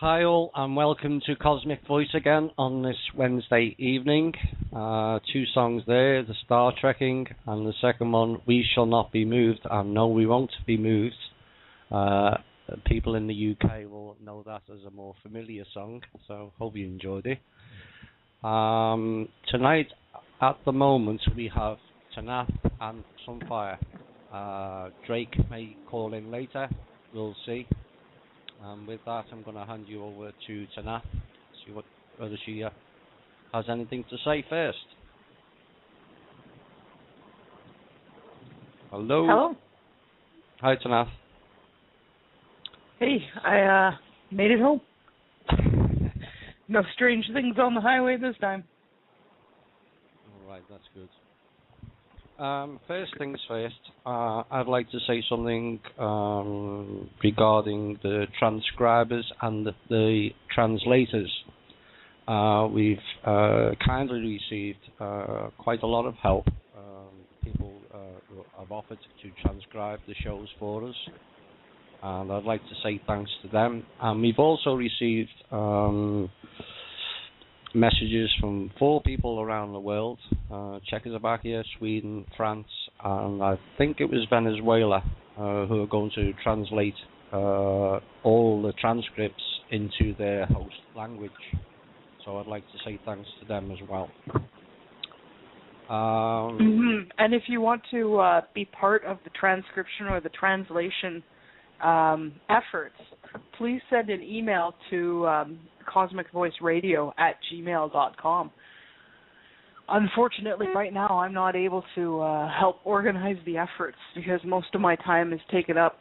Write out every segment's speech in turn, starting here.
Hi all, and welcome to Cosmic Voice again on this Wednesday evening. Two songs there, the Star Trekking, and the second one, We Shall Not Be Moved, and No, We Won't Be Moved. People in the UK will know that as a more familiar song, so hope you enjoyed it. Tonight, at the moment, we have Tanaath and Sunfire. Drake may call in later, we'll see. With that, I'm going to hand you over to Tanaath, see whether she has anything to say first. Hello? Hello? Hi, Tanaath. Hey, I made it home. No strange things on the highway this time. All right, that's good. First things first, I'd like to say something regarding the transcribers and the translators. We've kindly received quite a lot of help. People have offered to transcribe the shows for us, and I'd like to say thanks to them. And we've also received messages from 4 people around the world, Czechoslovakia, Sweden, France, and I think it was Venezuela, who are going to translate all the transcripts into their host language. So I'd like to say thanks to them as well. And if you want to be part of the transcription or the translation efforts, please send an email to cosmicvoiceradio@gmail.com. Unfortunately, right now, I'm not able to help organize the efforts because most of my time is taken up,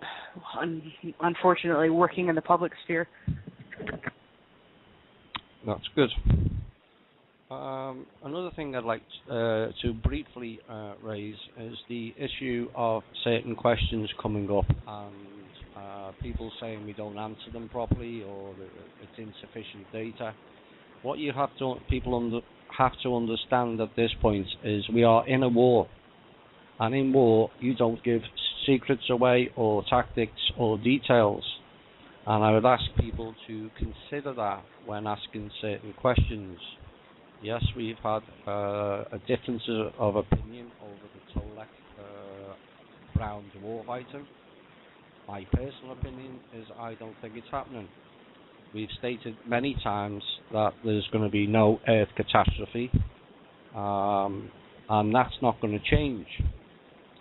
unfortunately, working in the public sphere. That's good. Another thing I'd like to briefly raise is the issue of certain questions coming up and people saying we don't answer them properly or it's insufficient data. What you have to have to understand at this point is we are in a war, and in war you don't give secrets away or tactics or details, and I would ask people to consider that when asking certain questions. Yes, we've had a difference of opinion over the Tolek Brown dwarf item. My personal opinion is I don't think it's happening. We've stated many times that there's going to be no Earth catastrophe, and that's not going to change.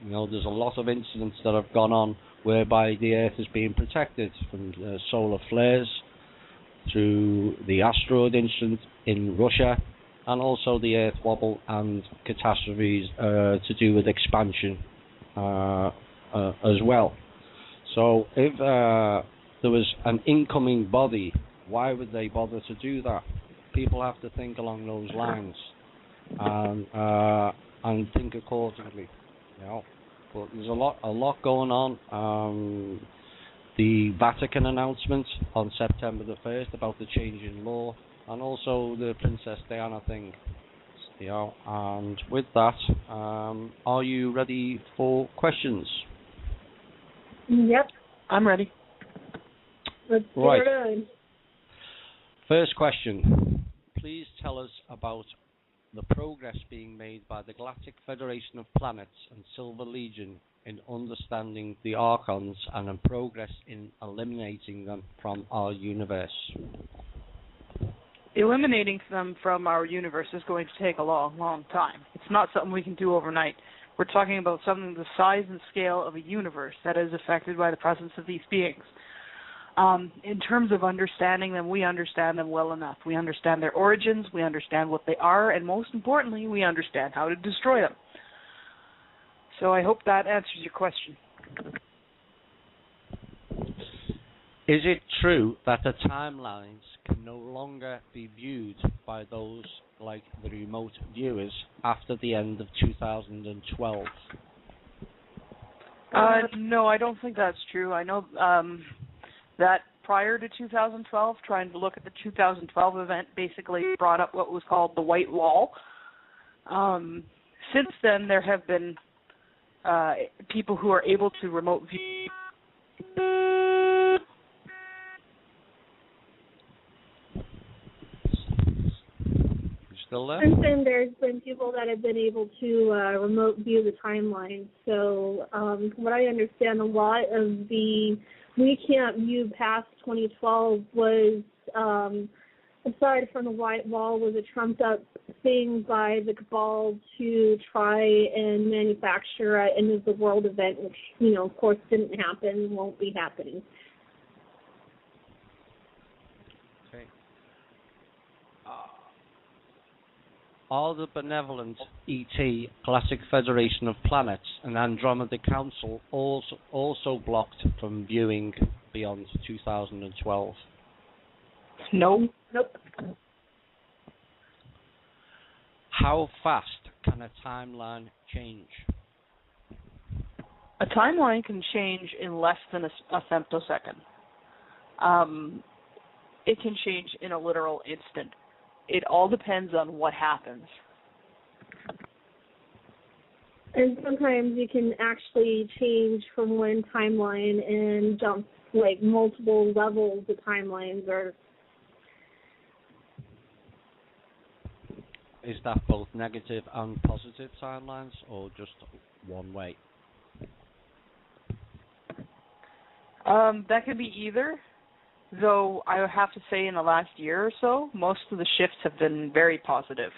You know, there's a lot of incidents that have gone on whereby the Earth is being protected from solar flares, through the asteroid incident in Russia, and also the Earth wobble and catastrophes to do with expansion as well. So if there was an incoming body, why would they bother to do that? People have to think along those lines and think accordingly. You know, but there's a lot going on. The Vatican announcement on September the 1st about the change in law, and also the Princess Diana thing. You know, and with that, are you ready for questions? Yep, I'm ready. Let's get it on. First question. Please tell us about the progress being made by the Galactic Federation of Planets and Silver Legion in understanding the Archons and in progress in eliminating them from our universe. Eliminating them from our universe is going to take a long, long time. It's not something we can do overnight. We're talking about something the size and scale of a universe that is affected by the presence of these beings. In terms of understanding them, we understand them well enough. We understand their origins, we understand what they are, and most importantly, we understand how to destroy them. So I hope that answers your question. Is it true that the timelines can no longer be viewed by those like the remote viewers after the end of 2012? No, I don't think that's true. I know that prior to 2012, trying to look at the 2012 event basically brought up what was called the White Wall. Since then, there have been people who are able to remote view. still there? And then there's been people that have been able to remote view the timeline. So from what I understand, a lot of the we can't view past 2012 was, aside from the white wall, was a trumped up thing by the cabal to try and manufacture an end of the world event, which, of course didn't happen, won't be happening. Okay. Are the benevolent ET, Galactic Federation of Planets, and Andromeda Council also blocked from viewing beyond 2012? No. Nope. How fast can a timeline change? A timeline can change in less than a femtosecond. It can change in a literal instant. It all depends on what happens. And sometimes you can actually change from one timeline and jump like multiple levels of timelines. Or is that both negative and positive timelines, or just one way? That could be either, though I have to say in the last year or so, most of the shifts have been very positive.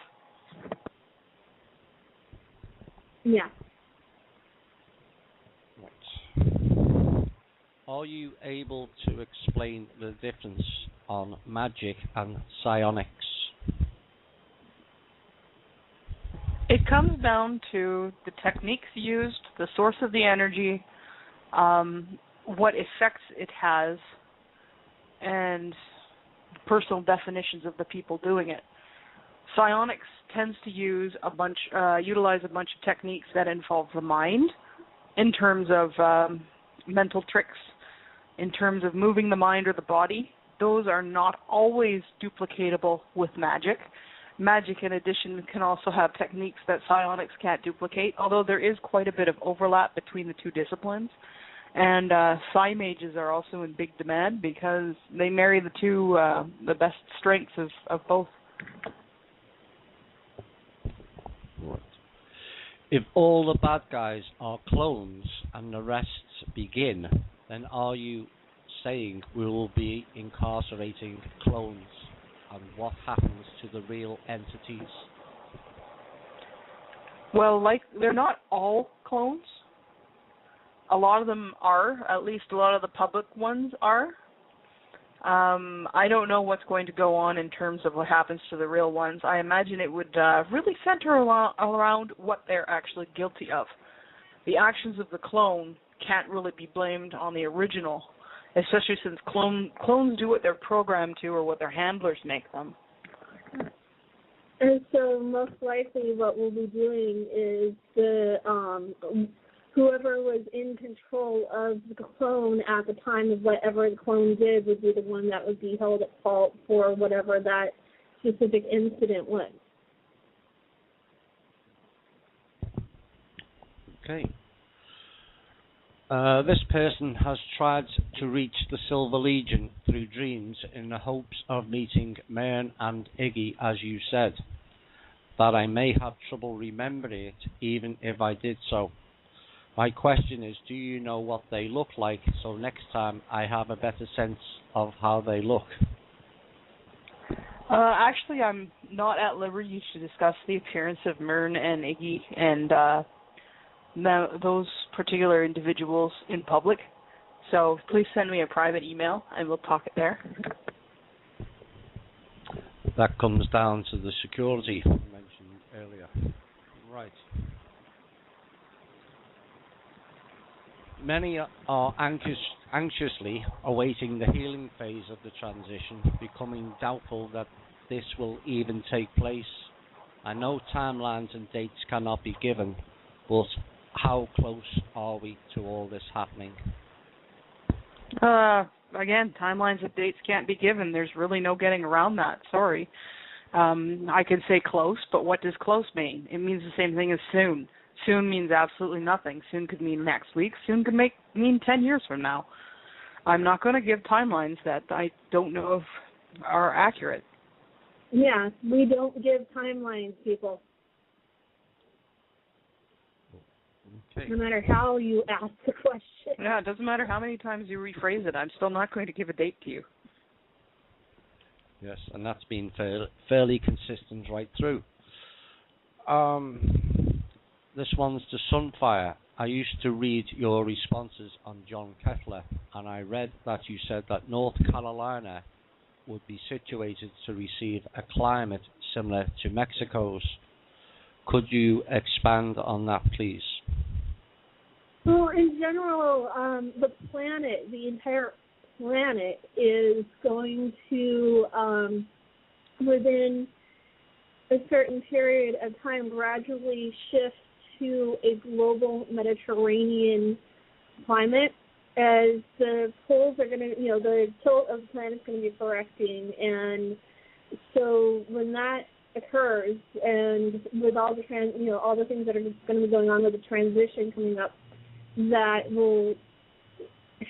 Yeah. Right. Are you able to explain the difference on magic and psionics? It comes down to the techniques used, the source of the energy, what effects it has, and personal definitions of the people doing it. Psionics tends to utilize a bunch of techniques that involve the mind, in terms of mental tricks, in terms of moving the mind or the body. Those are not always duplicatable with magic. Magic, in addition, can also have techniques that psionics can't duplicate, although there is quite a bit of overlap between the two disciplines. And psi mages are also in big demand because they marry the two, the best strengths of both. Right. If all the bad guys are clones and the rest begin, then are you saying we will be incarcerating clones? And what happens to the real entities? Well, they're not all clones. A lot of them are, at least a lot of the public ones are. I don't know what's going to go on in terms of what happens to the real ones. I imagine it would really center around what they're actually guilty of. The actions of the clone can't really be blamed on the original, especially since clones do what they're programmed to or what their handlers make them. And so most likely what we'll be doing is whoever was in control of the clone at the time of whatever the clone did would be the one that would be held at fault for whatever that specific incident was. Okay. This person has tried to reach the Silver Legion through dreams in the hopes of meeting Mern and Iggy, as you said. That I may have trouble remembering it, even if I did so. My question is, do you know what they look like, so next time I have a better sense of how they look? Actually, I'm not at liberty to discuss the appearance of Mern and Iggy and those particular individuals in public. So please send me a private email and we'll talk it there. That comes down to the security you mentioned earlier. Right. Many are anxiously awaiting the healing phase of the transition, becoming doubtful that this will even take place. I know timelines and dates cannot be given, but how close are we to all this happening? Again, timelines and dates can't be given. There's really no getting around that. Sorry. I can say close, but what does close mean? It means the same thing as soon. Soon means absolutely nothing. Soon could mean next week. Soon could mean 10 years from now. I'm not going to give timelines that I don't know if are accurate. Yeah, we don't give timelines, people. Okay. No matter how you ask the question. Yeah, it doesn't matter how many times you rephrase it. I'm still not going to give a date to you. Yes, and that's been fairly consistent right through. This one's to Sunfire. I used to read your responses on John Kettler, and I read that you said that North Carolina would be situated to receive a climate similar to Mexico's. Could you expand on that, please? Well, in general, the entire planet is going to, within a certain period of time, gradually shift to a global Mediterranean climate as the poles are going to, the tilt of the planet is going to be correcting. And so when that occurs, and with all the all the things that are going to be going on with the transition coming up, that will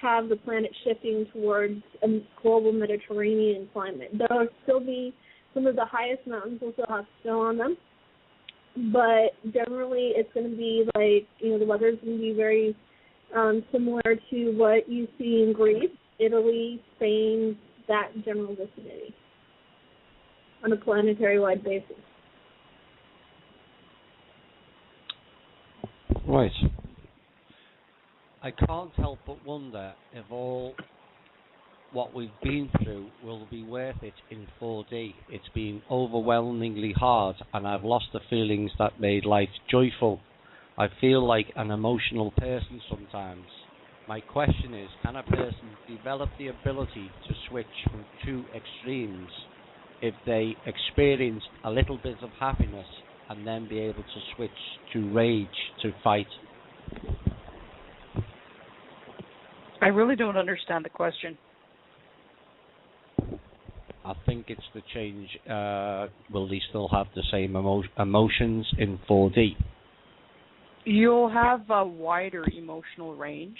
have the planet shifting towards a global Mediterranean climate. There will still be some of the highest mountains will still have snow on them, but generally it's going to be like, the weather is going to be very similar to what you see in Greece, Italy, Spain, that general vicinity on a planetary-wide basis. Right. I can't help but wonder if all what we've been through will be worth it in 4D. It's been overwhelmingly hard, and I've lost the feelings that made life joyful. I feel like an emotional person sometimes. My question is, can a person develop the ability to switch from two extremes if they experience a little bit of happiness and then be able to switch to rage, to fight? I really don't understand the question. I think it's the change. Will they still have the same emotions in 4D? You'll have a wider emotional range,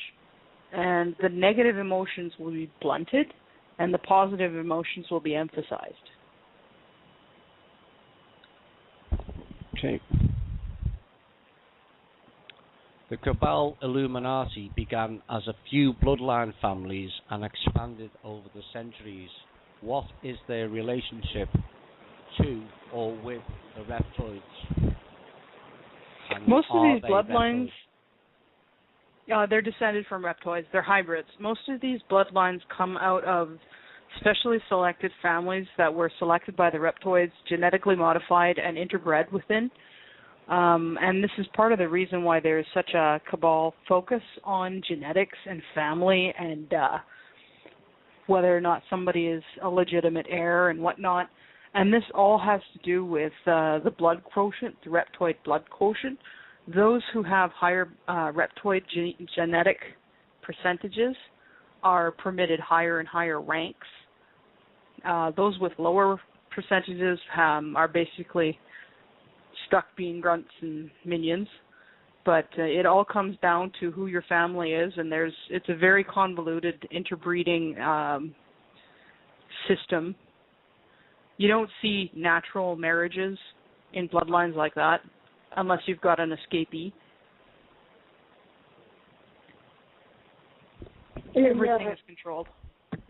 and the negative emotions will be blunted, and the positive emotions will be emphasized. Okay. The Cabal Illuminati began as a few bloodline families and expanded over the centuries. What is their relationship to or with the reptoids? And most of these bloodlines, reptoids? they're descended from reptoids. They're hybrids. Most of these bloodlines come out of specially selected families that were selected by the reptoids, genetically modified and interbred within. And this is part of the reason why there is such a cabal focus on genetics and family and whether or not somebody is a legitimate heir and whatnot. And this all has to do with the blood quotient, the reptoid blood quotient. Those who have higher reptoid genetic percentages are permitted higher and higher ranks. Those with lower percentages are basically stuck being grunts and minions. But it all comes down to who your family is, and it's a very convoluted interbreeding system. You don't see natural marriages in bloodlines like that unless you've got an escapee. Everything is controlled.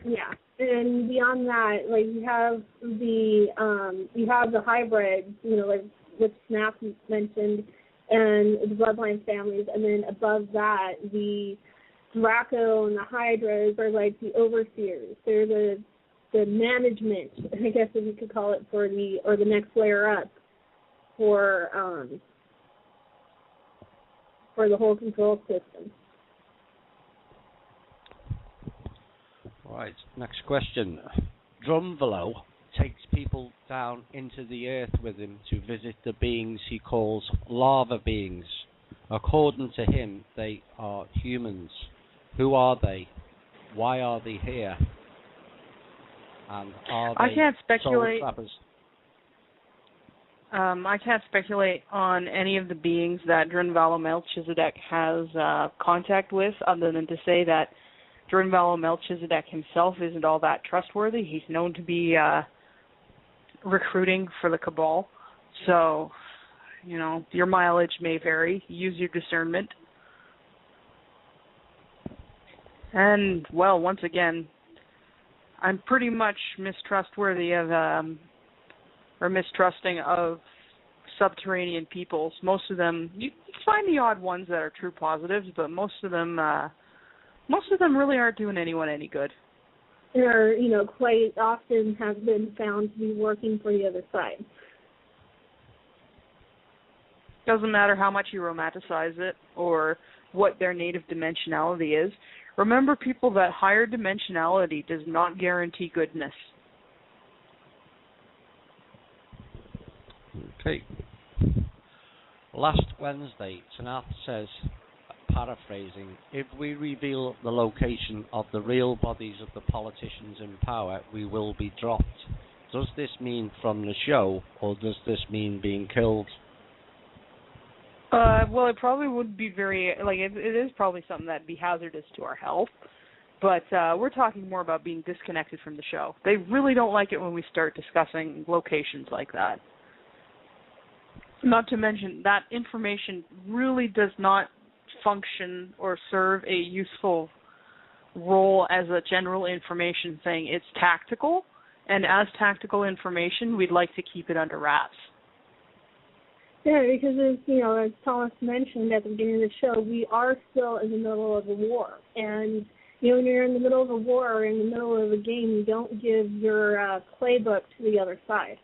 Yeah, and beyond that, like you have the hybrids, like what Snap mentioned, and the bloodline families, and then above that, the Draco and the Hydras are like the overseers. They're the management, I guess if you could call it, for the next layer up for the whole control system. Right, next question. Drumvalo takes people down into the earth with him to visit the beings he calls lava beings. According to him, they are humans. Who are they? Why are they here? And are they I can't speculate. soul trappers? I can't speculate on any of the beings that Drunvalo Melchizedek has contact with, other than to say that Drunvalo Melchizedek himself isn't all that trustworthy. He's known to be recruiting for the Cabal. So, your mileage may vary. Use your discernment. And, well, once again, I'm pretty much mistrusting of subterranean peoples. Most of them, you find the odd ones that are true positives, but most of them really aren't doing anyone any good. Or, quite often have been found to be working for the other side. Doesn't matter how much you romanticize it or what their native dimensionality is. Remember, people, that higher dimensionality does not guarantee goodness. Okay. Last Wednesday, Tanaath says, paraphrasing, if we reveal the location of the real bodies of the politicians in power, we will be dropped. Does this mean from the show, or does this mean being killed? Well, it probably would be it is probably something that'd be hazardous to our health, but we're talking more about being disconnected from the show. They really don't like it when we start discussing locations like that. Not to mention, that information really does not function or serve a useful role as a general information thing. It's tactical, and as tactical information, we'd like to keep it under wraps. Yeah, because as Thomas mentioned at the beginning of the show, we are still in the middle of a war. And, when you're in the middle of a war or in the middle of a game, you don't give your playbook to the other side.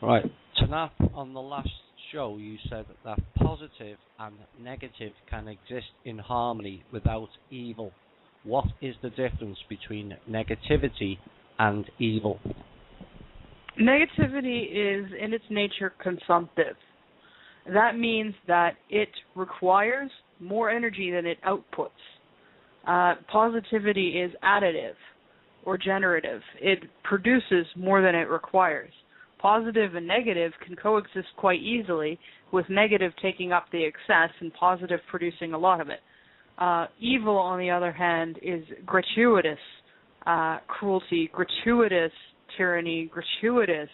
Right. Tanaath, on the last show, you said that positive and negative can exist in harmony without evil. What is the difference between negativity and evil? Negativity is, in its nature, consumptive. That means that it requires more energy than it outputs. Positivity is additive or generative. It produces more than it requires. Positive and negative can coexist quite easily, with negative taking up the excess and positive producing a lot of it. Evil, on the other hand, is gratuitous cruelty, gratuitous tyranny, gratuitous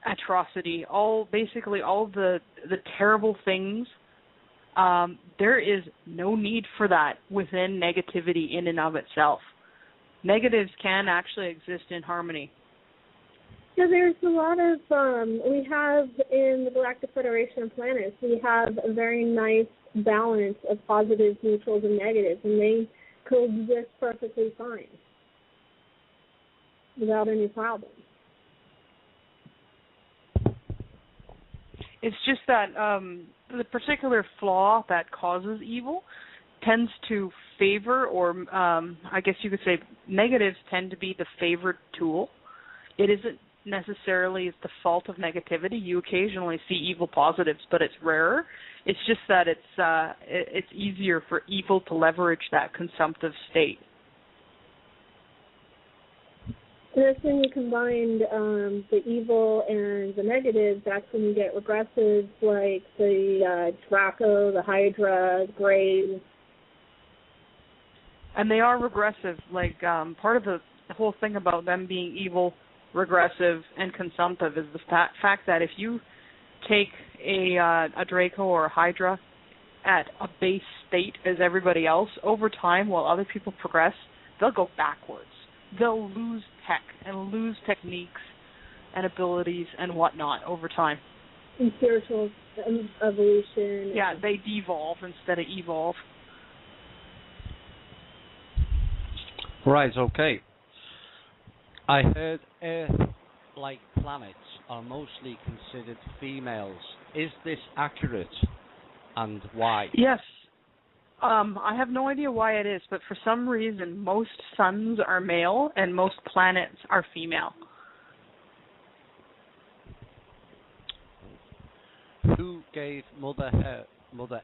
atrocity, basically all the terrible things. There is no need for that within negativity in and of itself. Negatives can actually exist in harmony. Yeah, there's a lot of, we have in the Galactic Federation of planets, we have a very nice balance of positives, neutrals, and negatives, and they coexist perfectly fine without any problem. It's just that the particular flaw that causes evil tends to favor, or I guess you could say negatives tend to be the favored tool. It isn't necessarily the fault of negativity. You occasionally see evil positives, but it's rarer. It's just that it's easier for evil to leverage that consumptive state. And that's when you combine the evil and the negative. That's when you get regressives like the Draco, the Hydra, the Graves. And they are regressive. Part of the whole thing about them being evil, regressive, and consumptive is the fact that if you take a Draco or a Hydra at a base state as everybody else, over time, while other people progress, they'll go backwards. They'll lose tech and lose techniques and abilities and whatnot over time. And spiritual evolution. Yeah, they devolve instead of evolve. Right, okay. I heard Earth-like planets are mostly considered females. Is this accurate, and why? Yes. I have no idea why it is, but for some reason, most suns are male and most planets are female. Who gave Mother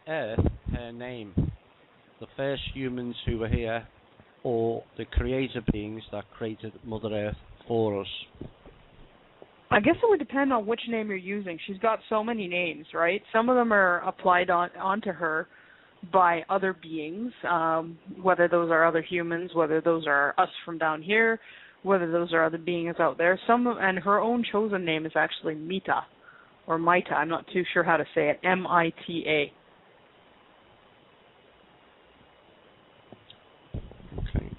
Earth her name? The first humans who were here, or the creator beings that created Mother Earth for us? I guess it would depend on which name you're using. She's got so many names, right? Some of them are applied onto her by other beings, whether those are other humans, whether those are us from down here, whether those are other beings out there. And her own chosen name is actually Mita, or Mita. I'm not too sure how to say it. Mita. Okay.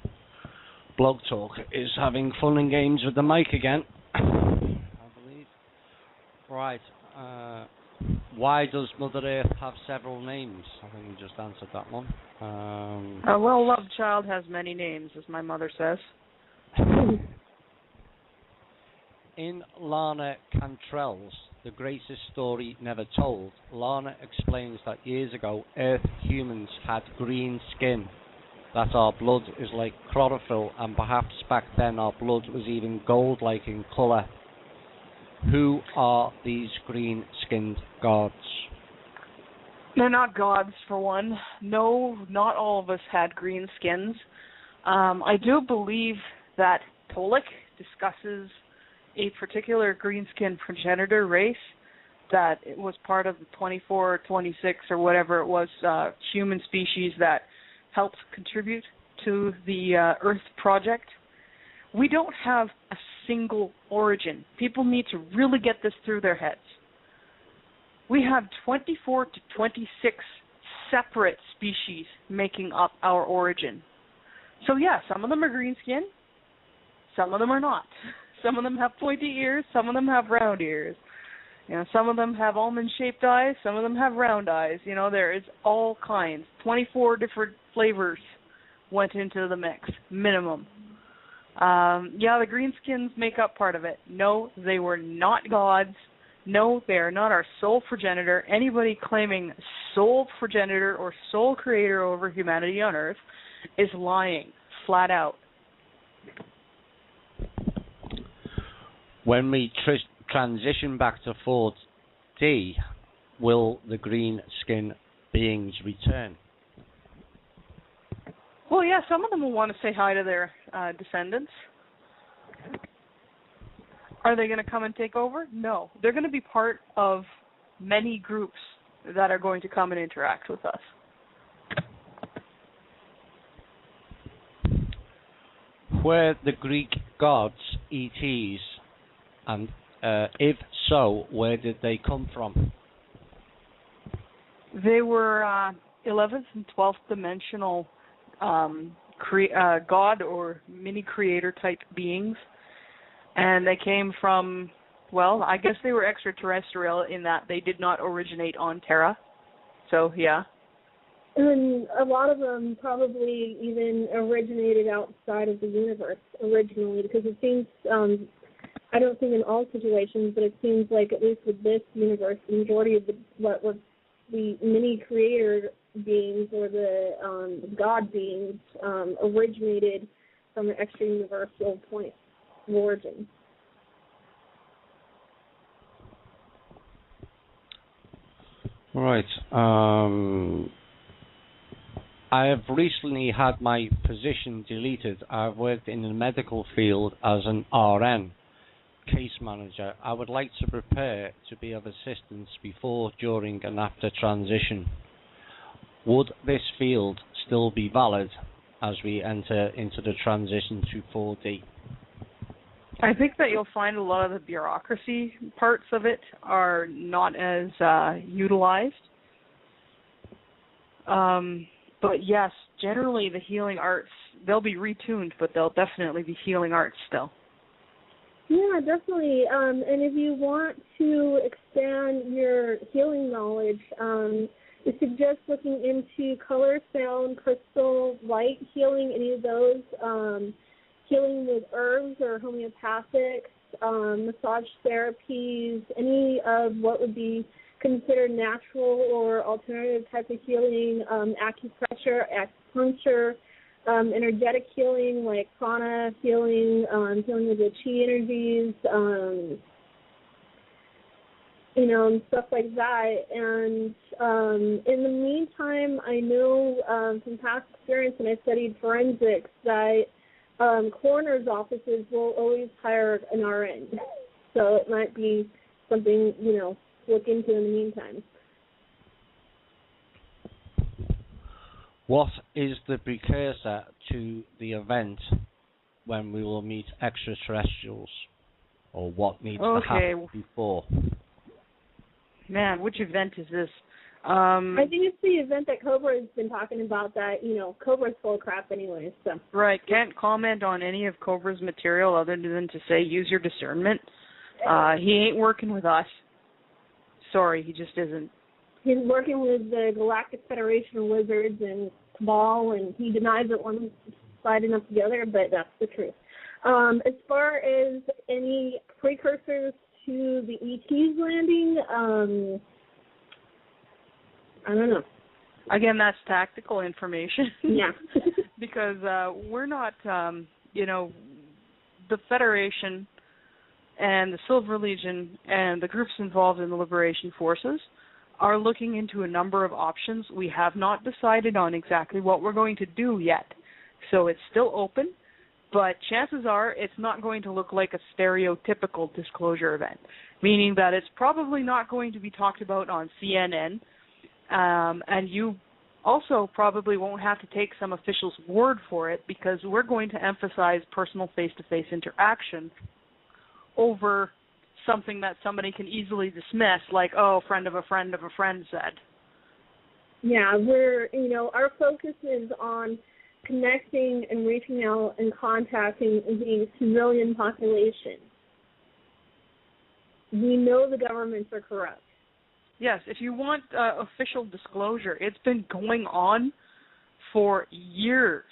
Blog Talk is having fun and games with the mic again, I believe. Right. Why does Mother Earth have several names? I think we just answered that one. A well-loved child has many names, as my mother says. In Lana Cantrell's The Greatest Story Never Told, Lana explains that years ago, Earth humans had green skin, that our blood is like chlorophyll, and perhaps back then our blood was even gold-like in colour. Who are these green-skinned gods? They're not gods, for one. No, not all of us had green skins. I do believe that Tolkien discusses a particular green-skinned progenitor race that it was part of the 24 or 26 or whatever it was human species that helped contribute to the Earth project. We don't have a single origin. People need to really get this through their heads. We have 24 to 26 separate species making up our origin. So yeah, some of them are green skin, some of them are not. Some of them have pointy ears, some of them have round ears. Some of them have almond-shaped eyes, some of them have round eyes. There is all kinds. 24 different flavors went into the mix, minimum. The greenskins make up part of it. No, they were not gods. No, they are not our sole progenitor. Anybody claiming sole progenitor or sole creator over humanity on Earth is lying, flat out. When we transition back to 4D, will the green skin beings return? Well, yeah, some of them will want to say hi to their descendants. Are they going to come and take over? No. They're going to be part of many groups that are going to come and interact with us. Were the Greek gods ETs, and if so, where did they come from? They were 11th and 12th dimensional god or mini-creator type beings. And they came from, well, I guess they were extraterrestrial in that they did not originate on Terra. So, yeah. And a lot of them probably even originated outside of the universe originally, because it seems, I don't think in all situations, but it seems like at least with this universe, the majority of what was the mini-creator beings or the god beings originated from an extra-universal point of origin. Right. I have recently had my position deleted. I've worked in the medical field as an RN, case manager. I would like to prepare to be of assistance before, during and after transition. Would this field still be valid as we enter into the transition to 4D? I think that you'll find a lot of the bureaucracy parts of it are not as utilized. But yes, generally the healing arts, they'll be retuned, but they'll definitely be healing arts still. Yeah, definitely. And if you want to expand your healing knowledge, I suggest looking into color, sound, crystal, light healing, any of those, healing with herbs or homeopathics, massage therapies, any of what would be considered natural or alternative type of healing, acupressure, acupuncture, energetic healing like prana healing, healing with the chi energies, and stuff like that. And in the meantime, I know from past experience when I studied forensics that coroner's offices will always hire an RN. So it might be something, look into in the meantime. What is the precursor to the event when we will meet extraterrestrials? Or what needs to happen before? Man, which event is this? I think it's the event that Cobra has been talking about that, Cobra's full of crap anyway, so. Right, can't comment on any of Cobra's material other than to say use your discernment. He ain't working with us. Sorry, he just isn't. He's working with the Galactic Federation of Wizards and Cabal, and he denies that one sided up together, but that's the truth. As far as any precursors to the ET's landing, I don't know. Again, that's tactical information. Yeah. Because we're not, the Federation and the Silver Legion and the groups involved in the Liberation Forces are looking into a number of options. We have not decided on exactly what we're going to do yet. So it's still open, but chances are it's not going to look like a stereotypical disclosure event, meaning that it's probably not going to be talked about on CNN, and you also probably won't have to take some official's word for it, because we're going to emphasize personal face-to-face interaction over something that somebody can easily dismiss, like, oh, friend of a friend of a friend said. Yeah, our focus is on connecting and reaching out and contacting the civilian population. We know the governments are corrupt. Yes, if you want official disclosure, it's been going on for years.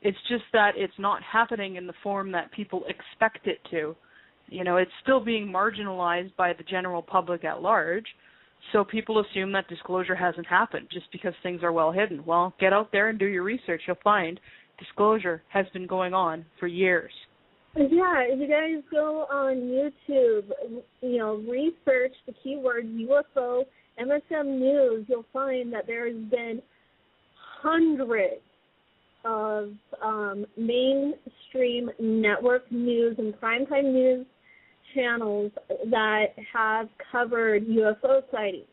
It's just that it's not happening in the form that people expect it to. It's still being marginalized by the general public at large, so people assume that disclosure hasn't happened just because things are well hidden. Well, get out there and do your research. You'll find disclosure has been going on for years. Yeah, if you guys go on YouTube, research the keyword UFO, MSM News, you'll find that there has been hundreds of mainstream network news and primetime news channels that have covered UFO sightings.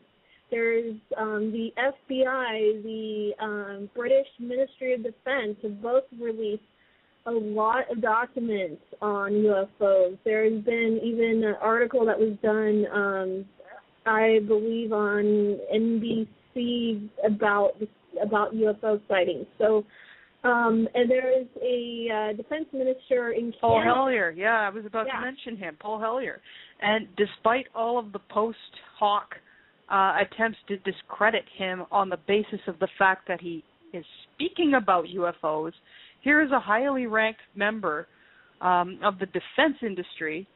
There's the FBI, the British Ministry of Defense have both released a lot of documents on UFOs. There's been even an article that was done, I believe, on NBC about UFO sightings. So, and there is a defense minister in Canada. Paul Hellyer, I was about to mention him, Paul Hellyer. And despite all of the post hoc attempts to discredit him on the basis of the fact that he is speaking about UFOs, here is a highly ranked member of the defense industry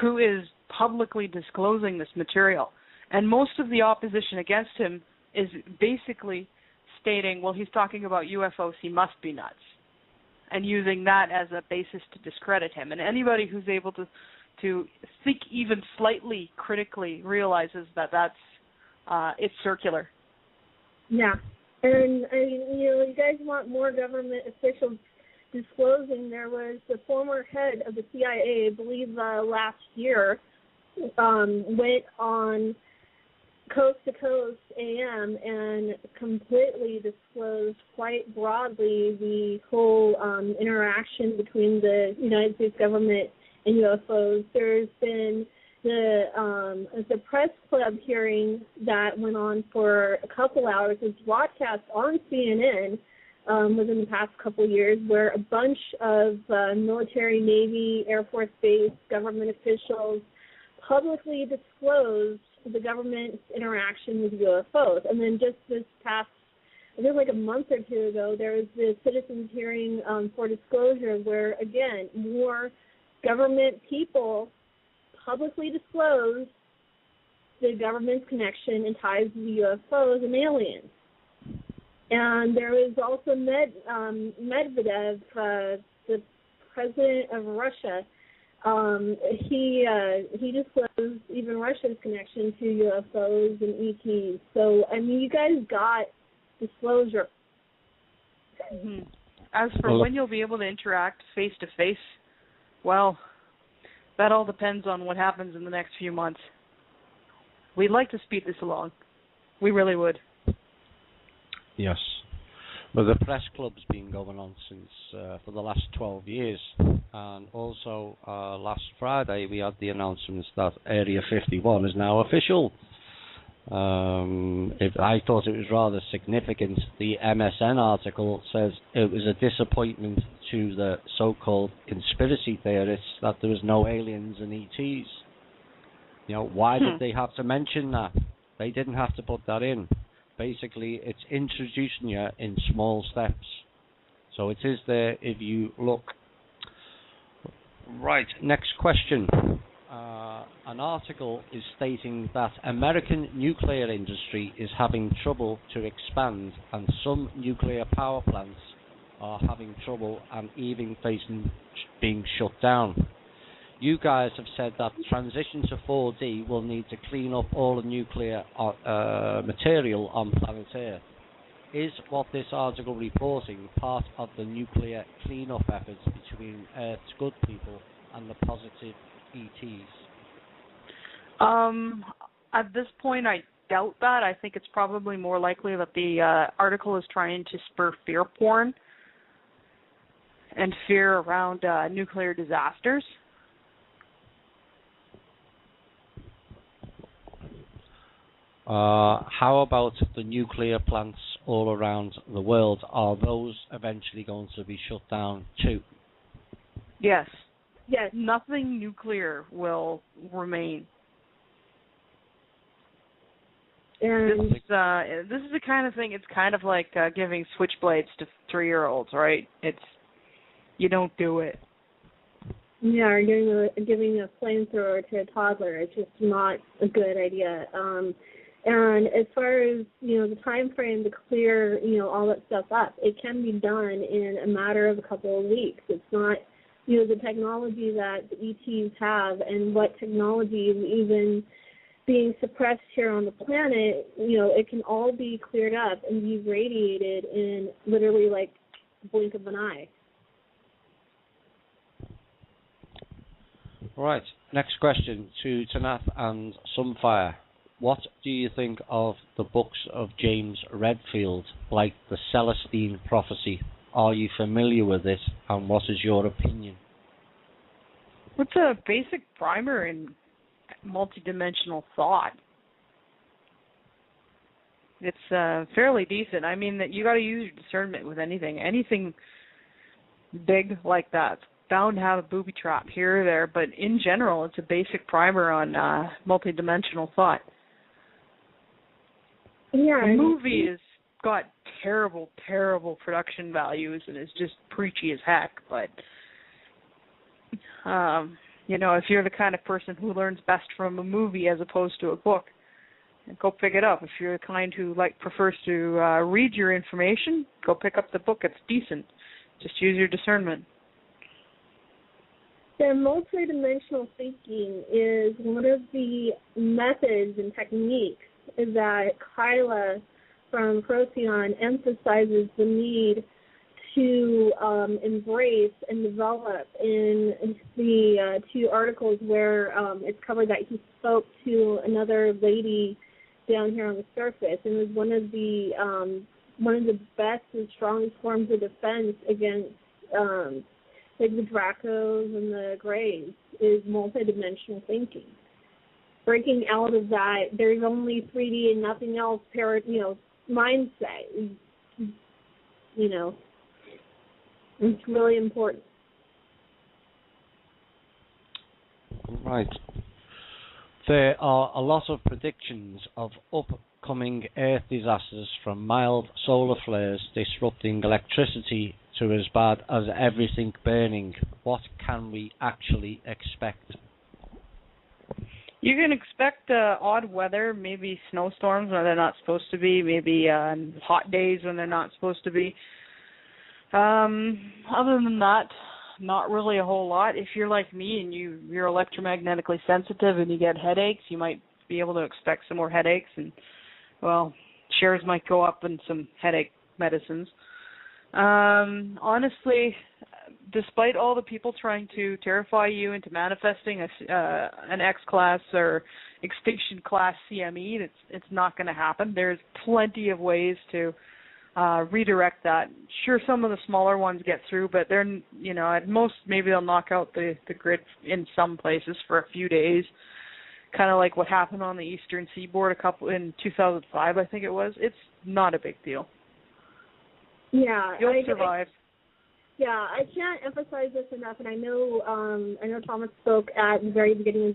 who is publicly disclosing this material. And most of the opposition against him is basically stating, well, he's talking about UFOs, he must be nuts, and using that as a basis to discredit him. And anybody who's able to think even slightly critically realizes that that's it's circular. Yeah. And, you guys want more government officials disclosing. There was the former head of the CIA, I believe last year, went on Coast to Coast AM and completely disclosed quite broadly the whole interaction between the United States government and UFOs. There's been the press club hearing that went on for a couple hours. It was broadcast on CNN within the past couple years, where a bunch of military, Navy, Air Force Base, government officials publicly disclosed the government's interaction with UFOs. And then just this past, I think like a month or two ago, there was the citizens hearing for disclosure where, again, more government people publicly disclosed the government's connection and ties to the UFOs and aliens. And there was also Medvedev, the president of Russia. He disclosed even Russia's connection to UFOs and ETs. So, you guys got disclosure. Mm-hmm. As for when you'll be able to interact face-to-face, well, that all depends on what happens in the next few months. We'd like to speed this along. We really would. Yes. Well, the press club's been going on since for the last 12 years, and also last Friday we had the announcements that Area 51 is now official. I thought it was rather significant. The MSN article says it was a disappointment to the so-called conspiracy theorists that there was no aliens and ETs. You know, why did they have to mention that? They didn't have to put that in. Basically, it's introducing you in small steps. So it is there if you look. Right, next question. An article is stating that American nuclear industry is having trouble to expand, and some nuclear power plants are having trouble and even facing being shut down. You guys have said that transition to 4D will need to clean up all the nuclear material on planet Earth. Is what this article reporting part of the nuclear clean-up efforts between Earth's good people and the positive ETs? At this point, I doubt that. I think it's probably more likely that the article is trying to spur fear porn and fear around nuclear disasters. How about the nuclear plants all around the world? Are those eventually going to be shut down too? Yes. Yes. Nothing nuclear will remain. And this is the kind of thing. It's kind of like giving switchblades to 3-year-olds, right? You don't do it. yeah, or giving a flamethrower to a toddler. It's just not a good idea. And as far as, the time frame to clear, all that stuff up, it can be done in a matter of a couple of weeks. It's not, the technology that the ETs have and what technology is even being suppressed here on the planet, it can all be cleared up and be radiated in literally like the blink of an eye. Right, next question to Tanaath and Sunfire. What do you think of the books of James Redfield, like the Celestine Prophecy? Are you familiar with it, and what is your opinion? What's a basic primer in multidimensional thought? It's fairly decent. I mean, that you got to use your discernment with anything. Anything big like that, bound to have a booby trap here or there. But in general, it's a basic primer on multidimensional thought. Yeah, the movie has got terrible, terrible production values and is just preachy as heck. But if you're the kind of person who learns best from a movie as opposed to a book, go pick it up. If you're the kind who prefers to read your information, go pick up the book. It's decent. Just use your discernment. The multidimensional thinking is one of the methods and techniques that Kyla from Procyon emphasizes the need to embrace and develop in the 2 articles where it's covered that he spoke to another lady down here on the surface, and was one of the best and strongest forms of defense against the Dracos and the Greys is multidimensional thinking. Breaking out of that, there's only 3D and nothing else, mindset. It's really important. Right. There are a lot of predictions of upcoming Earth disasters, from mild solar flares disrupting electricity to as bad as everything burning. What can we actually expect? You can expect odd weather, maybe snowstorms when they're not supposed to be, maybe hot days when they're not supposed to be. Other than that, not really a whole lot. If you're like me and you're electromagnetically sensitive and you get headaches, you might be able to expect some more headaches, and, shares might go up in some headache medicines. Honestly, despite all the people trying to terrify you into manifesting an X-class or extinction class CME, it's not going to happen. There's plenty of ways to redirect that. Sure, some of the smaller ones get through, but they're, at most maybe they'll knock out the grid in some places for a few days, kind of like what happened on the Eastern Seaboard in 2005, I think it was. It's not a big deal. Yeah, you'll survive. I can't emphasize this enough, and I know Thomas spoke at the very beginning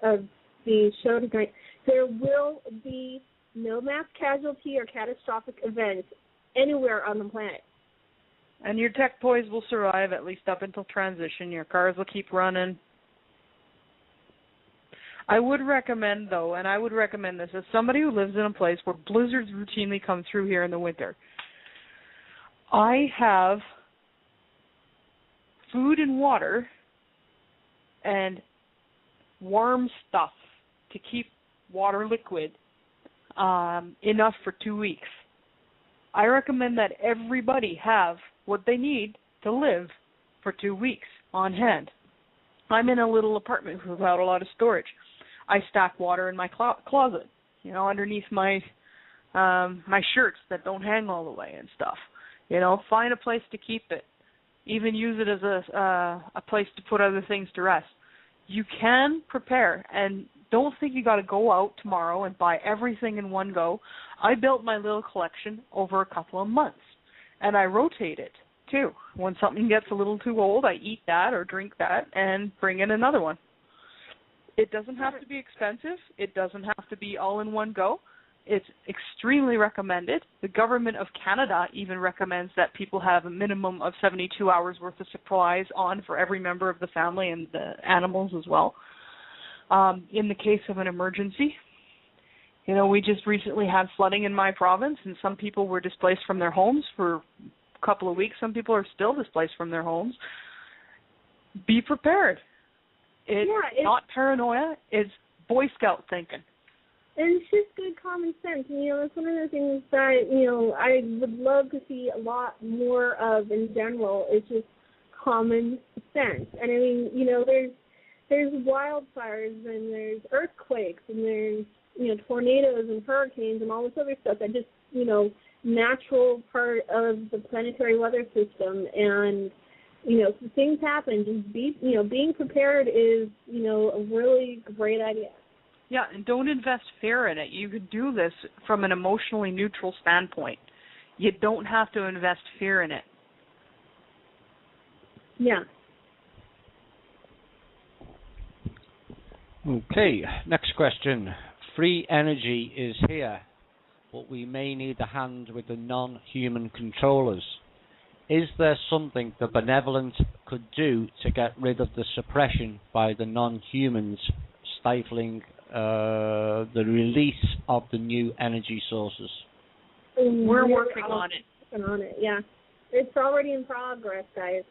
of the show tonight. There will be no mass casualty or catastrophic events anywhere on the planet. And your tech toys will survive at least up until transition. Your cars will keep running. I would recommend, though, and I would recommend this as somebody who lives in a place where blizzards routinely come through here in the winter. I have food and water and warm stuff to keep water liquid enough for 2 weeks. I recommend that everybody have what they need to live for 2 weeks on hand. I'm in a little apartment without a lot of storage. I stack water in my closet, underneath my my shirts that don't hang all the way and stuff. Find a place to keep it. Even use it as a place to put other things to rest. You can prepare, and don't think you got to go out tomorrow and buy everything in one go. I built my little collection over a couple of months, and I rotate it too. When something gets a little too old, I eat that or drink that and bring in another one. It doesn't have to be expensive. It doesn't have to be all in one go. It's extremely recommended. The government of Canada even recommends that people have a minimum of 72 hours worth of supplies on for every member of the family and the animals as well. In the case of an emergency, we just recently had flooding in my province, and some people were displaced from their homes for a couple of weeks. Some people are still displaced from their homes. Be prepared. It's not paranoia. It's Boy Scout thinking. And it's just good common sense. That's one of the things that, I would love to see a lot more of in general is just common sense. And I mean, there's wildfires and there's earthquakes and there's, tornadoes and hurricanes and all this other stuff that just, natural part of the planetary weather system. And, things happen. Just being prepared is, a really great idea. Yeah, and don't invest fear in it. You could do this from an emotionally neutral standpoint. You don't have to invest fear in it. Yeah. Okay, next question. Free energy is here, but we may need a hand with the non-human controllers. Is there something the benevolent could do to get rid of the suppression by the non-humans stifling the release of the new energy sources? We're working on it. Yeah. It's already in progress, guys.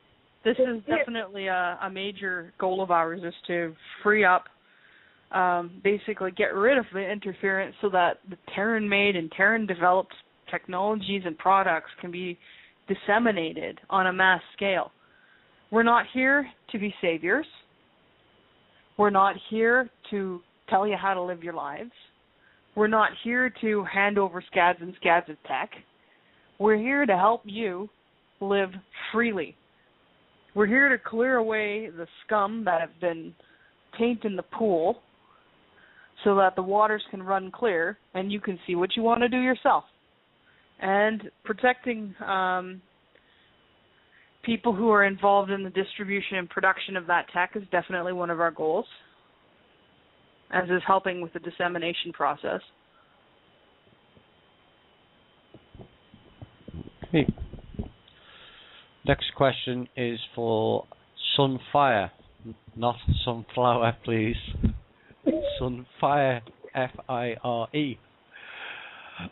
This is definitely a major goal of ours, is to free up, basically get rid of the interference so that the Terran-made and Terran-developed technologies and products can be disseminated on a mass scale. We're not here to be saviors. We're not here to tell you how to live your lives. We're not here to hand over scads and scads of tech. We're here to help you live freely. We're here to clear away the scum that have been tainting the pool so that the waters can run clear and you can see what you want to do yourself. And protecting people who are involved in the distribution and production of that tech is definitely one of our goals, as is helping with the dissemination process. Okay. Next question is for Sunfire, not Sunflower, please. Sunfire, F-I-R-E.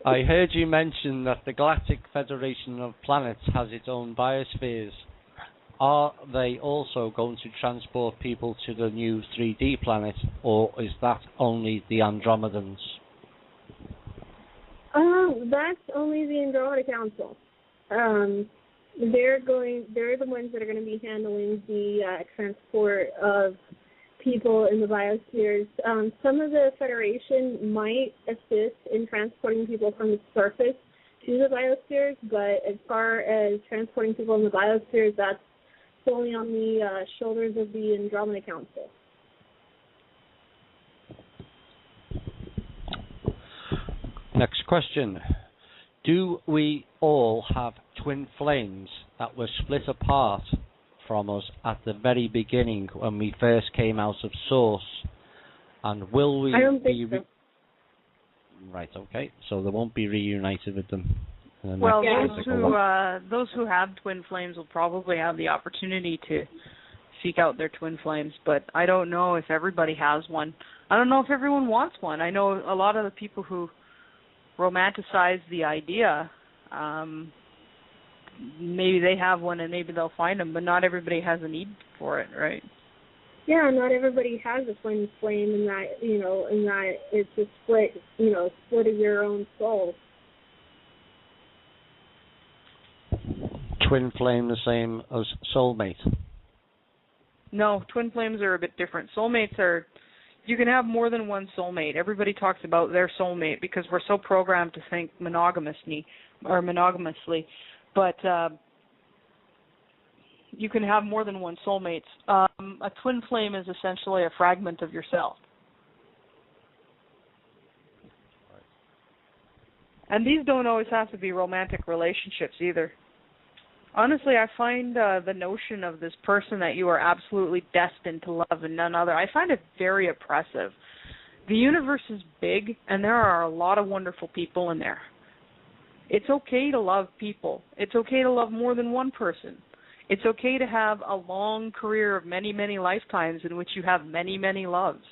I heard you mention that the Galactic Federation of Planets has its own biospheres. Are they also going to transport people to the new 3D planet, or is that only the Andromedans? That's only the Andromeda Council. They're the ones that are going to be handling the transport of people in the biospheres. Some of the Federation might assist in transporting people from the surface to the biospheres, but as far as transporting people in the biospheres, that's solely on the shoulders of the Andromeda Council. Next question. Do we all have twin flames that were split apart from us at the very beginning when we first came out of Source? And will we I don't think so. Right, okay. So they won't be reunited with them. Well, those who have twin flames will probably have the opportunity to seek out their twin flames, but I don't know if everybody has one. I don't know if everyone wants one. I know a lot of the people who romanticize the idea, maybe they have one and maybe they'll find them, but not everybody has a need for it, right? Yeah, not everybody has a twin flame in that, in that it's a split of your own soul. Twin flame the same as soulmate? No, twin flames are a bit different. Soulmates are, you can have more than one soulmate. Everybody talks about their soulmate because we're so programmed to think monogamously, but you can have more than one soulmate. A twin flame is essentially a fragment of yourself. And these don't always have to be romantic relationships either. Honestly, I find the notion of this person that you are absolutely destined to love and none other, I find it very oppressive. The universe is big, and there are a lot of wonderful people in there. It's okay to love people. It's okay to love more than one person. It's okay to have a long career of many, many lifetimes in which you have many, many loves.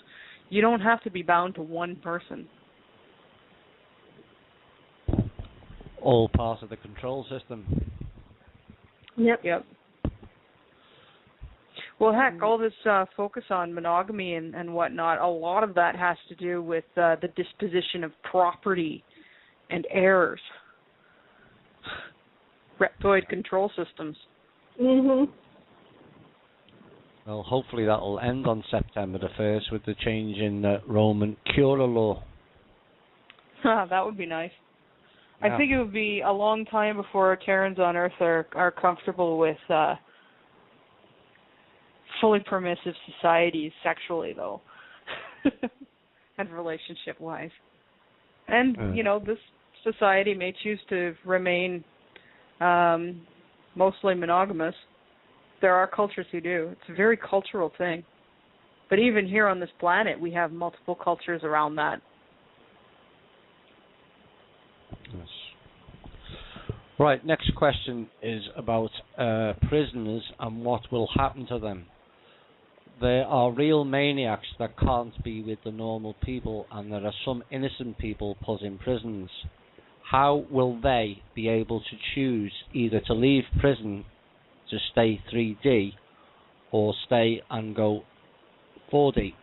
You don't have to be bound to one person. All part of the control system. Yep. Well, heck, all this focus on monogamy and whatnot, a lot of that has to do with the disposition of property and heirs. Reptoid control systems. Mhm. Well, hopefully that will end on September the 1st with the change in Roman Cura law. That would be nice. Yeah. I think it would be a long time before Terrans on Earth are comfortable with fully permissive societies sexually, though, and relationship-wise. And, this society may choose to remain mostly monogamous. There are cultures who do. It's a very cultural thing. But even here on this planet, we have multiple cultures around that. Yes. Right, next question is about prisoners and what will happen to them. There are real maniacs that can't be with the normal people, and there are some innocent people put in prisons. How will they be able to choose either to leave prison to stay 3D or stay and go 4D?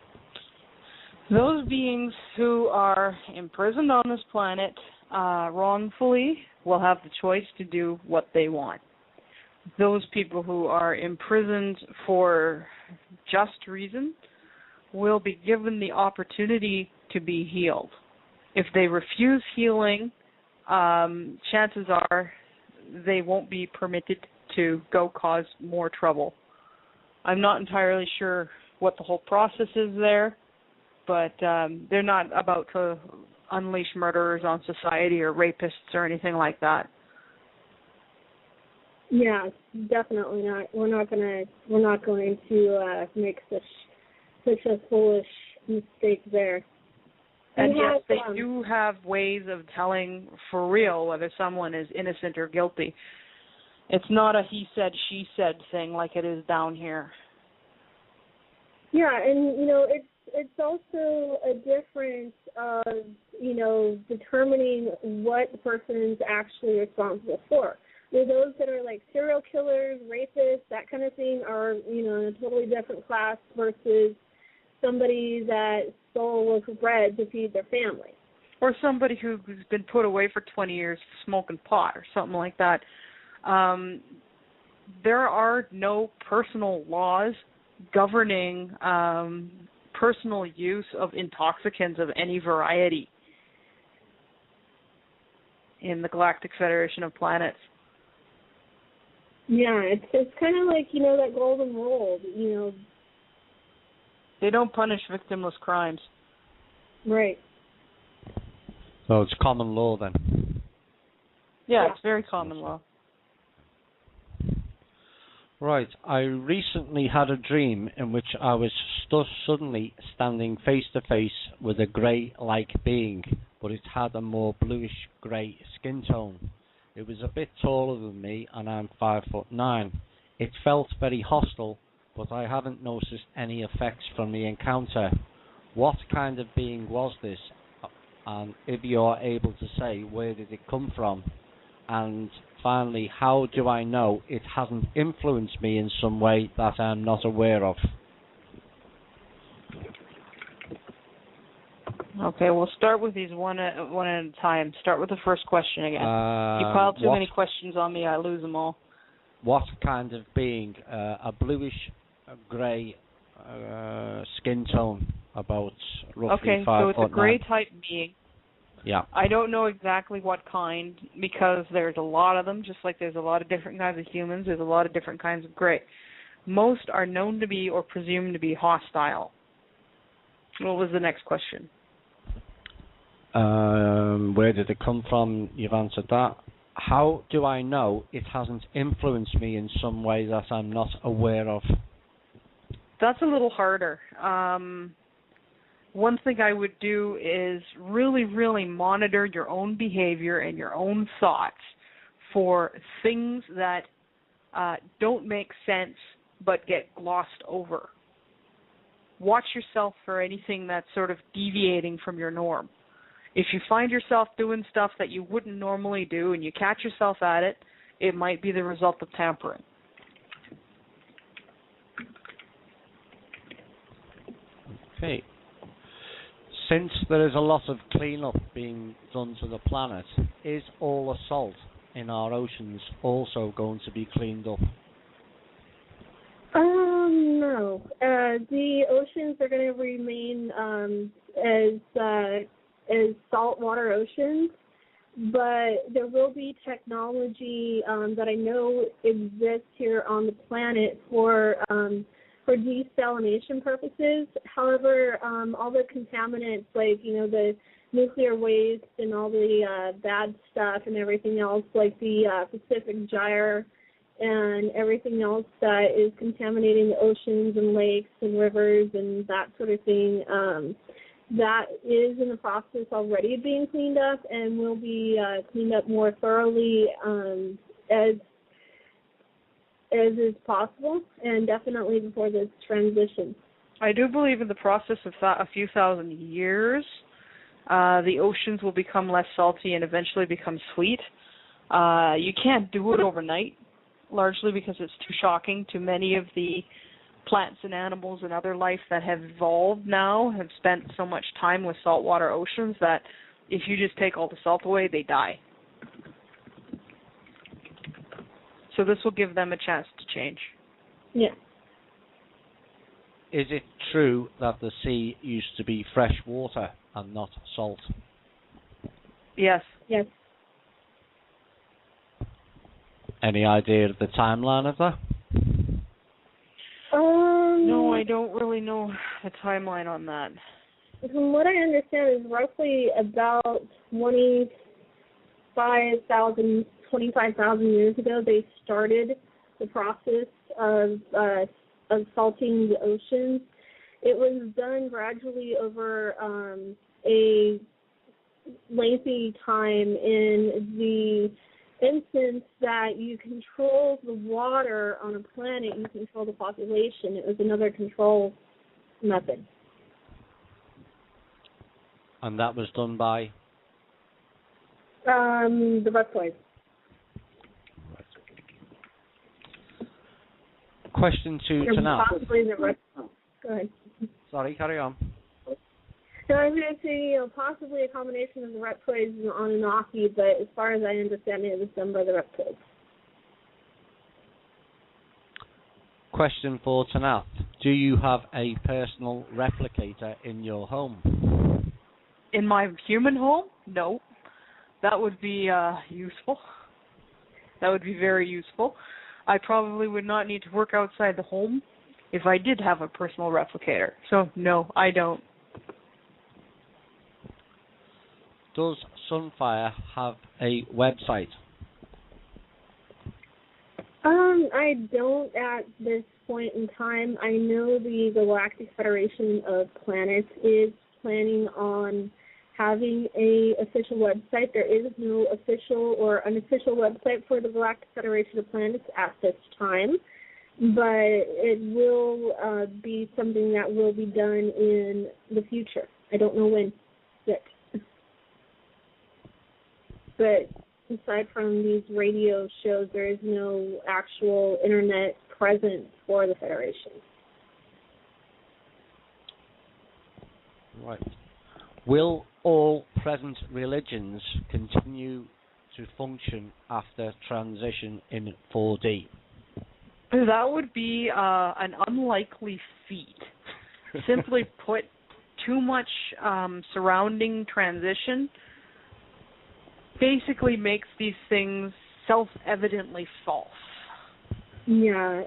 Those beings who are imprisoned on this planet wrongfully will have the choice to do what they want. Those people who are imprisoned for just reason will be given the opportunity to be healed. If they refuse healing, chances are they won't be permitted to go cause more trouble. I'm not entirely sure what the whole process is there, but they're not about to unleash murderers on society or rapists or anything like that. Yeah, definitely not. We're not going to make such a foolish mistake there. And yes, they do have ways of telling for real whether someone is innocent or guilty. It's not a he said, she said thing like it is down here. Yeah, and it's also a difference of determining what the person is actually responsible for. Those that are like serial killers, rapists, that kind of thing are in a totally different class versus somebody that stole a loaf of bread to feed their family. Or somebody who's been put away for 20 years smoking pot or something like that. There are no personal laws governing personal use of intoxicants of any variety. in the Galactic Federation of Planets. Yeah, it's kind of like, that golden rule, They don't punish victimless crimes. Right. So it's common law then? Yeah, it's very common law. Right. I recently had a dream in which I was suddenly standing face to face with a grey-like being, but it had a more bluish-grey skin tone. It was a bit taller than me, and I'm 5'9". It felt very hostile, but I haven't noticed any effects from the encounter. What kind of being was this? And if you are able to say, where did it come from? And finally, how do I know it hasn't influenced me in some way that I'm not aware of? Okay, we'll start with these one at a time. Start with the first question again. You pile too many questions on me, I lose them all. What kind of being? A bluish-grey skin tone, about roughly 5 foot 9. Okay, so it's a grey type being. Yeah. I don't know exactly what kind, because there's a lot of them, just like there's a lot of different kinds of humans, there's a lot of different kinds of grey. Most are known to be or presumed to be hostile. What was the next question? Where did it come from? You've answered that. How do I know it hasn't influenced me in some way that I'm not aware of? That's a little harder. One thing I would do is really, really monitor your own behavior and your own thoughts for things that don't make sense but get glossed over. Watch yourself for anything that's sort of deviating from your norm. If you find yourself doing stuff that you wouldn't normally do and you catch yourself at it, it might be the result of tampering. Okay. Since there is a lot of cleanup being done to the planet, is all the salt in our oceans also going to be cleaned up? No. The oceans are going to remain as saltwater oceans, but there will be technology that I know exists here on the planet for desalination purposes. However, all the contaminants, like, the nuclear waste and all the bad stuff and everything else, like the Pacific Gyre and everything else that is contaminating the oceans and lakes and rivers and that sort of thing, that is in the process already of being cleaned up and will be cleaned up more thoroughly as is possible, and definitely before this transition. I do believe in the process of a few thousand years, the oceans will become less salty and eventually become sweet. You can't do it overnight, largely because it's too shocking to many of the plants and animals and other life that have evolved now, have spent so much time with saltwater oceans that if you just take all the salt away, they die. So this will give them a chance to change. Yeah. Is it true that the sea used to be fresh water and not salt? Yes. Yes. Any idea of the timeline of that? No, I don't really know the timeline on that. From what I understand, is roughly about 25,000 years ago, they started the process of salting the oceans. It was done gradually over a lengthy time in the instance that you control the water on a planet, you control the population. It was another control method. And that was done by? The reptoids. Question to Tanaath. Possibly the reptoids. Go ahead. Sorry, carry on. So I was going to say, possibly a combination of the reptoids and Anunnaki, but as far as I understand it was done by the reptoids. Question for Tanaath. Do you have a personal replicator in your home? In my human home? No. that would be useful. That would be very useful. I probably would not need to work outside the home if I did have a personal replicator. So, no, I don't. Does Sunfire have a website? I don't at this point in time. I know the Galactic Federation of Planets is planning on having a official website. There is no official or unofficial website for the Galactic Federation of Planets at this time, but it will be something that will be done in the future. I don't know when yet. But aside from these radio shows, there is no actual internet presence for the Federation. Right. Will all present religions continue to function after transition in 4D? That would be an unlikely feat. Simply put, too much surrounding transition basically makes these things self-evidently false. Yeah,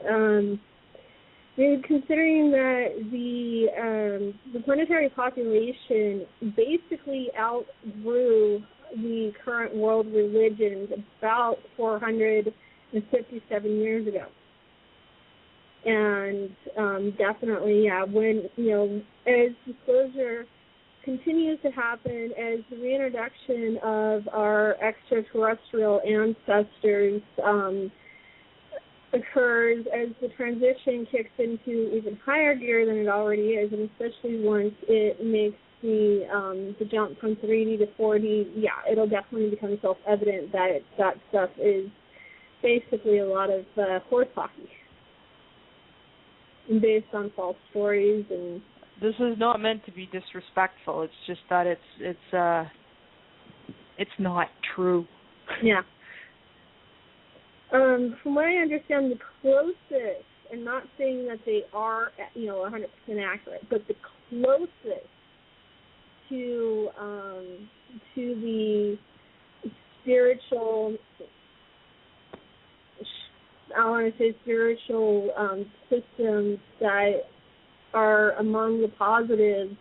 considering that the planetary population basically outgrew the current world religions about 457 years ago. And definitely, yeah, when, as disclosure continues to happen, as the reintroduction of our extraterrestrial ancestors occurs, as the transition kicks into even higher gear than it already is, and especially once it makes the jump from 3D to 4D, yeah, it'll definitely become self-evident that that stuff is basically a lot of horse hockey based on false stories. And this is not meant to be disrespectful. It's just that it's not true. Yeah. From what I understand, the closest, and not saying that they are, 100% accurate, but the closest to the spiritual, I want to say spiritual systems that are among the positives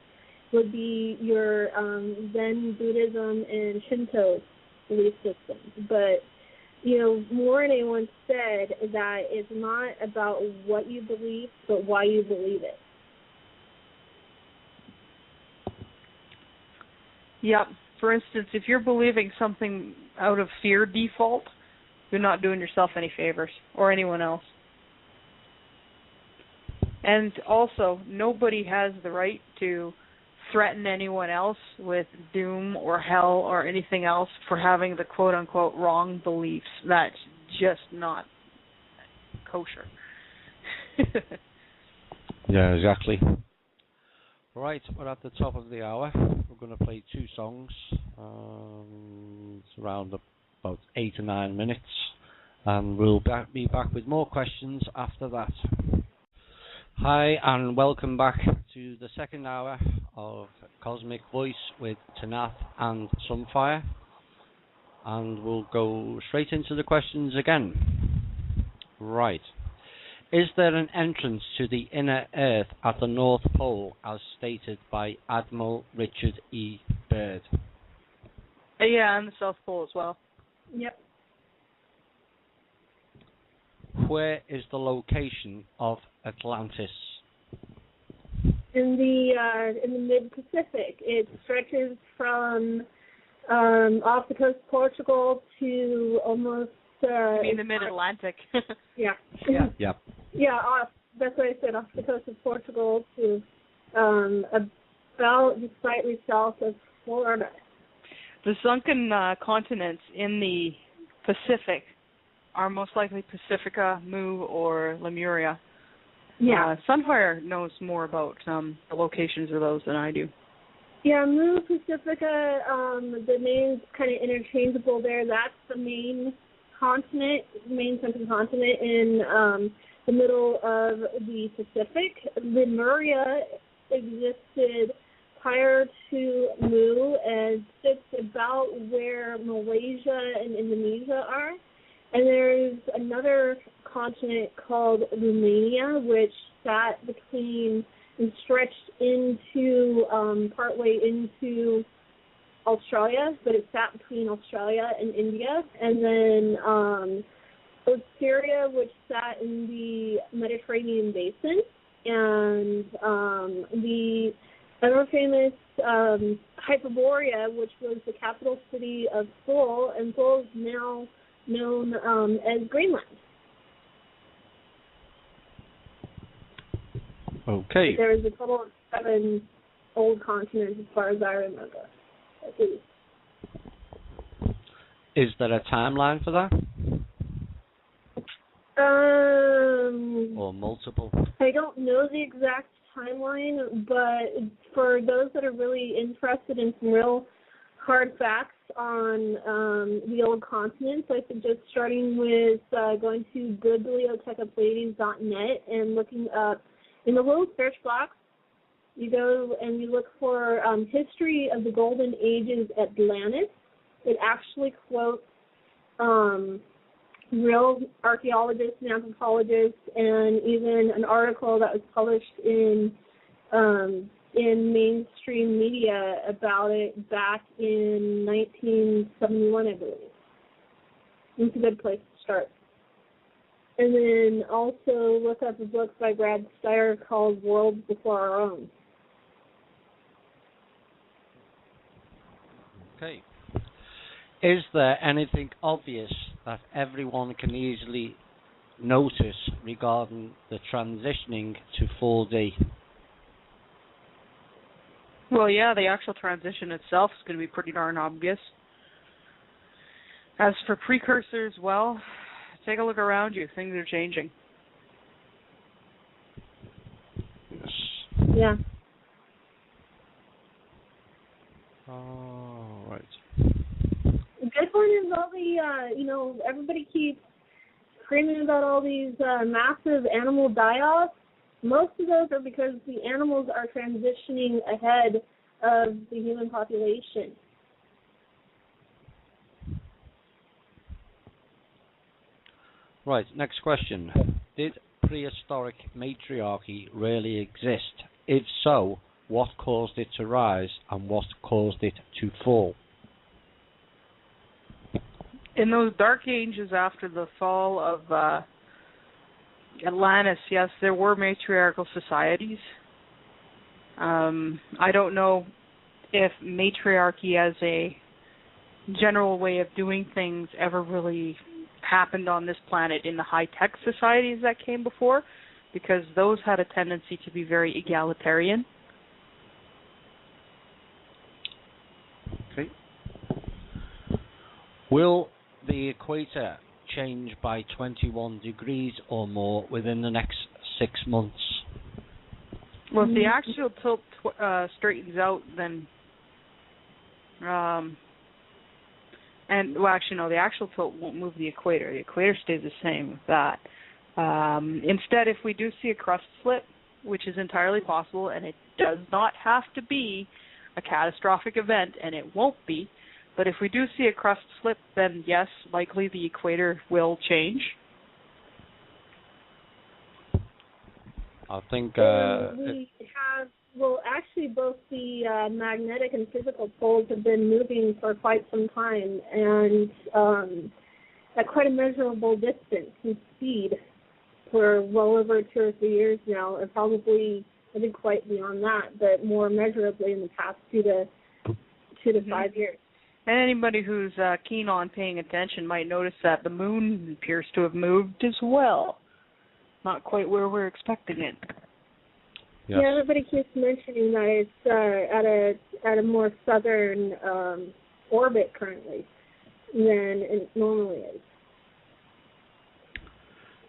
would be your Zen Buddhism and Shinto belief systems. But Morrissey once said that it's not about what you believe, but why you believe it. Yep. For instance, if you're believing something out of fear default, you're not doing yourself any favors or anyone else. And also, nobody has the right to threaten anyone else with doom or hell or anything else for having the quote-unquote wrong beliefs. That's just not kosher. Yeah, exactly. Right, we're at the top of the hour. We're going to play two songs. It's around about 8 or 9 minutes. And we'll be back with more questions after that. Hi, and welcome back to the second hour of Cosmic Voice with Tanaath and Sunfire. And we'll go straight into the questions again. Right. Is there an entrance to the inner Earth at the North Pole, as stated by Admiral Richard E. Byrd? Yeah, and the South Pole as well. Yep. Where is the location of Atlantis? In the mid-Pacific. It stretches from off the coast of Portugal to almost... you mean the mid-Atlantic? Yeah. Yeah. Yep. Yeah, that's what I said, off the coast of Portugal to about just slightly south of Florida. The sunken continents in the Pacific are most likely Pacifica, Mu, or Lemuria. Yeah. Sunfire knows more about the locations of those than I do. Yeah, Mu, Pacifica, the name's kind of interchangeable there. That's the main continent, main sunken continent in the middle of the Pacific. Lemuria existed prior to Mu, and sits about where Malaysia and Indonesia are. And there's another continent called Romania, which sat between and stretched into partway into Australia, but it sat between Australia and India. And then Syria, which sat in the Mediterranean basin, and the ever famous Hyperborea, which was the capital city of Seoul, and Seoul is now known as Greenland. Okay. There's a total of 7 old continents as far as I remember. Is there a timeline for that? Or multiple? I don't know the exact timeline, but for those that are really interested in some real hard facts on the old continents, I suggest starting with going to goodbibliotecapleiades.net and looking up in the little search box. You go and you look for History of the Golden Ages Atlantis. It actually quotes real archaeologists and anthropologists, and even an article that was published in mainstream media about it back in 1971, I believe. It's a good place to start. And then also look up a book by Brad Steyer called Worlds Before Our Own. Okay. Is there anything obvious that everyone can easily notice regarding the transitioning to 4D? Well, yeah, the actual transition itself is going to be pretty darn obvious. As for precursors, well, take a look around you. Things are changing. Yes. Yeah. Oh, right. The good one is all the, everybody keeps screaming about all these massive animal die-offs. Most of those are because the animals are transitioning ahead of the human population. Right, next question. Did prehistoric matriarchy really exist? If so, what caused it to rise and what caused it to fall? In those dark ages after the fall of Atlantis, yes, there were matriarchal societies. I don't know if matriarchy as a general way of doing things ever really happened on this planet in the high-tech societies that came before, because those had a tendency to be very egalitarian. Okay. Will the equator change by 21 degrees or more within the next 6 months? Well, if the axial tilt straightens out, then the axial tilt won't move the equator. The equator stays the same with that. Instead, if we do see a crust slip, which is entirely possible, and it does not have to be a catastrophic event, and it won't be, but if we do see a crust slip, then yes, likely the equator will change. I think actually both the magnetic and physical poles have been moving for quite some time, and at quite a measurable distance and speed for well over 2 or 3 years now, or probably, I think, quite beyond that, but more measurably in the past 2 to 5 years. And anybody who's keen on paying attention might notice that the moon appears to have moved as well. Not quite where we're expecting it. Yes. Yeah, everybody keeps mentioning that it's at a more southern orbit currently than it normally is.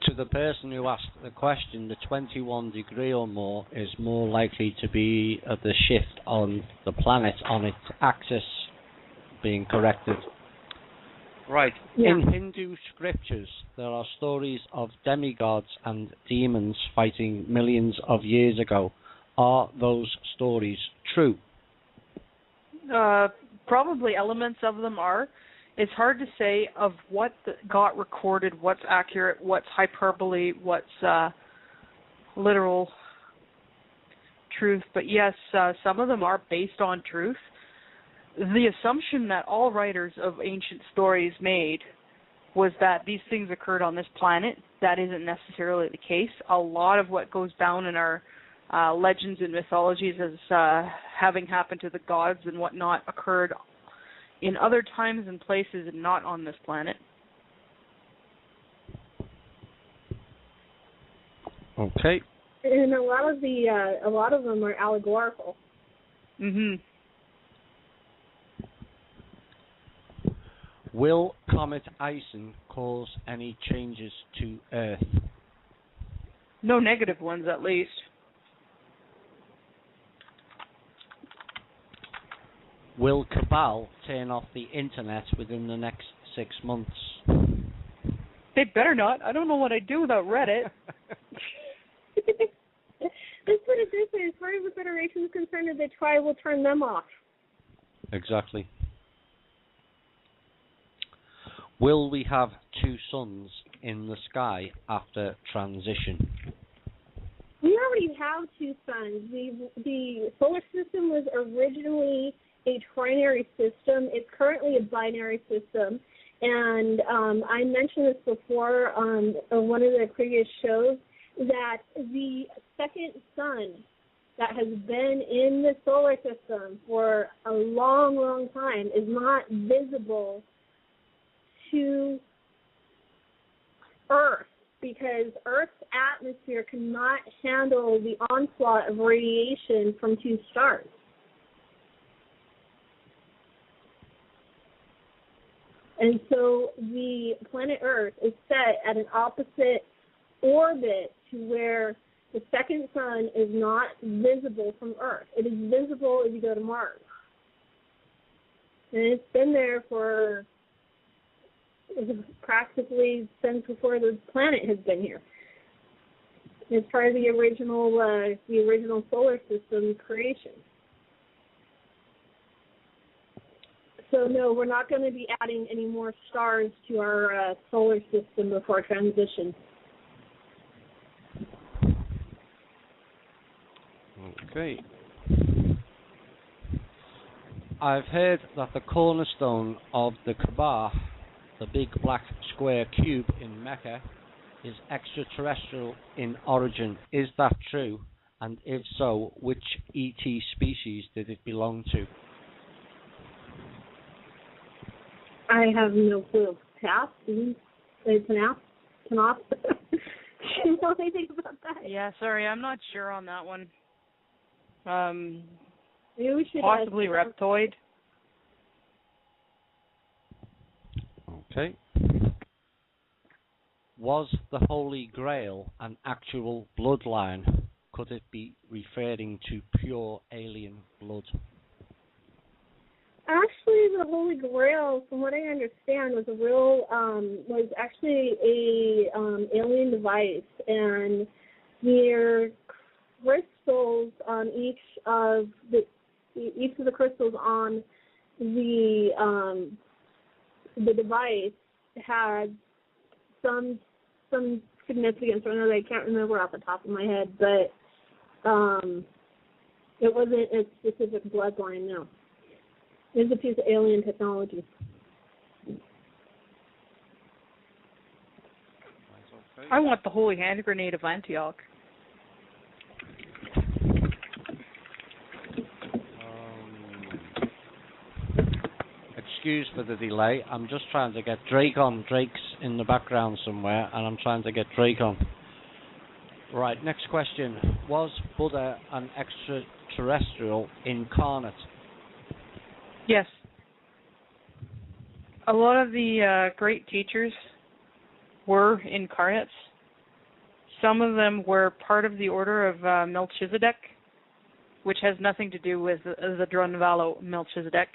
To the person who asked the question, the 21 degree or more is more likely to be the shift on the planet on its axis being corrected. Right. Yeah. In Hindu scriptures, there are stories of demigods and demons fighting millions of years ago. Are those stories true? Probably elements of them are. It's hard to say of what got recorded, what's accurate, what's hyperbole, what's literal truth. But yes, some of them are based on truth. The assumption that all writers of ancient stories made was that these things occurred on this planet. That isn't necessarily the case. A lot of what goes down in our legends and mythologies as having happened to the gods and whatnot occurred in other times and places and not on this planet. Okay. And a lot of them are allegorical. Mhm. Will Comet Ison cause any changes to Earth? No negative ones, at least. Will Cabal turn off the internet within the next 6 months? They better not. I don't know what I'd do without Reddit. Let's put it this way: as far as the Federation is concerned, if they try, we'll turn them off. Exactly. Will we have 2 suns in the sky after transition? We already have 2 suns. The solar system was originally a trinary system. It's currently a binary system. And I mentioned this before on one of the previous shows, that the second sun that has been in the solar system for a long, long time is not visible to Earth, because Earth's atmosphere cannot handle the onslaught of radiation from 2 stars. And so the planet Earth is set at an opposite orbit to where the second sun is not visible from Earth. It is visible if you go to Mars. And it's been there for practically since before the planet has been here. It's part of the original solar system creation. So no, we're not going to be adding any more stars to our solar system before transition. Okay. I've heard that the cornerstone of the Kaaba, the big black square cube in Mecca, is extraterrestrial in origin. Is that true? And if so, which ET species did it belong to? I have no clue. Tanaath? You know anything about that? Yeah, sorry, I'm not sure on that one. Maybe we should possibly Reptoid. Okay. Was the Holy Grail an actual bloodline? Could it be referring to pure alien blood? Actually, the Holy Grail, from what I understand, was actually a alien device, and their crystals on each of the crystals on the device had some significance. I know that I can't remember off the top of my head, but it wasn't a specific bloodline. No, it was a piece of alien technology. I want the holy hand grenade of Antioch. Excuse for the delay. I'm just trying to get Drake on. Drake's in the background somewhere, and I'm trying to get Drake on. Right, next question. Was Buddha an extraterrestrial incarnate? Yes. A lot of the great teachers were incarnates. Some of them were part of the order of Melchizedek, which has nothing to do with the Drunvalo Melchizedek.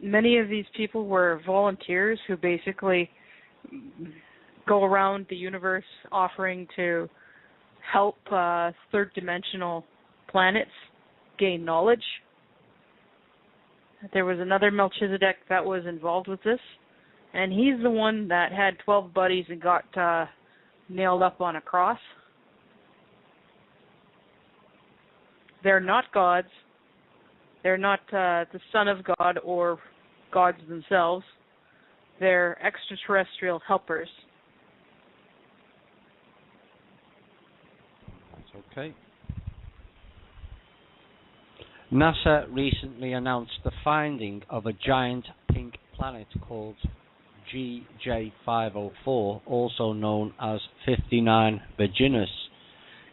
Many of these people were volunteers who basically go around the universe offering to help third-dimensional planets gain knowledge. there was another Melchizedek that was involved with this, and he's the one that had 12 buddies and got nailed up on a cross. They're not gods. They're not the Son of God or gods themselves. They're extraterrestrial helpers. That's okay. NASA recently announced the finding of a giant pink planet called GJ504, also known as 59 Virginis.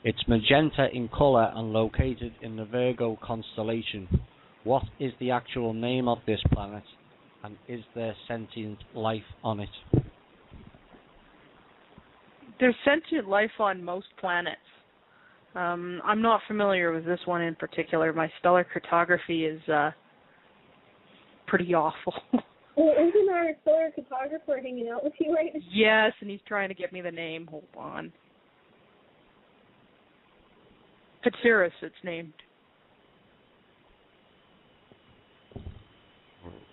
It's magenta in colour and located in the Virgo constellation. What is the actual name of this planet, and is there sentient life on it? There's sentient life on most planets. I'm not familiar with this one in particular. My stellar cartography is pretty awful. Well, isn't our stellar cartographer hanging out with you right now? Yes, and he's trying to get me the name. Hold on. Hatsiris, it's named.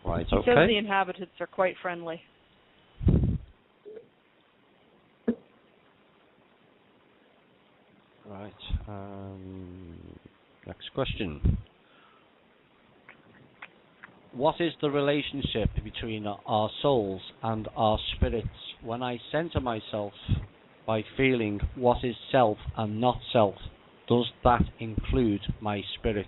Right, He okay. says the inhabitants are quite friendly. Right. Next question. What is the relationship between our souls and our spirits? When I center myself by feeling what is self and not self, does that include my spirit?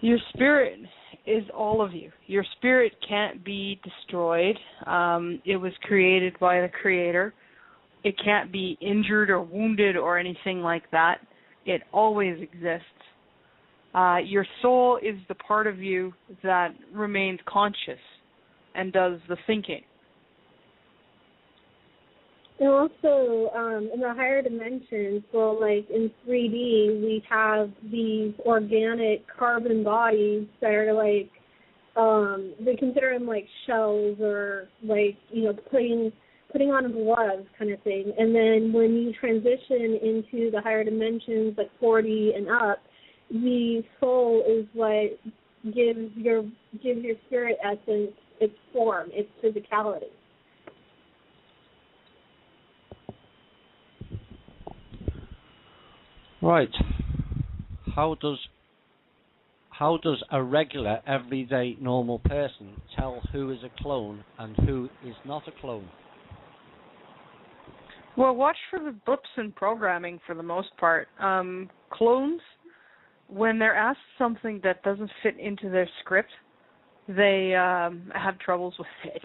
Your spirit is all of you. Your spirit can't be destroyed. It was created by the Creator. It can't be injured or wounded or anything like that. It always exists. Your soul is the part of you that remains conscious and does the thinking. And also, in the higher dimensions, well, like in 3D, we have these organic carbon bodies that are like, they consider them like shells or like, putting on a glove kind of thing. And then when you transition into the higher dimensions, like 40 and up, the soul is what gives your spirit essence its form, its physicality. Right. How does a regular, everyday, normal person tell who is a clone and who is not a clone? Well, watch for the blips in programming for the most part. Clones, when they're asked something that doesn't fit into their script, they have troubles with it.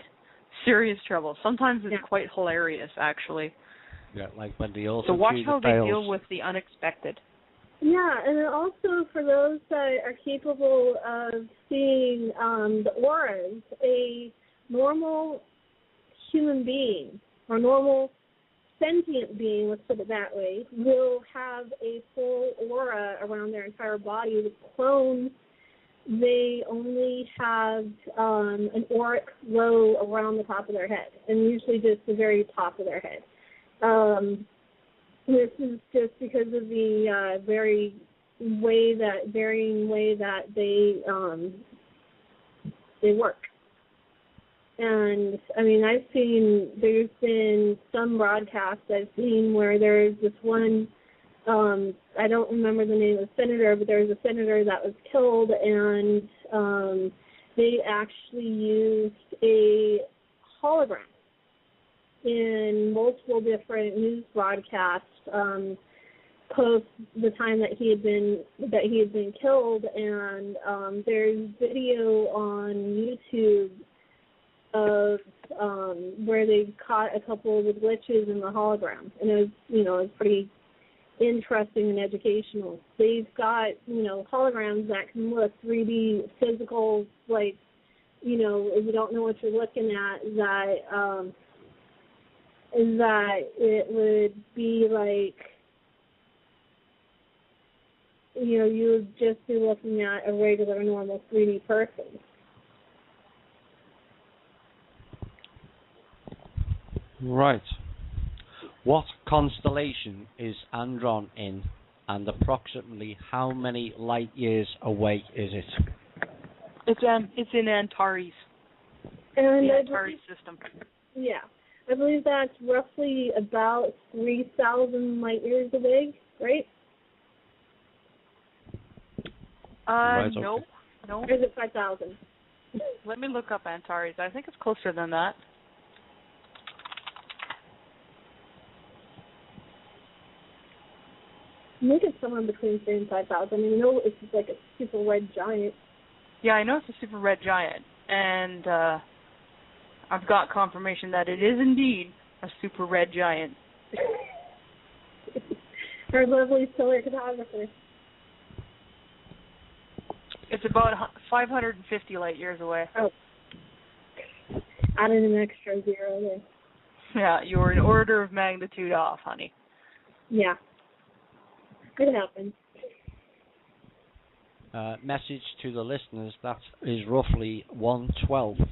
Serious trouble. Sometimes it's quite hilarious, actually. Yeah, like when the auto So watch how fails. they deal with the unexpected. Yeah, and then also for those that are capable of seeing the auras, a normal human being or normal sentient being, let's put it that way, will have a full aura around their entire body. With clones, they only have an auric glow around the top of their head, and usually just the very top of their head. This is just because of the varying way that they work. And I mean, there's been some broadcasts I've seen where there's this one, I don't remember the name of the senator, but there was a senator that was killed, and they actually used a hologram in multiple different news broadcasts post the time that he had been killed, and there's video on YouTube of where they caught a couple of the glitches in the hologram, and it was pretty interesting and educational. They've got holograms that can look 3D physical, like if you don't know what you're looking at, that it would be like, you would just be looking at a regular, normal 3D person. Right. What constellation is Andron in, and approximately how many light years away is it? It's in Antares. And the Antares system. Yeah. I believe that's roughly about 3,000 light years away, right? No. Or is it 5,000? Let me look up Antares. I think it's closer than that. I think it's somewhere between 3,000 and 5,000. I know it's like a super red giant. Yeah, I know it's a super red giant, and I've got confirmation that it is indeed a super red giant. Our lovely stellar photographer. It's about 550 light years away. Oh. Added an extra zero there. Yeah, you're an order of magnitude off, honey. Yeah. It happens. Message to the listeners, that is roughly 1/12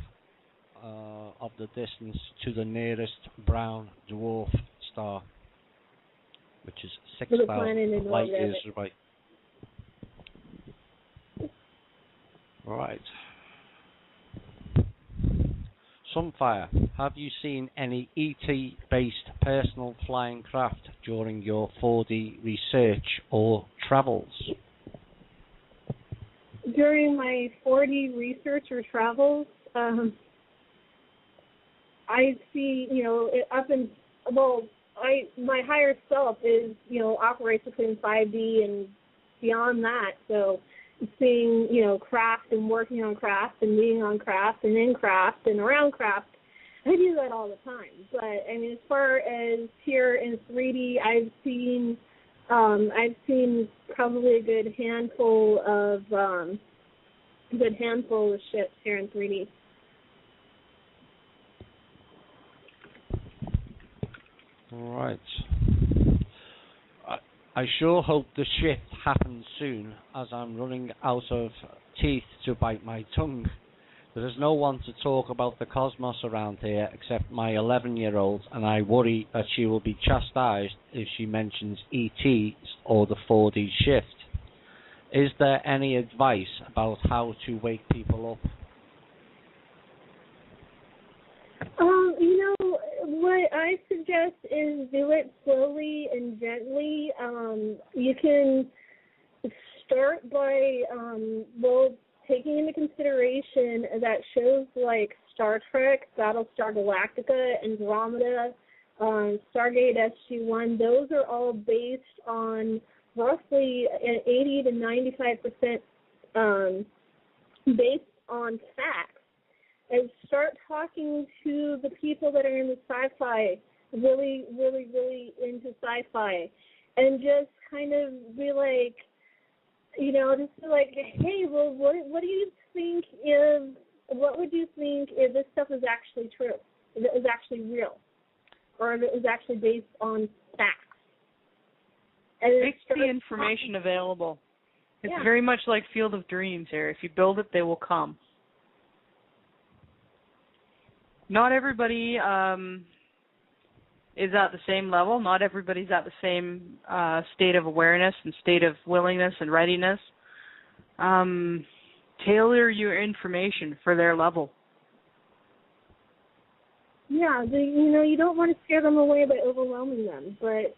of the distance to the nearest brown dwarf star, which is 6,000 light years away. Right. Sunfire, have you seen any ET-based personal flying craft during your 4D research or travels? During my 4D research or travels, I see, my higher self is, operates between 5D and beyond that, so seeing, craft and working on craft and being on craft and in craft and around craft, I do that all the time. But, as far as here in 3D, I've seen probably a good handful of ships here in 3D. All right. I sure hope the shift happens soon, as I'm running out of teeth to bite my tongue. There is no one to talk about the cosmos around here except my 11-year-old, and I worry that she will be chastised if she mentions ETs or the 4D shift. Is there any advice about how to wake people up? What I suggest is do it slowly and gently. You can start by, taking into consideration that shows like Star Trek, Battlestar Galactica, Andromeda, Stargate SG-1, those are all based on roughly 80 to 95% based on facts. And start talking to the people that are in the sci-fi, really, really, really into sci-fi, and just kind of be like, hey, well, what do you think what would you think if this stuff is actually true, if it was actually real, or if it was actually based on facts? And make the information available. It's very much like Field of Dreams here. If you build it, they will come. Not everybody is at the same level. Not everybody's at the same state of awareness and state of willingness and readiness. Tailor your information for their level. Yeah, you don't want to scare them away by overwhelming them, but,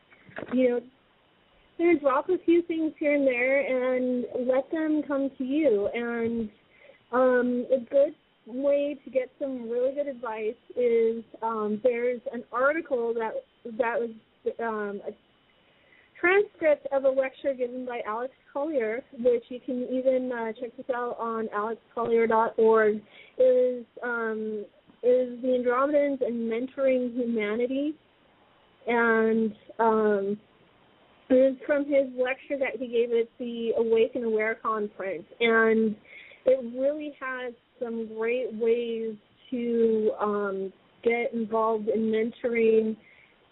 drop a few things here and there and let them come to you. And a good way to get some really good advice is there's an article that was a transcript of a lecture given by Alex Collier, which you can even check this out on alexcollier.org. Is the Andromedans and Mentoring Humanity, and it is from his lecture that he gave at the Awake and Aware conference, and it really has some great ways to get involved in mentoring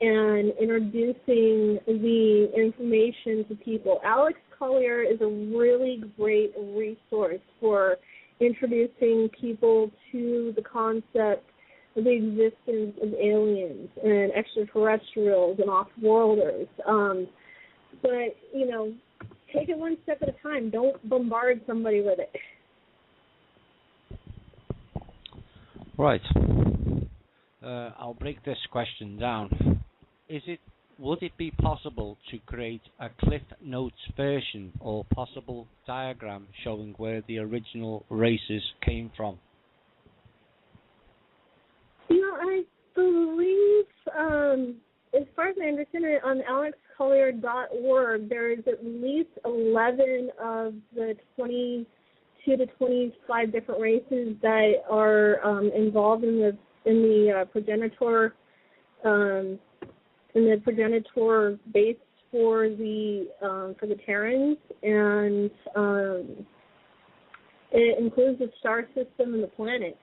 and introducing the information to people. Alex Collier is a really great resource for introducing people to the concept of the existence of aliens and extraterrestrials and off-worlders. But, take it one step at a time. Don't bombard somebody with it. Right. I'll break this question down. Would it be possible to create a Cliff Notes version or possible diagram showing where the original races came from? I believe, as far as I understand it, on alexcollier.org, there is at least 11 of the 22 to 25 different races that are involved in the progenitor base for the Terrans, and it includes the star system and the planet.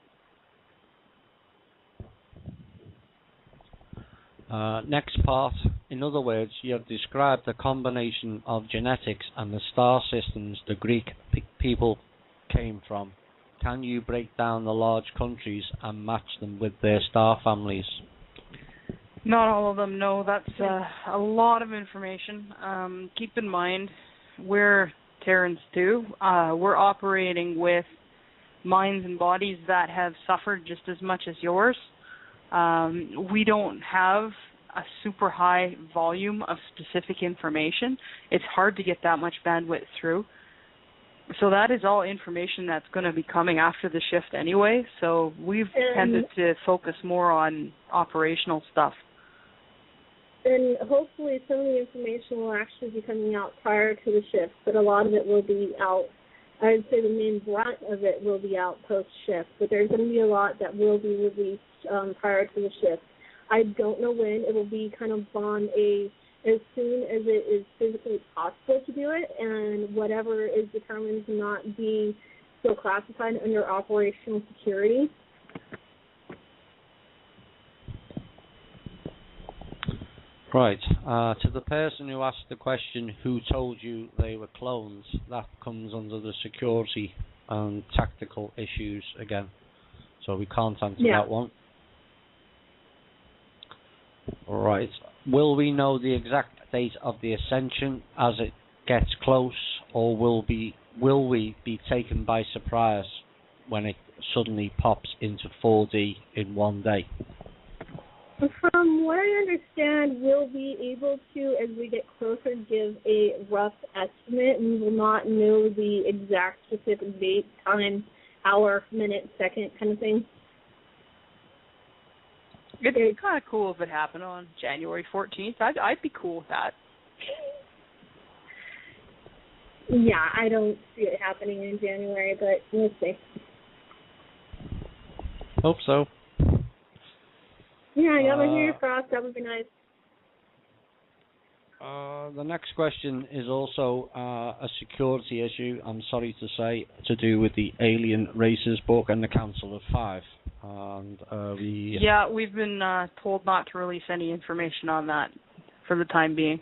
Next part. In other words, you have described the combination of genetics and the star systems the Greek people came from. Can you break down the large countries and match them with their star families? Not all of them, no. That's a lot of information. Keep in mind, we're Terrans too. We're operating with minds and bodies that have suffered just as much as yours. We don't have a super high volume of specific information. It's hard to get that much bandwidth through. So that is all information that's going to be coming after the shift anyway. So we've tended to focus more on operational stuff. And hopefully some of the information will actually be coming out prior to the shift, but a lot of it will be out. I would say the main brunt of it will be out post-shift, but there's going to be a lot that will be released prior to the shift. I don't know when. It will be kind of on as soon as it is physically possible to do it, and whatever is determined to not be still classified under operational security. Right. To the person who asked the question, who told you they were clones, that comes under the security and tactical issues again. So we can't answer that one. Right. Will we know the exact date of the Ascension as it gets close, or will we be taken by surprise when it suddenly pops into 4D in one day? From what I understand, we'll be able to, as we get closer, give a rough estimate. We will not know the exact specific date, time, hour, minute, second kind of thing. It'd be kind of cool if it happened on January 14th. I'd be cool with that. Yeah, I don't see it happening in January, but we'll see. Hope so. Yeah, I got my fingers crossed. That would be nice. The next question is also a security issue, I'm sorry to say, to do with the Alien Races book and the Council of Five. And we've been told not to release any information on that for the time being.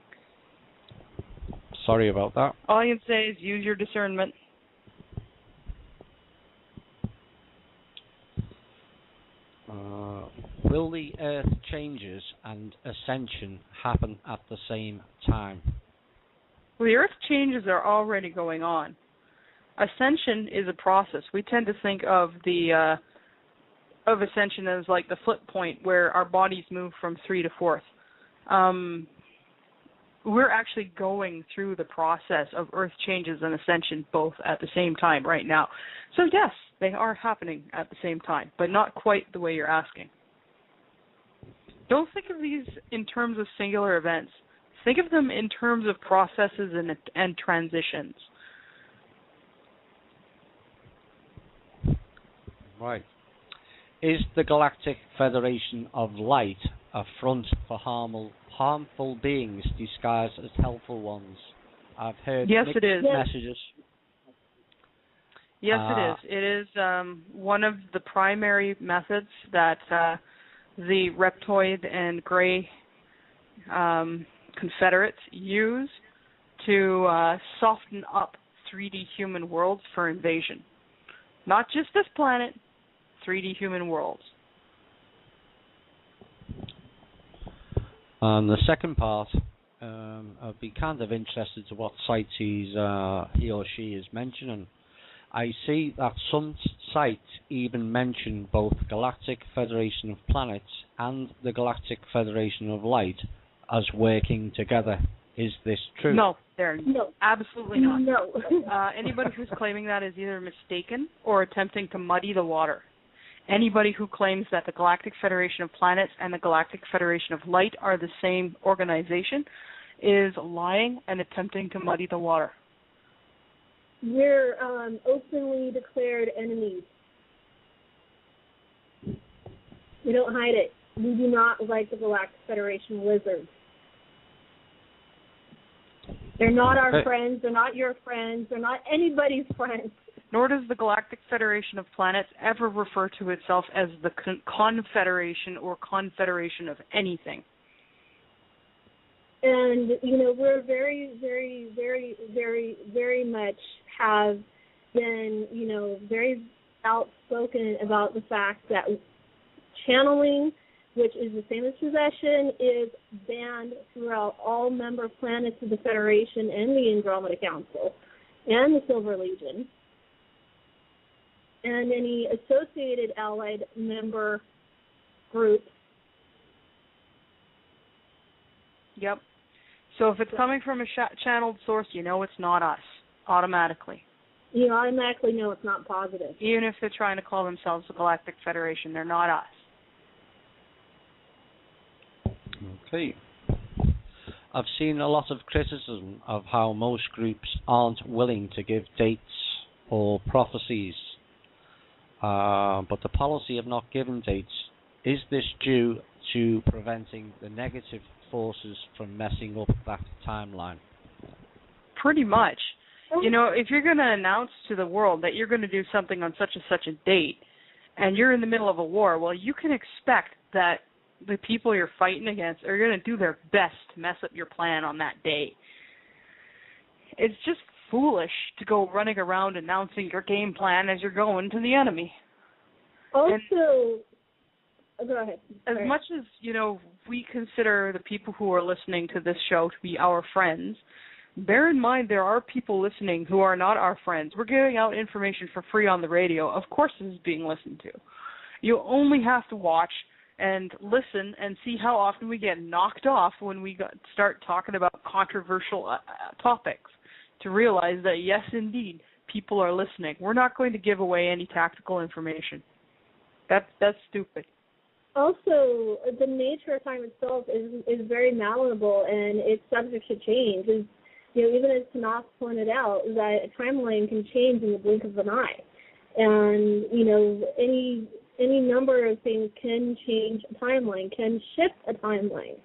Sorry about that. All I can say is use your discernment. Will the Earth changes and Ascension happen at the same time? Well, the Earth changes are already going on. Ascension is a process. We tend to think of the of Ascension as like the flip point where our bodies move from 3 to 4th. We're actually going through the process of Earth changes and Ascension both at the same time right now. So yes, they are happening at the same time, but not quite the way you're asking. Don't think of these in terms of singular events. Think of them in terms of processes and transitions. Right. Is the Galactic Federation of Light a front for harmful beings disguised as helpful ones? I've heard mixed messages. Yes, it is. It is one of the primary methods that the Reptoid and Grey Confederates use to soften up 3D human worlds for invasion. Not just this planet, 3D human worlds. And the second part, I'd be kind of interested to what sites he or she is mentioning. I see that some sites even mention both Galactic Federation of Planets and the Galactic Federation of Light as working together. Is this true? No, they're absolutely not. No. Anybody who's claiming that is either mistaken or attempting to muddy the water. Anybody who claims that the Galactic Federation of Planets and the Galactic Federation of Light are the same organization is lying and attempting to muddy the water. We're openly declared enemies. We don't hide it. We do not like the Galactic Federation lizards. They're not our friends. They're not your friends. They're not anybody's friends. Nor does the Galactic Federation of Planets ever refer to itself as the Confederation or Confederation of anything. And, we're very, very, very, very, very much have been, very outspoken about the fact that channeling, which is the same as possession, is banned throughout all member planets of the Federation and the Andromeda Council and the Silver Legion and any associated allied member groups. Yep. So if it's coming from a channeled source, it's not us, automatically. You automatically know it's not positive. Even if they're trying to call themselves the Galactic Federation, they're not us. Okay. I've seen a lot of criticism of how most groups aren't willing to give dates or prophecies, but the policy of not giving dates, is this due to preventing the negative forces from messing up that timeline? Pretty much. If you're going to announce to the world that you're going to do something on such and such a date, and you're in the middle of a war, well, you can expect that the people you're fighting against are going to do their best to mess up your plan on that day. It's just foolish to go running around announcing your game plan as you're going to the enemy. Also, go ahead. As much as, we consider the people who are listening to this show to be our friends, bear in mind there are people listening who are not our friends. We're giving out information for free on the radio. Of course this is being listened to. You only have to watch and listen and see how often we get knocked off when we start talking about controversial topics to realize that, yes, indeed, people are listening. We're not going to give away any tactical information. That's stupid. Also, the nature of time itself is very malleable, and it's subject to change. Even as Tanaath pointed out, that a timeline can change in the blink of an eye. And, any number of things can change a timeline, can shift a timeline.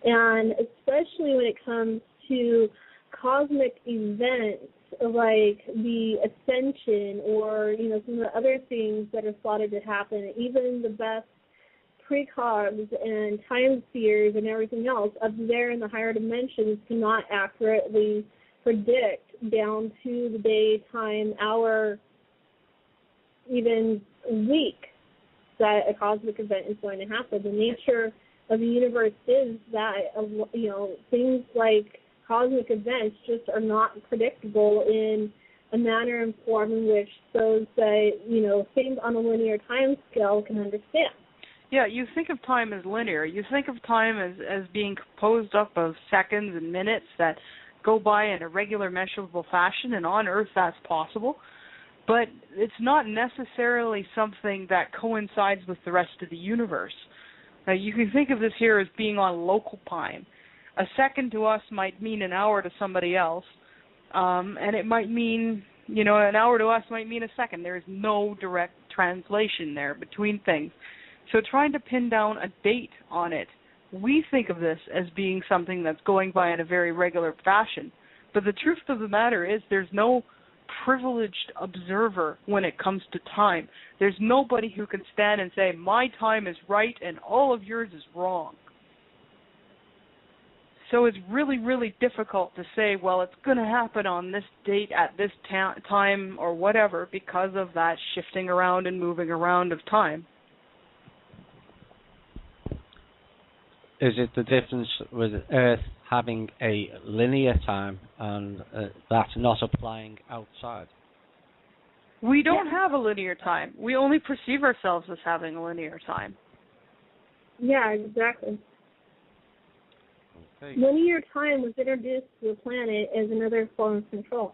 And especially when it comes to cosmic events like the Ascension or, some of the other things that are thoughted to happen, even the best precogs and time spheres and everything else up there in the higher dimensions cannot accurately predict down to the day, time, hour, even week that a cosmic event is going to happen. The nature of the universe is that, things like cosmic events just are not predictable in a manner and form in which those that, things on a linear time scale can understand. Yeah, you think of time as linear. You think of time as being composed up of seconds and minutes that go by in a regular measurable fashion, and on Earth that's possible. But it's not necessarily something that coincides with the rest of the universe. Now, you can think of this here as being on local time. A second to us might mean an hour to somebody else, and it might mean, an hour to us might mean a second. There is no direct translation there between things. So trying to pin down a date on it, we think of this as being something that's going by in a very regular fashion. But the truth of the matter is there's no privileged observer when it comes to time. There's nobody who can stand and say, my time is right and all of yours is wrong. So it's really, really difficult to say, well, it's going to happen on this date at this time or whatever because of that shifting around and moving around of time. Is it the difference with Earth having a linear time and that not applying outside? We don't have a linear time. We only perceive ourselves as having a linear time. Yeah, exactly. Okay. Linear time was introduced to the planet as another form of control.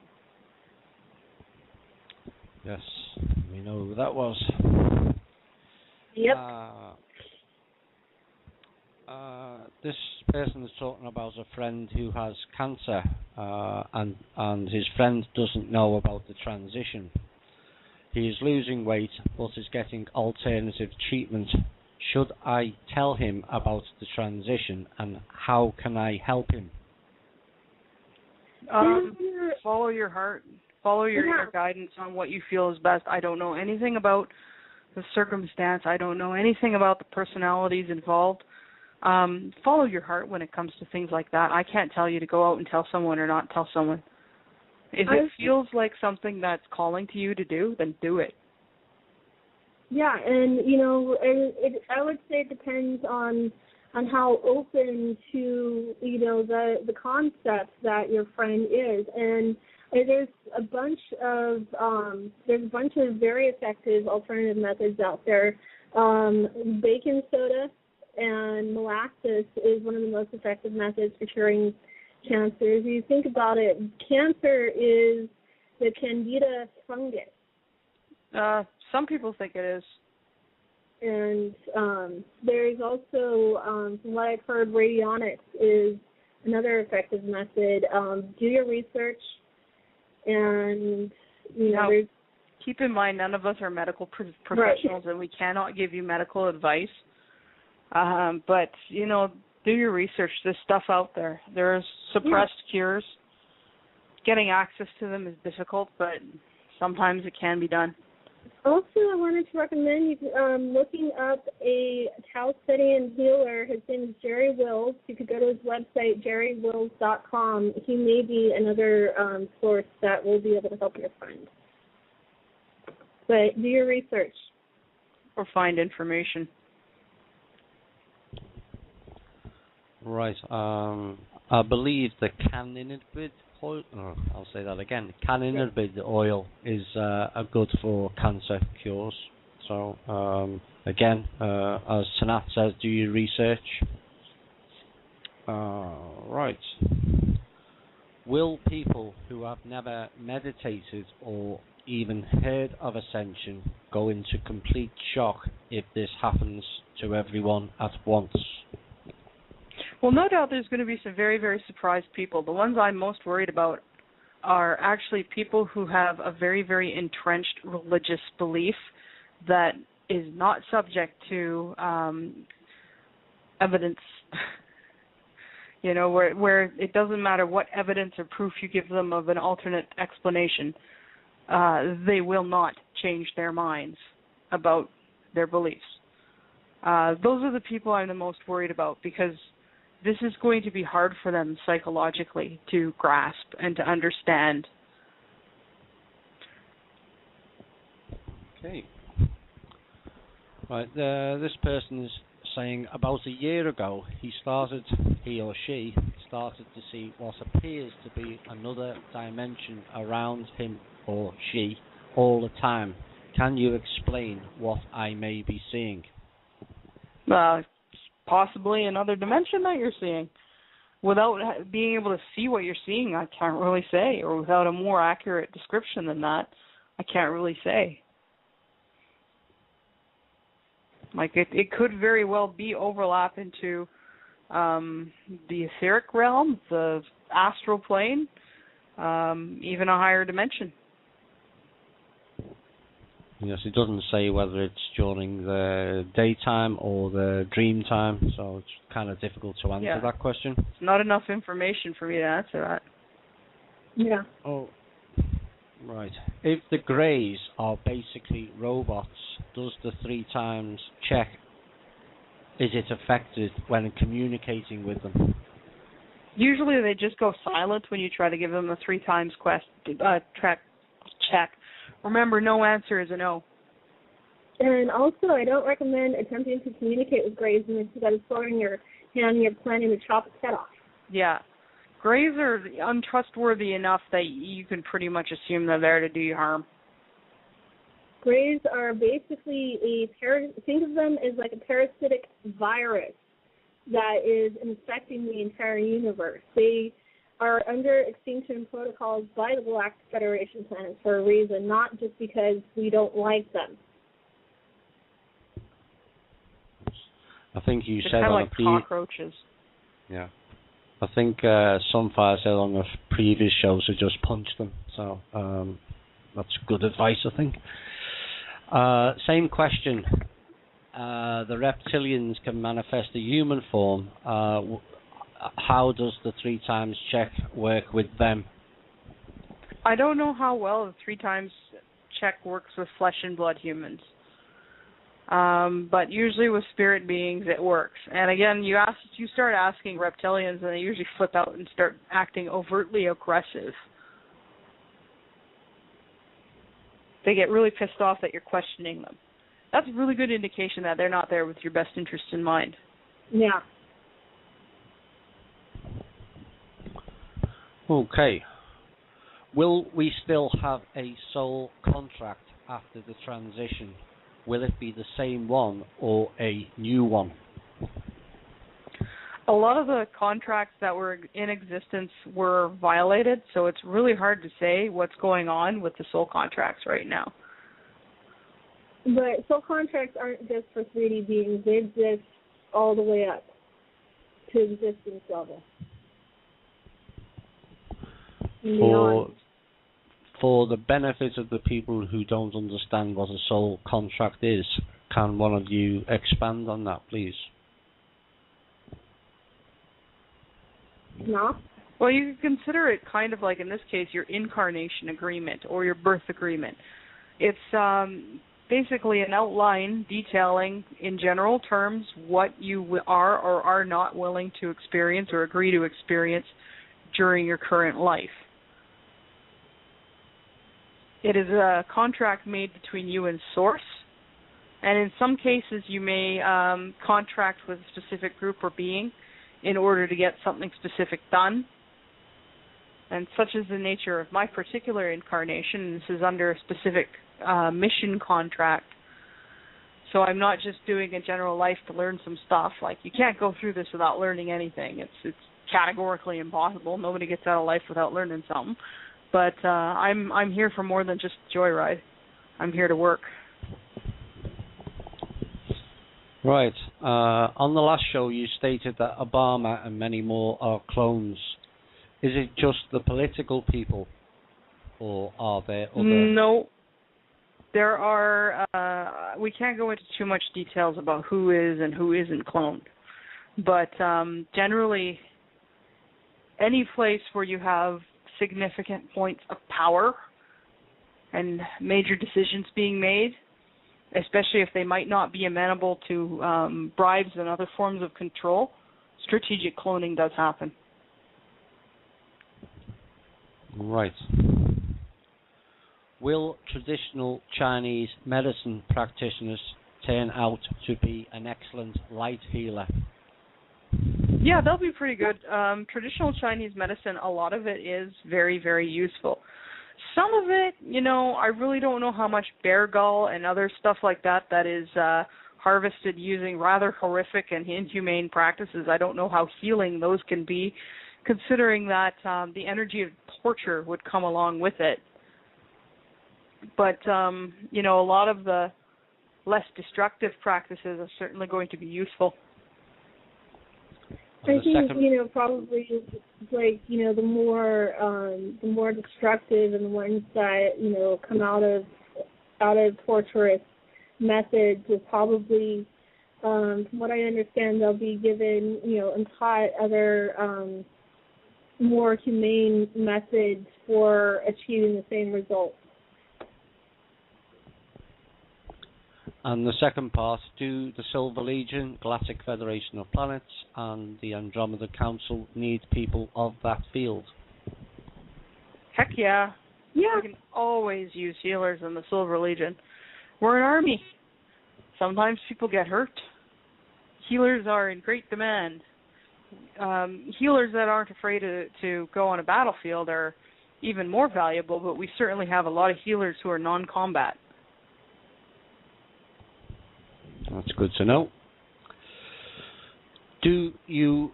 Yes, we know who that was. Yep. This person is talking about a friend who has cancer, and his friend doesn't know about the transition. He is losing weight, but is getting alternative treatment. Should I tell him about the transition, and how can I help him? Follow your heart. Follow your inner guidance on what you feel is best. I don't know anything about the circumstance. I don't know anything about the personalities involved. Follow your heart when it comes to things like that. I can't tell you to go out and tell someone or not tell someone. If it feels like something that's calling to you to do, then do it. Yeah, and I would say it depends on how open to the concept that your friend is, and there's a bunch of very effective alternative methods out there. Baking soda and molasses is one of the most effective methods for curing cancer. If you think about it, cancer is the Candida fungus. Some people think it is. And there's also, from what I've heard, radionics is another effective method. Do your research, and keep in mind, none of us are medical professionals, and we cannot give you medical advice. But do your research. There's stuff out there. There's suppressed cures. Getting access to them is difficult, but sometimes it can be done. Also, I wanted to recommend you looking up a Tao studying healer. His name is Jerry Wills. You could go to his website, jerrywills.com. He may be another source that will be able to help your friend. But do your research. Or find information. Right. I believe the cannabis oil. I'll say that again. Cannabis oil is good for cancer cures. So again, as Tanaath says, do your research. Right. Will people who have never meditated or even heard of Ascension go into complete shock if this happens to everyone at once? Well, no doubt there's going to be some very, very surprised people. The ones I'm most worried about are actually people who have a very, very entrenched religious belief that is not subject to evidence. Where it doesn't matter what evidence or proof you give them of an alternate explanation, they will not change their minds about their beliefs. Those are the people I'm the most worried about, because this is going to be hard for them psychologically to grasp and to understand. Okay. Right, this person is saying about a year ago he or she started to see what appears to be another dimension around him or she all the time. Can you explain what I may be seeing? Possibly another dimension that you're seeing. Without being able to see what you're seeing, I can't really say. Or without a more accurate description than that, I can't really say. Like it could very well be overlap into the etheric realm, the astral plane, even a higher dimension. Yes, it doesn't say whether it's during the daytime or the dream time, so it's kind of difficult to answer that question. It's not enough information for me to answer that. Yeah. Oh, right. If the Greys are basically robots, does the 3 times check, is it affected when communicating with them? Usually they just go silent when you try to give them a 3 times check. Remember, no answer is a no. And also, I don't recommend attempting to communicate with Greys unless you've got a sword in your hand and you're planning to chop its head off. Yeah. Greys are untrustworthy enough that you can pretty much assume they're there to do you harm. Greys are basically think of them as like a parasitic virus that is infecting the entire universe. They are under extinction protocols by the Galactic Federation planets for a reason, not just because we don't like them. I think you They're said kind of on like a cockroaches. Yeah. I think Sunfire said on the previous shows to just punch them. So that's good advice, I think. Same question. The reptilians can manifest a human form. How does the 3 times check work with them? I don't know how well the 3 times check works with flesh and blood humans. But usually with spirit beings it works. And again, you start asking reptilians and they usually flip out and start acting overtly aggressive. They get really pissed off that you're questioning them. That's a really good indication that they're not there with your best interest in mind. Yeah. Okay. Will we still have a soul contract after the transition? Will it be the same one or a new one? A lot of the contracts that were in existence were violated, so it's really hard to say what's going on with the soul contracts right now. But soul contracts aren't just for 3D beings. They exist all the way up to existence level. For the benefit of the people who don't understand what a soul contract is, can one of you expand on that, please? No. Well, you can consider it kind of like, in this case, your incarnation agreement or your birth agreement. It's basically an outline detailing, in general terms, what you are or are not willing to experience or agree to experience during your current life. It is a contract made between you and Source, and in some cases you may contract with a specific group or being in order to get something specific done. And such is the nature of my particular incarnation. This is under a specific mission contract. So I'm not just doing a general life to learn some stuff. Like, you can't go through this without learning anything. It's categorically impossible. Nobody gets out of life without learning something. But I'm here for more than just joyride. I'm here to work. Right. On the last show, you stated that Obama and many more are clones. Is it just the political people, or are there other? No. There are. We can't go into too much details about who is and who isn't cloned. But generally, any place where you have significant points of power and major decisions being made, especially if they might not be amenable to bribes and other forms of control, strategic cloning does happen. Right. Will traditional Chinese medicine practitioners turn out to be an excellent light healer? Yeah, they'll be pretty good. Traditional Chinese medicine, a lot of it is very, very useful. Some of it, I really don't know how much bear gall and other stuff like that is harvested using rather horrific and inhumane practices. I don't know how healing those can be, considering that the energy of torture would come along with it. But, a lot of the less destructive practices are certainly going to be useful. I think, probably like, the more destructive and the ones that, come out of torturous methods will probably, from what I understand, they'll be given, and taught other more humane methods for achieving the same results. And the second part, do the Silver Legion, Galactic Federation of Planets, and the Andromeda Council need people of that field? Heck yeah. Yeah. We can always use healers in the Silver Legion. We're an army. Sometimes people get hurt. Healers are in great demand. Healers that aren't afraid to go on a battlefield are even more valuable, but we certainly have a lot of healers who are non-combat. That's good to know. Do you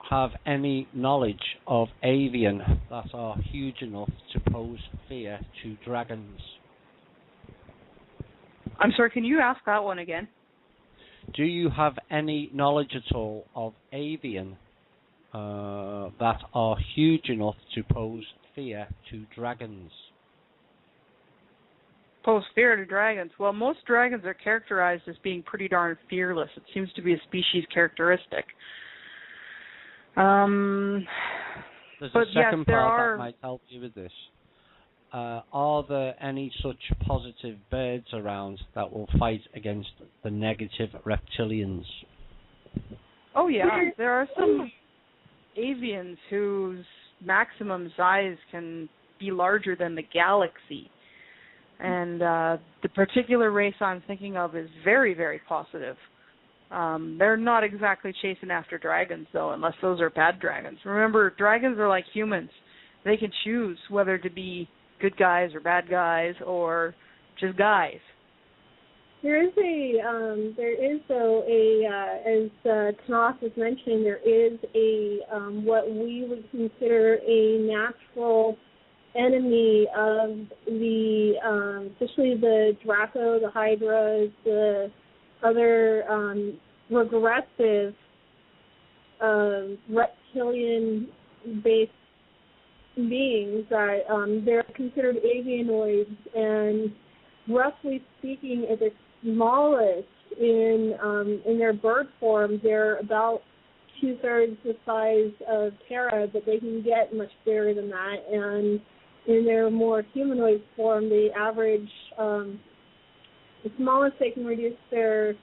have any knowledge of avian that are huge enough to pose fear to dragons? I'm sorry, can you ask that one again? Do you have any knowledge at all of avian that are huge enough to pose fear to dragons? Pose fear to dragons. Well, most dragons are characterized as being pretty darn fearless. It seems to be a species characteristic. There's but a second yes, there part are... that might help you with this. Are there any such positive birds around that will fight against the negative reptilians? Oh yeah, there are some avians whose maximum size can be larger than the galaxy. And the particular race I'm thinking of is very, very positive. They're not exactly chasing after dragons, though, unless those are bad dragons. Remember, dragons are like humans. They can choose whether to be good guys or bad guys or just guys. There is though as Tanaath was mentioning, there is what we would consider a natural enemy of the, especially the Draco, the Hydras, the other regressive reptilian-based beings that they're considered avianoids, and roughly speaking, at the smallest in their bird form, they're about 2/3 the size of Terra, but they can get much bigger than that. And in their more humanoid form, the average, the smallest they can reduce their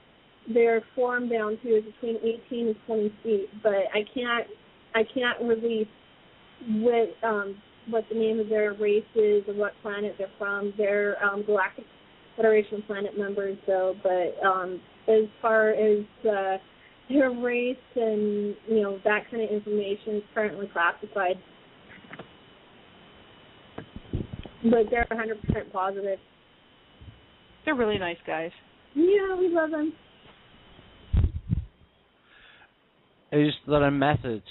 form down to is between 18 and 20 feet. But I can't release what the name of their race is or what planet they're from. They're Galactic Federation planet members, though. But as far as their race and that kind of information is currently classified. But they're 100% positive. They're really nice guys. Yeah, we love them. Is there a method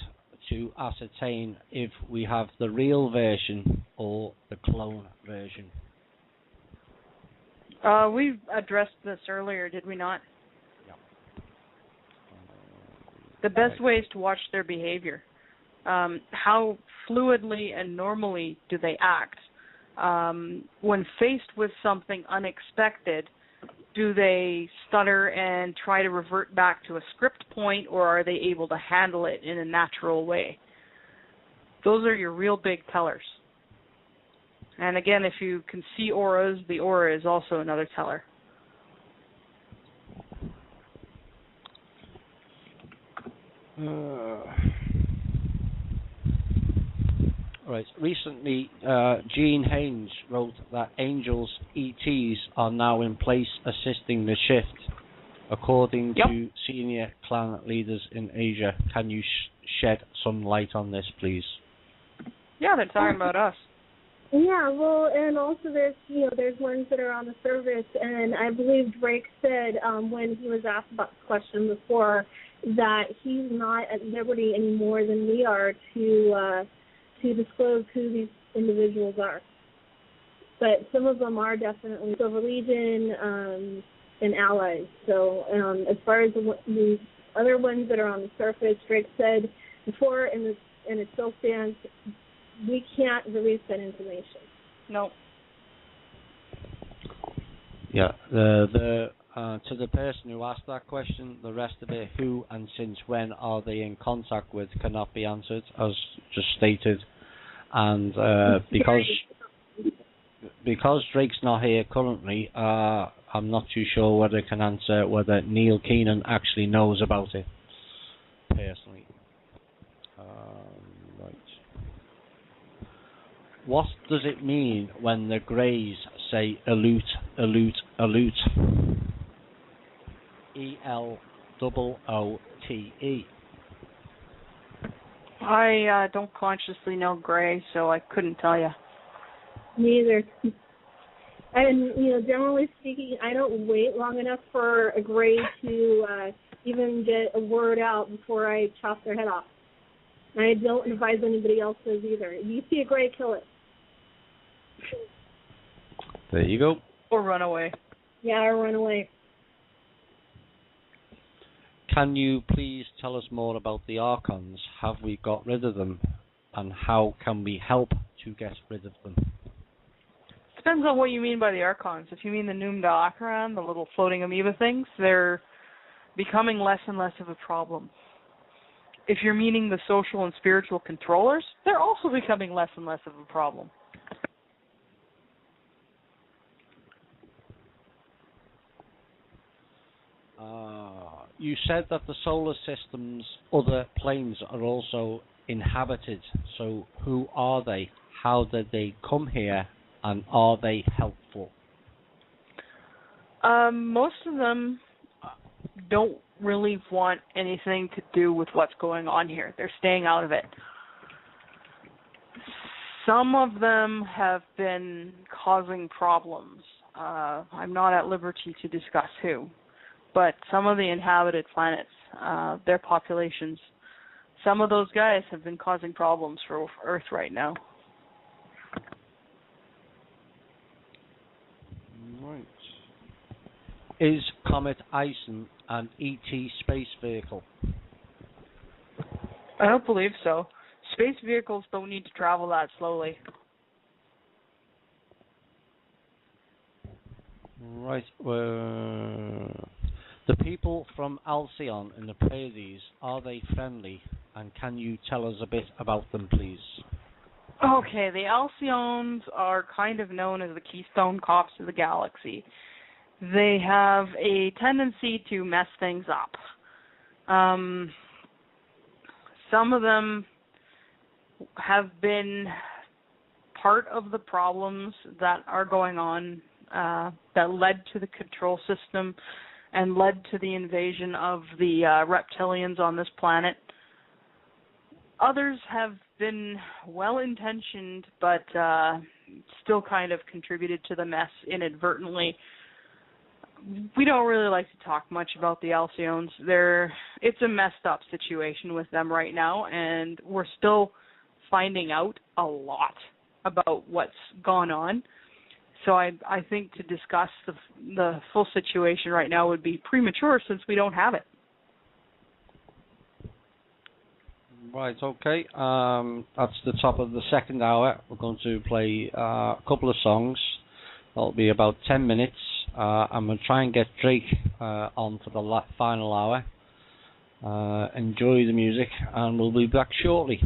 to ascertain if we have the real version or the clone version? We addressed this earlier, did we not? Yeah. The best way is to watch their behavior. How fluidly and normally do they act? When faced with something unexpected, do they stutter and try to revert back to a script point, or are they able to handle it in a natural way? Those are your real big tellers. And again, if you can see auras, the aura is also another teller. Right. Recently, Gene Haynes wrote that Angel's ETs are now in place assisting the shift, according to senior clan leaders in Asia. Can you shed some light on this, please? Yeah, they're talking about us. Yeah, well, and also there's ones that are on the surface, and I believe Drake said when he was asked about this question before that he's not at liberty any more than we are to disclose who these individuals are. But some of them are definitely Silver Legion and allies. So as far as the other ones that are on the surface, Drake said before, and it still stands, we can't release that information. No. Yeah, to the person who asked that question, the rest of it, who and since when are they in contact with, cannot be answered, as just stated. And because Drake's not here currently, I'm not too sure whether I can answer whether Neil Keenan actually knows about it personally. Right. What does it mean when the Greys say eloot, eloot, eloot? ELOOTE. I don't consciously know Grey, so I couldn't tell you. Neither. And, generally speaking, I don't wait long enough for a gray to even get a word out before I chop their head off. And I don't advise anybody else does either. If you see a gray, kill it. There you go. Or run away. Yeah, or run away. Can you please tell us more about the Archons? Have we got rid of them? And how can we help to get rid of them? Depends on what you mean by the Archons. If you mean the Noom Da'akaran, the little floating amoeba things, they're becoming less and less of a problem. If you're meaning the social and spiritual controllers, they're also becoming less and less of a problem. You said that the solar system's other planes are also inhabited. So who are they? How did they come here? And are they helpful? Most of them don't really want anything to do with what's going on here. They're staying out of it. Some of them have been causing problems. I'm not at liberty to discuss who. But some of the inhabited planets, their populations, some of those guys have been causing problems for Earth right now. Right. Is Comet Ison an ET space vehicle? I don't believe so. Space vehicles don't need to travel that slowly. Right. The people from Alcyon in the Pleiades, are they friendly? And can you tell us a bit about them, please? Okay, the Alcyons are kind of known as the Keystone Cops of the galaxy. They have a tendency to mess things up. Some of them have been part of the problems that are going on that led to the control system and led to the invasion of the reptilians on this planet. Others have been well-intentioned, but still kind of contributed to the mess inadvertently. We don't really like to talk much about the Alcyons. It's a messed up situation with them right now, and we're still finding out a lot about what's gone on. So I think to discuss the full situation right now would be premature since we don't have it. Right, okay. That's the top of the second hour. We're going to play a couple of songs. That'll be about 10 minutes. I'm going to try and get Drake on for the final hour. Enjoy the music, and we'll be back shortly.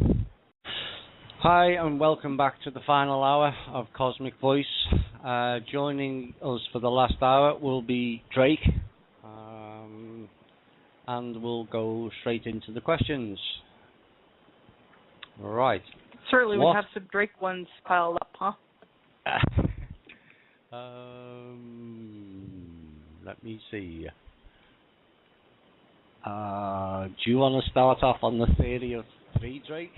Hi, and welcome back to the final hour of Cosmic Voice. Joining us for the last hour will be Drake, and we'll go straight into the questions. Right. Certainly, we have some Drake ones piled up, huh? Let me see. Do you want to start off on the theory of 3, Drake?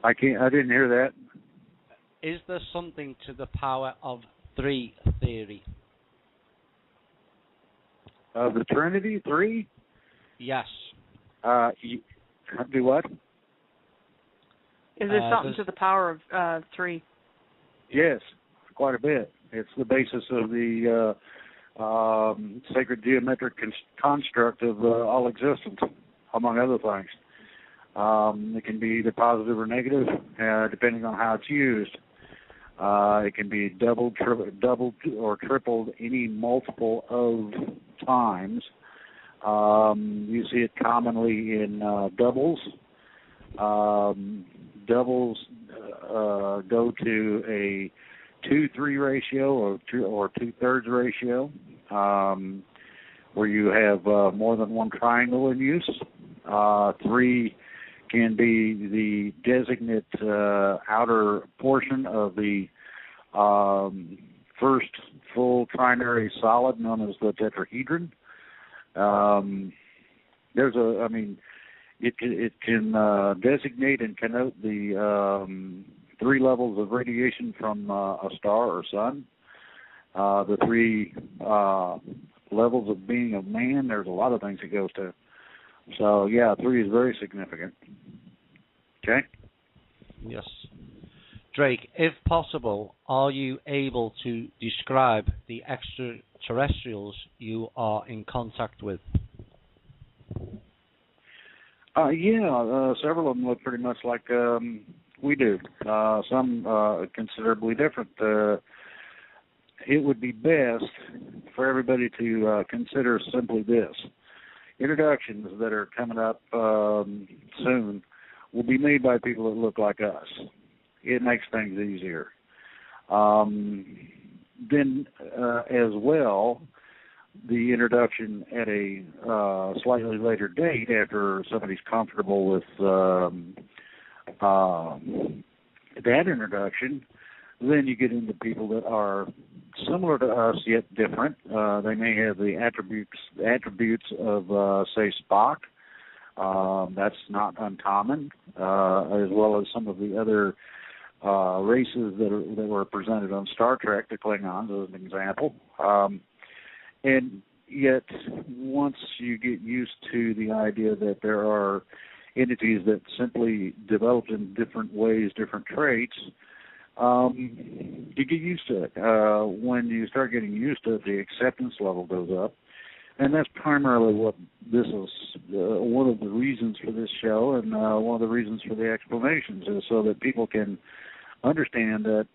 I didn't hear that. Is there something to the power of 3 theory? The Trinity 3? Yes. Do what? Is there something to the power of 3? Yes, quite a bit. It's the basis of the sacred geometric construct of all existence, among other things. It can be either positive or negative, depending on how it's used. It can be doubled or tripled any multiple of times. You see it commonly in doubles. Doubles go to a 2-3 ratio or 2/3 ratio, where you have more than one triangle in use. 3 can be the designate outer portion of the first full trinary solid known as the tetrahedron. It can designate and connote the 3 levels of radiation from a star or sun, the 3 levels of being of man. There's a lot of things it goes to. So, yeah, 3 is very significant. Okay? Yes. Drake, if possible, are you able to describe the extraterrestrials you are in contact with? Several of them look pretty much like we do. Some considerably different. It would be best for everybody to consider simply this. Introductions that are coming up soon will be made by people that look like us. It makes things easier. Then, as well, the introduction at a slightly later date, after somebody's comfortable with that introduction, then you get into people that are similar to us yet different. They may have the attributes of, say, Spock. That's not uncommon, as well as some of the other races that were presented on Star Trek, the Klingons, as an example. And yet, once you get used to the idea that there are entities that simply developed in different ways, different traits, you get used to it. When you start getting used to it, the acceptance level goes up. And that's primarily what this is, one of the reasons for this show, and one of the reasons for the explanations, is so that people can understand that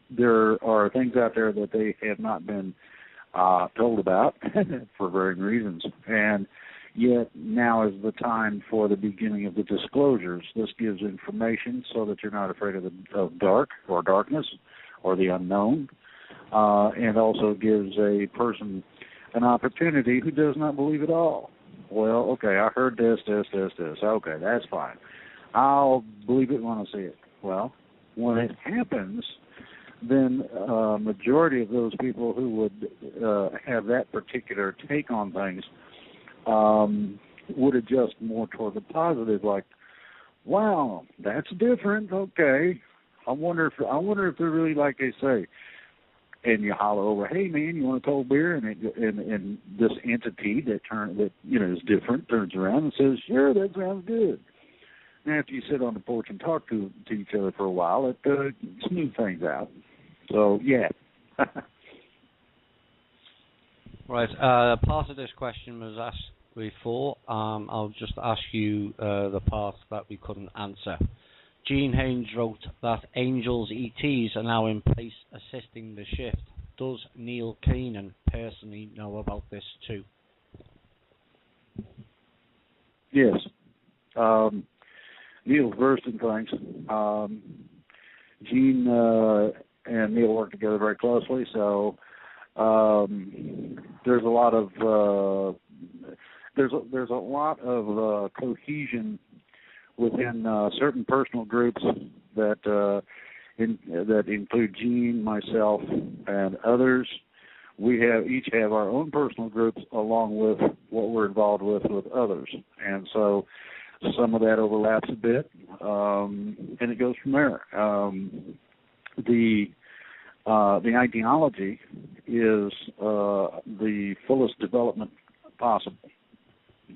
there are things out there that they have not been told about for varying reasons. And yet now is the time for the beginning of the disclosures. This gives information so that you're not afraid of dark or darkness or the unknown, and also gives a person an opportunity who does not believe at all. Well, okay, I heard this. Okay, that's fine. I'll believe it when I see it. Well, when it happens, then a majority of those people who would have that particular take on things would adjust more toward the positive, like, wow, that's different. Okay, I wonder if they're really like they say. And you holler over, hey man, you want a cold beer? And this entity that is different turns around and says, sure, that sounds good. And after you sit on the porch and talk to each other for a while, it smooths things out. So yeah. Right. Part of this question was asked before. I'll just ask you the part that we couldn't answer. Gene Haynes wrote that Angels ETs are now in place assisting the shift. Does Neil Keenan personally know about this too? Yes. Neil's versed in things. Gene and Neil work together very closely, so there's a lot of cohesion within certain personal groups that include Gene, myself, and others. We each have our own personal groups along with what we're involved with others, and so some of that overlaps a bit, and it goes from there. The ideology is the fullest development possible.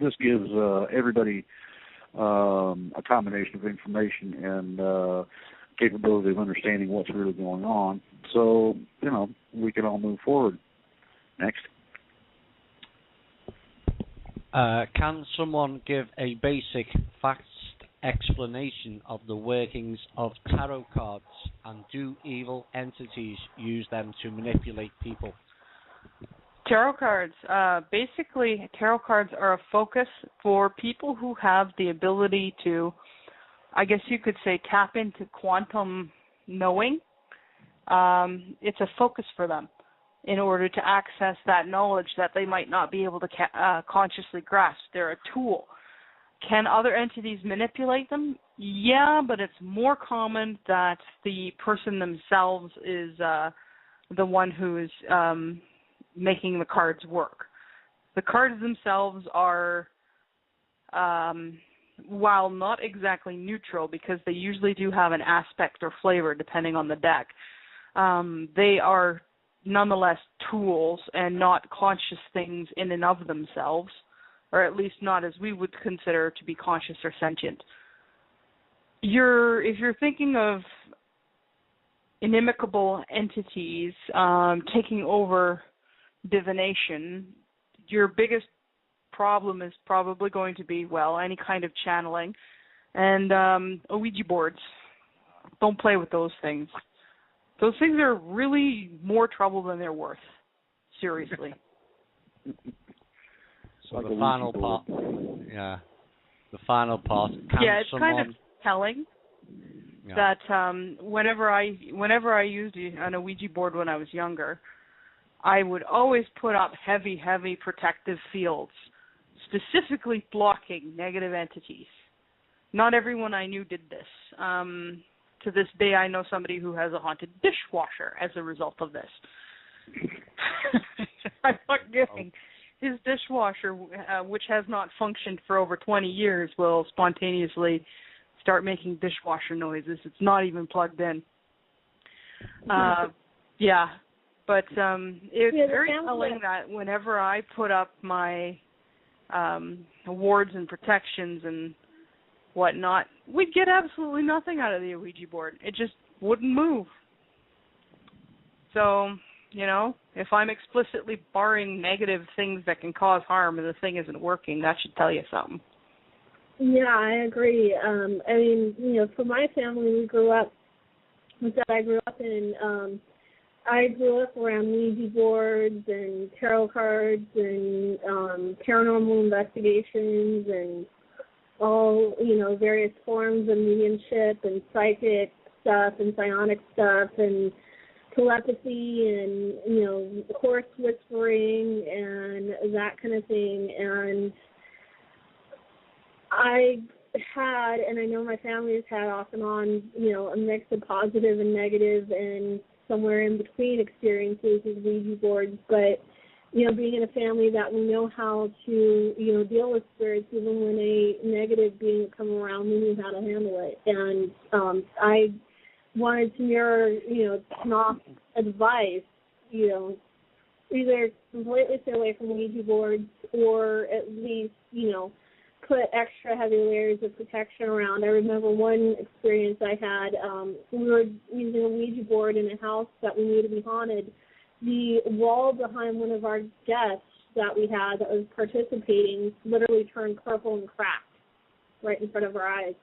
This gives everybody a combination of information and capability of understanding what's really going on. So, we can all move forward. Next. Can someone give a basic, fast explanation of the workings of tarot cards, and do evil entities use them to manipulate people? Tarot cards. Basically, tarot cards are a focus for people who have the ability to, I guess you could say, tap into quantum knowing. It's a focus for them in order to access that knowledge that they might not be able to consciously grasp. They're a tool. Can other entities manipulate them? Yeah, but it's more common that the person themselves is the one who is making the cards work. The cards themselves are while not exactly neutral, because they usually do have an aspect or flavor depending on the deck, they are nonetheless tools and not conscious things in and of themselves, or at least not as we would consider to be conscious or sentient. If you're thinking of inimical entities taking over divination, your biggest problem is probably going to be, well, any kind of channeling and Ouija boards. Don't play with those things. Those things are really more trouble than they're worth. Seriously. So like the final part, the final part. It's kind of telling that whenever I used an Ouija board when I was younger, I would always put up heavy protective fields, specifically blocking negative entities. Not everyone I knew did this. To this day, I know somebody who has a haunted dishwasher as a result of this. I'm not kidding. His dishwasher, which has not functioned for over 20 years, will spontaneously start making dishwasher noises. It's not even plugged in. But it's very telling that whenever I put up my wards and protections and whatnot, we'd get absolutely nothing out of the Ouija board. It just wouldn't move. So, if I'm explicitly barring negative things that can cause harm and the thing isn't working, that should tell you something. Yeah, I agree. For my family, I grew up around Ouija boards and tarot cards and paranormal investigations and all, various forms of mediumship and psychic stuff and psionic stuff and telepathy and, horse whispering and that kind of thing. And I had, and I know my family has had off and on, a mix of positive and negative and somewhere in between experiences with Ouija boards, but being in a family that we know how to, deal with spirits, even when a negative being would come around, we knew how to handle it. And I wanted to mirror, Tanaath's advice, either completely stay away from Ouija boards or at least, put extra heavy layers of protection around. I remember one experience I had, we were using a Ouija board in a house that we knew to be haunted. The wall behind one of our guests that we had that was participating literally turned purple and cracked right in front of our eyes.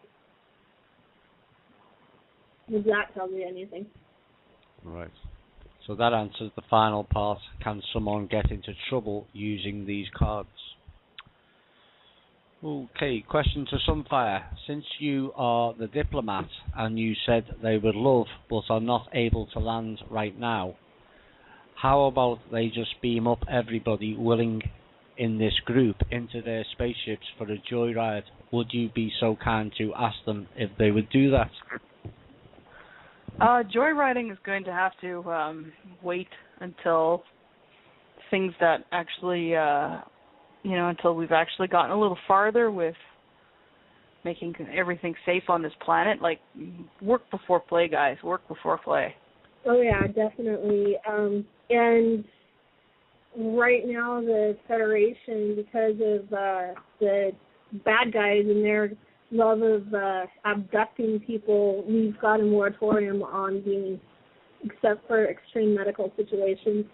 Does that tell you anything? Right. So that answers the final part. Can someone get into trouble using these cards? Okay, question to Sunfire. Since you are the diplomat and you said they would love but are not able to land right now, how about they just beam up everybody willing in this group into their spaceships for a joyride? Would you be so kind to ask them if they would do that? Joyriding is going to have to wait until things that actually, until we've actually gotten a little farther with making everything safe on this planet. Like, work before play, guys. Work before play. Oh, yeah, definitely. And right now the Federation, because of the bad guys and their love of abducting people, we've got a moratorium on being, except for extreme medical situations.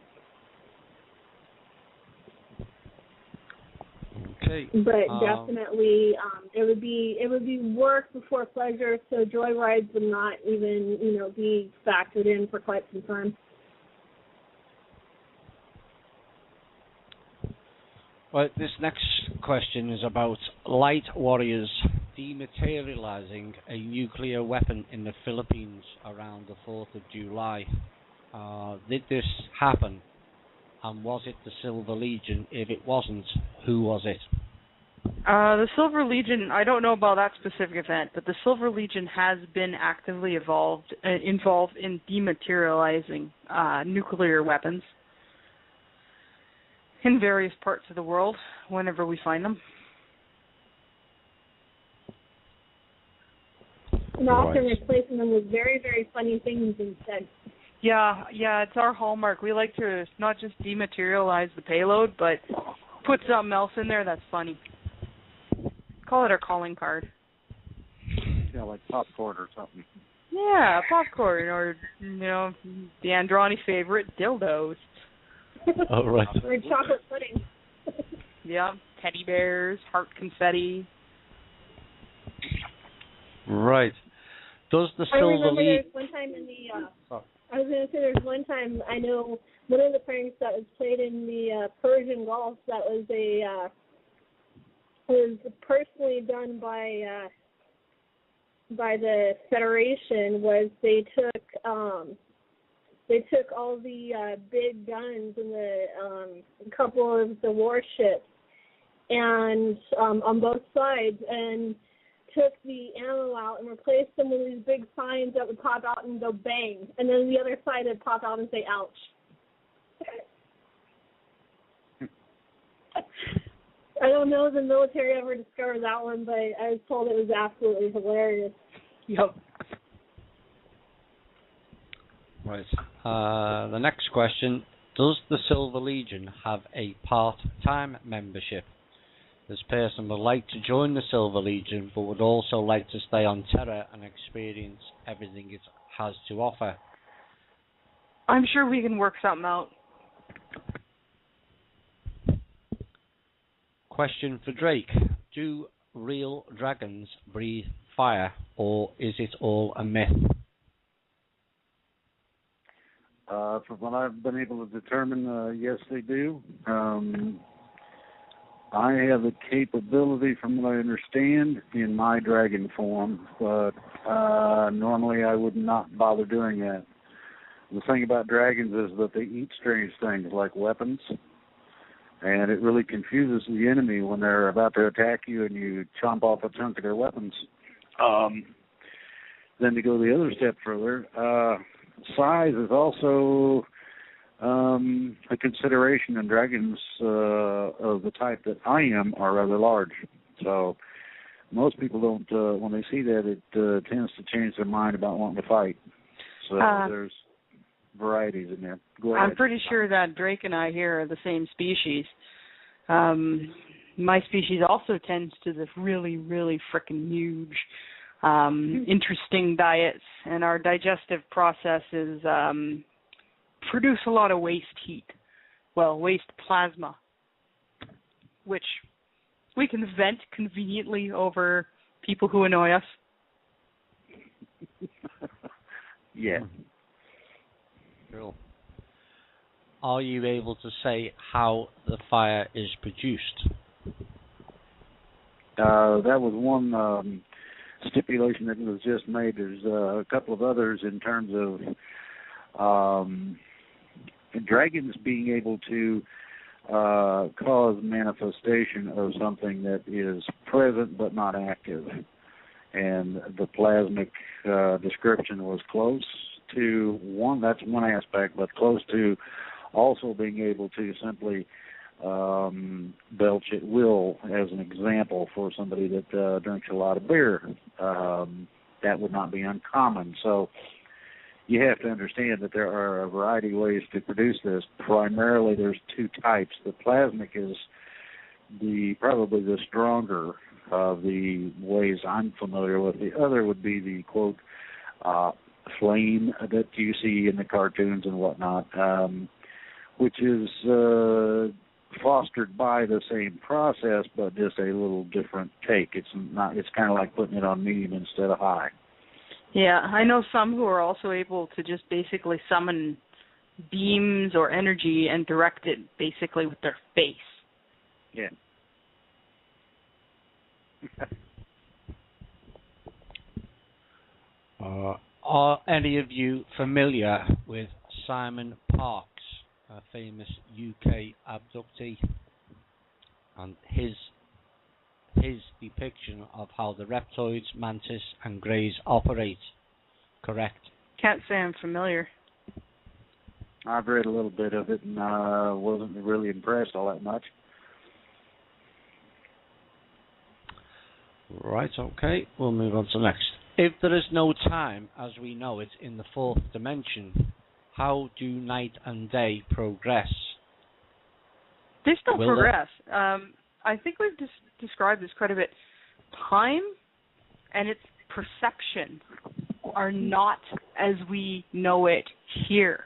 Okay. But definitely, it would be work before pleasure. So joyrides would not even, be factored in for quite some time. Well, this next question is about light warriors dematerializing a nuclear weapon in the Philippines around the 4th of July. Did this happen? And was it the Silver Legion? If it wasn't, who was it? The Silver Legion, I don't know about that specific event, but the Silver Legion has been actively involved in dematerializing nuclear weapons in various parts of the world whenever we find them. and often replacing them with very, very funny things instead. Yeah, it's our hallmark. We like to not just dematerialize the payload, but put something else in there that's funny. Call it our calling card. Yeah, like popcorn or something. Yeah, popcorn, or, the Andrani favorite, dildos. Oh, right. Or chocolate pudding. Yeah, teddy bears, heart confetti. Right. Does the I Silver remember Legion... there's one time in the, I was going to say there's one time, I know, one of the pranks that was played in the Persian Gulf that was was personally done by the Federation was they took all the big guns and the couple of the warships and on both sides and took the ammo out and replaced them with these big signs that would pop out and go bang, and then the other side would pop out and say ouch. I don't know if the military ever discovered that one, but I was told it was absolutely hilarious. Yep. Right. The next question, does the Silver Legion have a part-time membership? This person would like to join the Silver Legion, but would also like to stay on Terra and experience everything it has to offer. I'm sure we can work something out. Question for Drake. Do real dragons breathe fire, or is it all a myth? From what I've been able to determine, yes, they do. I have the capability, from what I understand, in my dragon form, but normally I would not bother doing that. The thing about dragons is that they eat strange things like weapons, and it really confuses the enemy when they're about to attack you and you chomp off a chunk of their weapons. Then to go the other step further, size is also a consideration, and dragons of the type that I am are rather large. So most people don't, when they see that, it tends to change their mind about wanting to fight. So there's varieties in there. Go ahead. I'm pretty sure that Drake and I here are the same species. My species also tends to the really, really frickin' huge, interesting diets, and our digestive processes produce a lot of waste heat. Well, waste plasma, which we can vent conveniently over people who annoy us. Yeah. Cool. Are you able to say how the fire is produced? That was one stipulation that was just made. There's a couple of others in terms of dragons being able to cause manifestation of something that is present but not active. And the plasmic description was close to one, that's one aspect, but close to also being able to simply belch at will, as an example, for somebody that drinks a lot of beer. That would not be uncommon. So you have to understand that there are a variety of ways to produce this. Primarily, there's two types. The plasmic is probably the stronger of the ways I'm familiar with. The other would be the, quote, flame that you see in the cartoons and whatnot, which is fostered by the same process, but just a little different take. It's kind of like putting it on medium instead of high. Yeah, I know some who are also able to just basically summon beams or energy and direct it basically with their face. Yeah. Are any of you familiar with Simon Parkes, a famous UK abductee, and his depiction of how the reptoids, mantis, and greys operate? Correct? Can't say I'm familiar. I've read a little bit of it and wasn't really impressed all that much. Right, okay. We'll move on to the next. If there is no time as we know it in the fourth dimension, how do night and day progress? They still Will progress. I think we've described this quite a bit. Time and its perception are not as we know it here.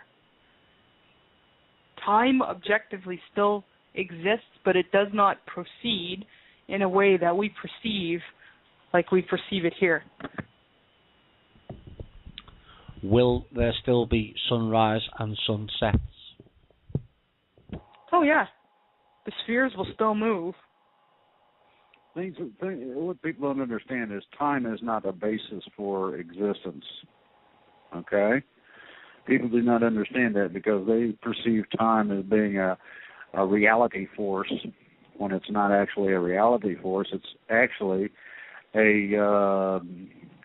Time objectively still exists, but it does not proceed in a way that we perceive like we perceive it here. Will there still be sunrise and sunsets? Oh yeah, the spheres will still move. What people don't understand is time is not a basis for existence. Okay? People do not understand that because they perceive time as being a reality force when it's not actually a reality force. It's actually a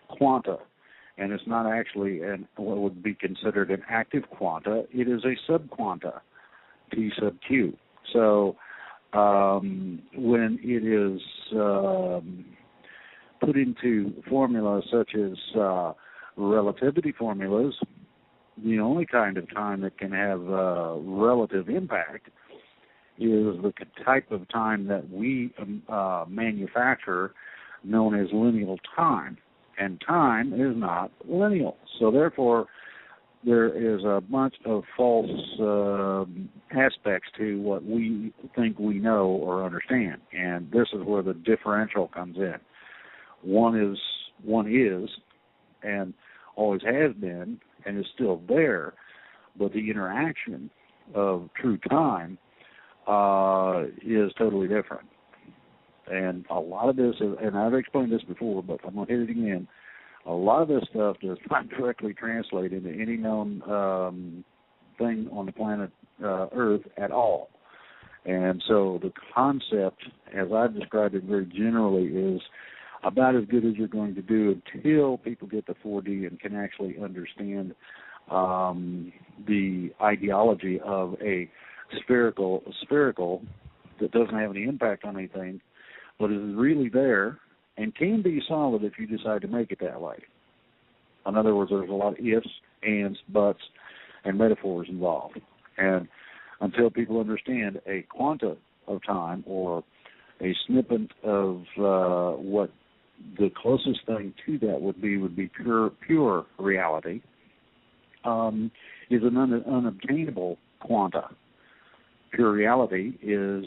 quanta, and it's not actually what would be considered an active quanta. It is a subquanta, T sub Q. So when it is put into formulas such as relativity formulas, the only kind of time that can have relative impact is the type of time that we manufacture, known as lineal time. And time is not lineal. So therefore, there is a bunch of false aspects to what we think we know or understand. And this is where the differential comes in. One is, and always has been, and is still there, but the interaction of true time is totally different. And a lot of this, and I've explained this before, but I'm going to hit it again, a lot of this stuff does not directly translate into any known thing on the planet Earth at all. And so the concept, as I've described it very generally, is about as good as you're going to do until people get to 4D and can actually understand the ideology of a spherical that doesn't have any impact on anything, but is really there and can be solid if you decide to make it that way. In other words, there's a lot of ifs, ands, buts, and metaphors involved. And until people understand a quanta of time or a snippet of what the closest thing to that would be pure reality, is an unobtainable quanta. Pure reality is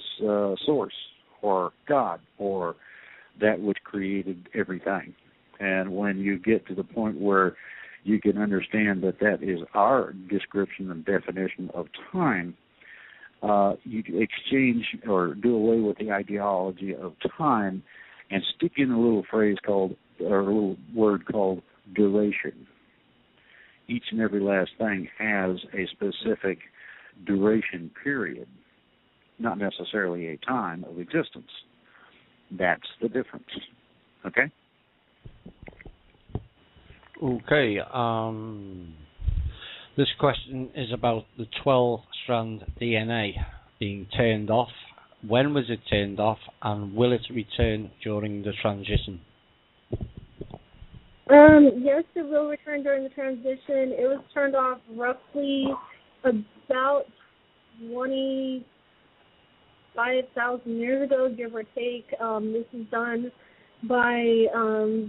source or God or that which created everything. And when you get to the point where you can understand that that is our description and definition of time, you exchange or do away with the ideology of time and stick in a little phrase called, or a little word called duration. Each and every last thing has a specific duration period, not necessarily a time of existence. That's the difference. Okay? Okay. This question is about the 12-strand DNA being turned off. When was it turned off, and will it return during the transition? Yes, it will return during the transition. It was turned off roughly about 25,000 years ago, give or take. This is done by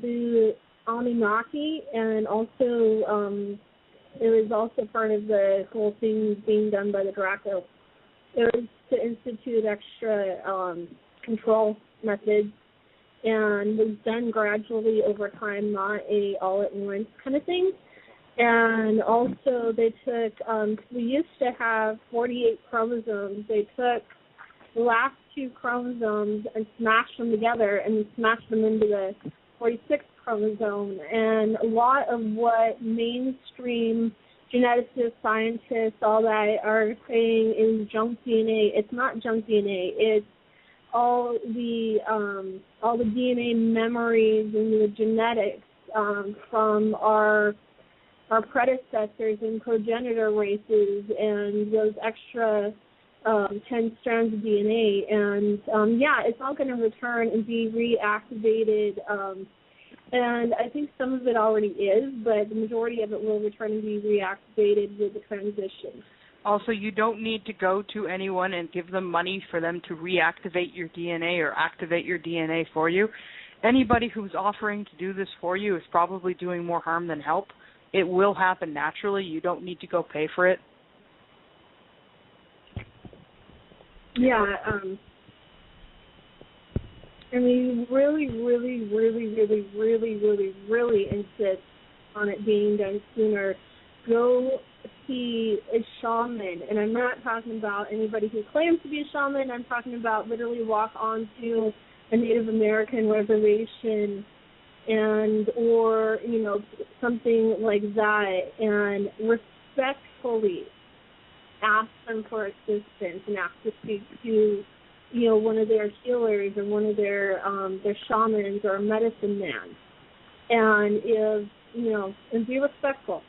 the Anunnaki, and also it was also part of the whole thing being done by the Draco. It was to institute extra control methods, and was done gradually over time, not a all-at-once kind of thing. And also they took, we used to have 48 chromosomes. They took the last 2 chromosomes and smashed them together and smashed them into the 46th chromosome. And a lot of what mainstream geneticists, scientists, all that are saying is junk DNA. It's not junk DNA. It's all the DNA memories and the genetics from our predecessors and progenitor races, and those extra 10 strands of DNA. And yeah, it's all going to return and be reactivated And I think some of it already is, but the majority of it will return and be reactivated with the transition. Also, you don't need to go to anyone and give them money for them to reactivate your DNA or activate your DNA for you. Anybody who's offering to do this for you is probably doing more harm than help. It will happen naturally. You don't need to go pay for it. Yeah, and we really insist on it being done sooner. Go see a shaman, and I'm not talking about anybody who claims to be a shaman. I'm talking about literally walk onto a Native American reservation or something like that, and respectfully ask them for assistance and ask to speak to one of their healers or one of their shamans or a medicine man, and and be respectful.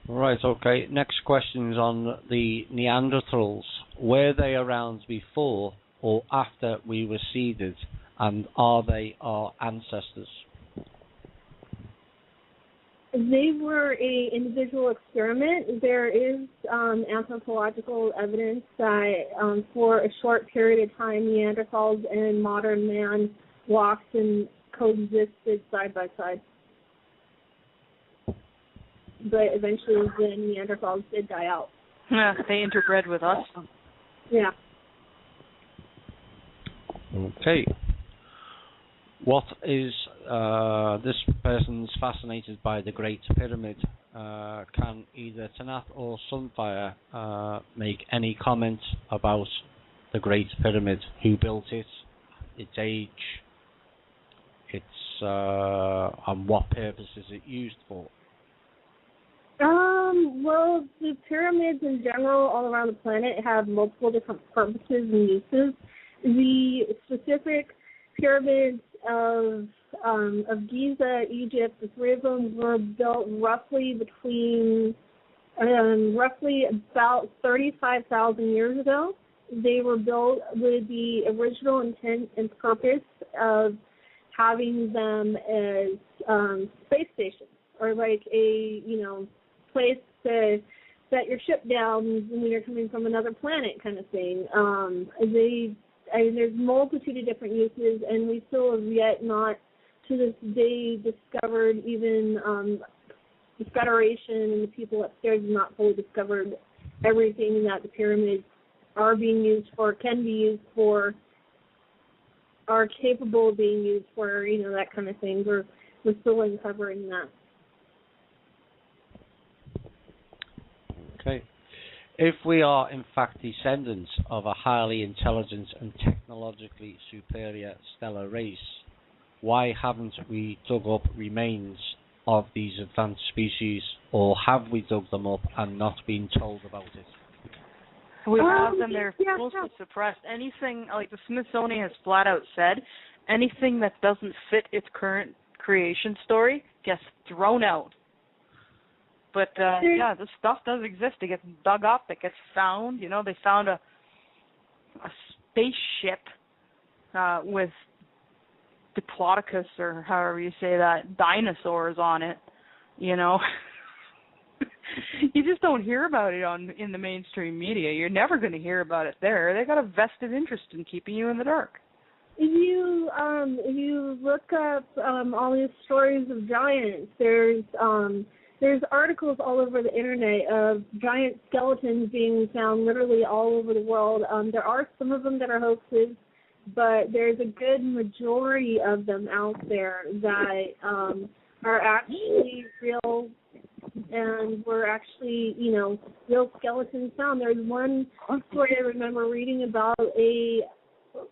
Right, okay. Next question is on the Neanderthals. Were they around before or after we were seeded, and are they our ancestors? They were a individual experiment. There is anthropological evidence that for a short period of time, Neanderthals and modern man walked and coexisted side by side. But eventually the Neanderthals did die out. Yeah, they interbred with us. Yeah. Okay. What is this person's fascinated by the Great Pyramid? Can either Tanaath or Sunfire make any comment about the Great Pyramid? Who built it? Its age? Its and what purpose is it used for? Well, the pyramids in general all around the planet have multiple different purposes and uses. The specific pyramids of Giza, Egypt, the three of them were built roughly about 35,000 years ago. They were built with the original intent and purpose of having them as space stations, or like a place to set your ship down when you're coming from another planet, kind of thing. There's multitude of different uses, and we still have yet not, to this day, discovered even the Federation and the people upstairs have not fully discovered everything that the pyramids are being used for, can be used for, are capable of being used for, that kind of thing. We're still uncovering that. Okay. If we are in fact descendants of a highly intelligent and technologically superior stellar race, why haven't we dug up remains of these advanced species, or have we dug them up and not been told about it? We have them. They're mostly suppressed. Anything, like the Smithsonian has flat out said, anything that doesn't fit its current creation story gets thrown out. But, this stuff does exist. It gets dug up. It gets found. They found a spaceship with Diplodocus, or however you say that, dinosaurs on it, You just don't hear about it in the mainstream media. You're never going to hear about it there. They got a vested interest in keeping you in the dark. If you look up all these stories of giants, there's articles all over the internet of giant skeletons being found literally all over the world. There are some of them that are hoaxes, but there's a good majority of them out there that are actually real, and were actually, real skeletons found. There's one story I remember reading about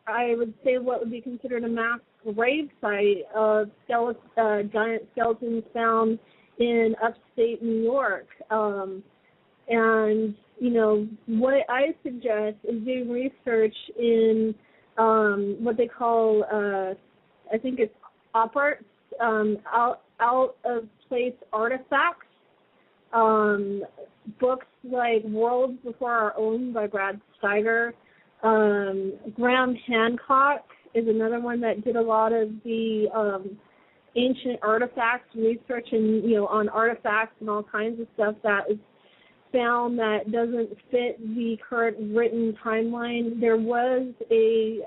I would say what would be considered a mass grave site of giant skeletons found in upstate New York. And, what I suggest is doing research in what they call, I think it's OPARTs, out-of-place artifacts. Books like Worlds Before Our Own by Brad Steiger. Graham Hancock is another one that did a lot of the ancient artifacts research and on artifacts and all kinds of stuff that is found that doesn't fit the current written timeline. There was a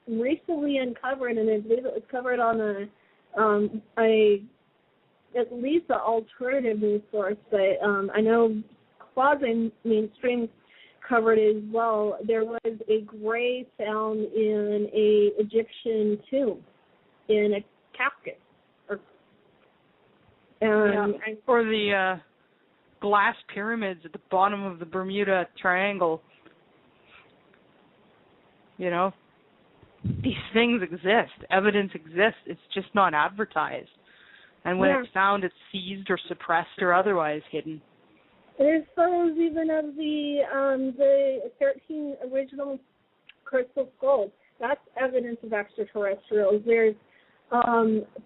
recently uncovered, and I believe it was covered on at least an alternative news source, but I know quasi-mainstream covered as well. There was a gray found in a Egyptian tomb in a casket. Or the glass pyramids at the bottom of the Bermuda Triangle. These things exist. Evidence exists. It's just not advertised. And when it's found, it's seized or suppressed or otherwise hidden. There's photos even of the 13 original crystal skulls. That's evidence of extraterrestrials. There's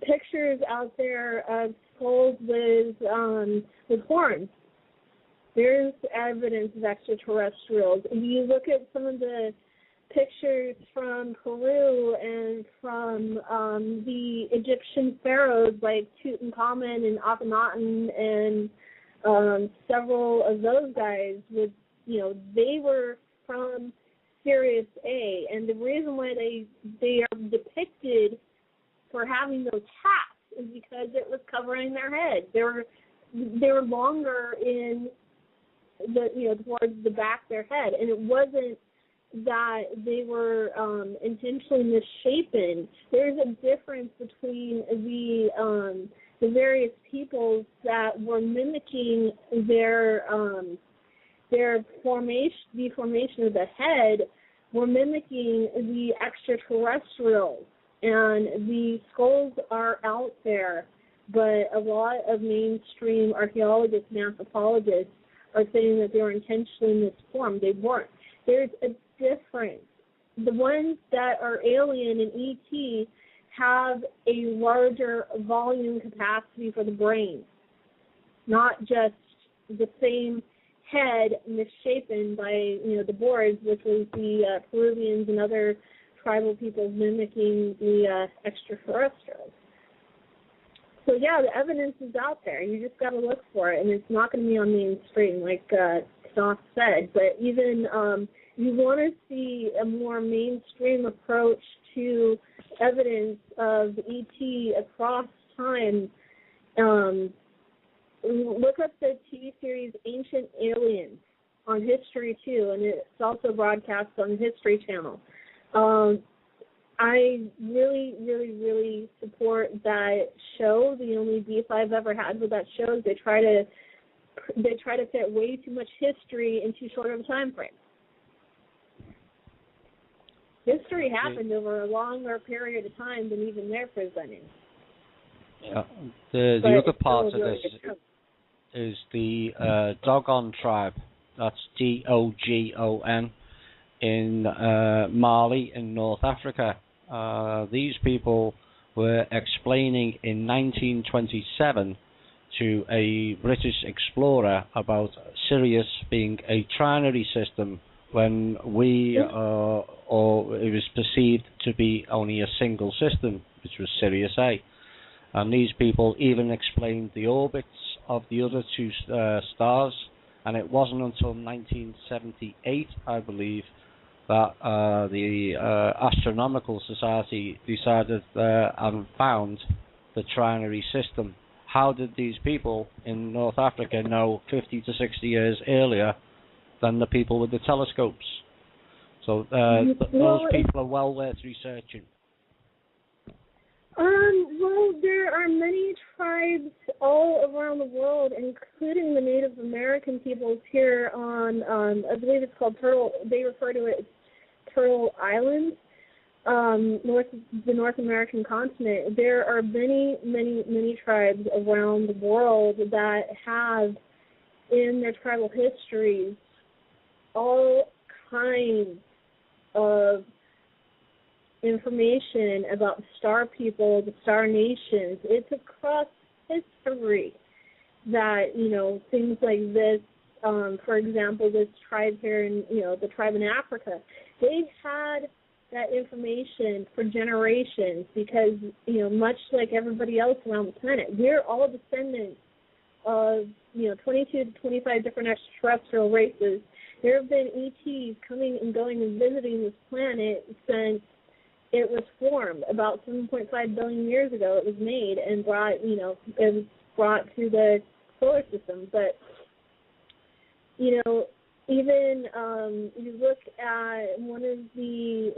pictures out there of skulls with horns. There's evidence of extraterrestrials. If you look at some of the pictures from Peru and from the Egyptian pharaohs like Tutankhamun and Akhenaten and several of those guys, they were from Sirius A, and the reason why they are depicted for having those hats is because it was covering their head. They were longer in towards the back of their head, and it wasn't that they were intentionally misshapen. There's a difference between the various peoples that were mimicking their deformation of the head, were mimicking the extraterrestrials, and the skulls are out there, but a lot of mainstream archaeologists and anthropologists are saying that they were intentionally misformed. They weren't. There's a difference. The ones that are alien and ET have a larger volume capacity for the brain, not just the same head misshapen by the Boers, which was the Peruvians and other tribal peoples mimicking the extraterrestrials. So yeah, the evidence is out there. You just got to look for it, and it's not going to be on mainstream, like Tanaath said. But even you want to see a more mainstream approach to evidence of ET across time. Look up the TV series Ancient Aliens on History 2, and it's also broadcast on the History Channel. I really, really, really support that show. The only beef I've ever had with that show is they try to fit way too much history in too short of a time frame. History happened over a longer period of time than even they're presenting. Yeah. The other part of this is the Dogon tribe. That's Dogon in Mali in North Africa. These people were explaining in 1927 to a British explorer about Sirius being a trinary system when or it was perceived to be only a single system, which was Sirius A. And these people even explained the orbits of the other two stars, and it wasn't until 1978, I believe, that the Astronomical Society decided and found the trinary system. How did these people in North Africa know 50 to 60 years earlier than the people with the telescopes? So those people are well worth researching. Well, there are many tribes all around the world, including the Native American peoples here on, I believe it's called Turtle, they refer to it as Turtle Island, the North American continent. There are many, many, many tribes around the world that have in their tribal histories all kinds of information about the star people, the star nations. It's across history that, things like this, for example, this tribe here in, the tribe in Africa, they've had that information for generations because, much like everybody else around the planet, we're all descendants of, 22 to 25 different extraterrestrial races. There have been ETs coming and going and visiting this planet since it was formed. About 7.5 billion years ago it was made and brought, it was brought to the solar system. But, even if you look at one of the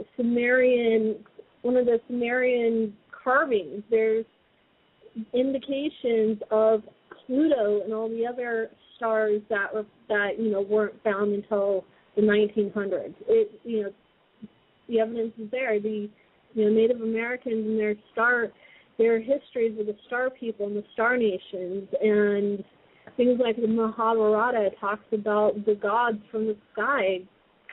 Sumerian carvings, there's indications of Pluto and all the other stars that weren't found until the 1900s. The evidence is there. The Native Americans and their histories with the star people and the star nations, and things like the Mahabharata talks about the gods from the sky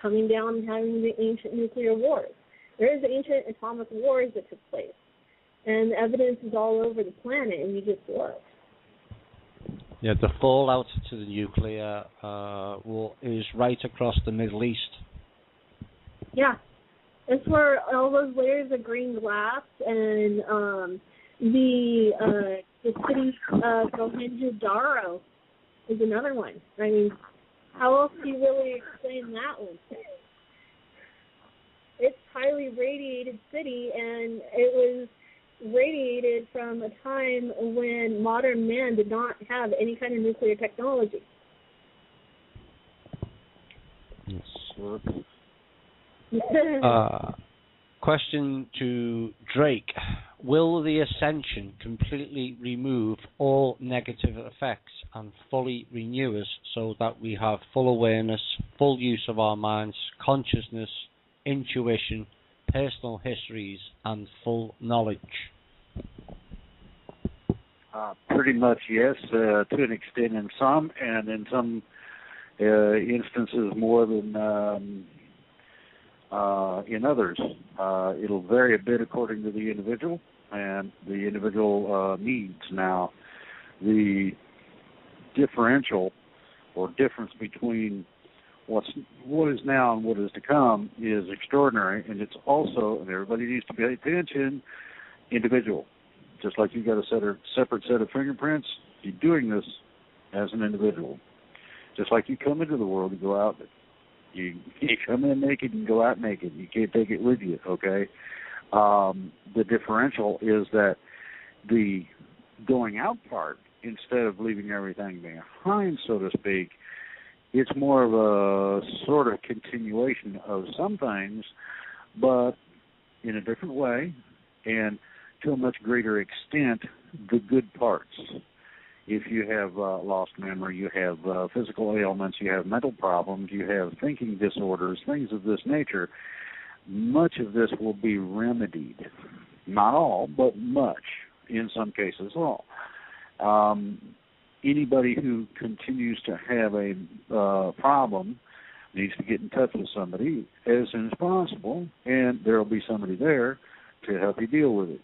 coming down and having the ancient nuclear wars. There is ancient atomic wars that took place, and the evidence is all over the planet, and you just look. Yeah, the fallout to the nuclear war is right across the Middle East. Yeah. That's where all those layers of green glass and the city Mohenjo-Daro is another one. I mean, how else do you really explain that one? It's highly radiated city, and it was radiated from a time when modern man did not have any kind of nuclear technology. Yes, sir. Question to Drake. Will the Ascension completely remove all negative effects and fully renew us so that we have full awareness, full use of our minds, consciousness, intuition, personal histories, and full knowledge? Pretty much, yes, to an extent in some, and in some instances more than in others. It'll vary a bit according to the individual and the individual needs. Now, the differential or difference between what is now and what is to come is extraordinary, and it's also, and everybody needs to pay attention, individual. Just like you got a separate set of fingerprints, you're doing this as an individual. Just like you come into the world, you go out, you come in naked and go out naked. You can't take it with you, okay? The differential is that the going out part, instead of leaving everything behind, so to speak, it's more of a sort of continuation of some things, but in a different way, and to a much greater extent, the good parts. If you have lost memory, you have physical ailments, you have mental problems, you have thinking disorders, things of this nature, much of this will be remedied. Not all, but much, in some cases all. Anybody who continues to have a problem needs to get in touch with somebody as soon as possible, and there will be somebody there to help you deal with it.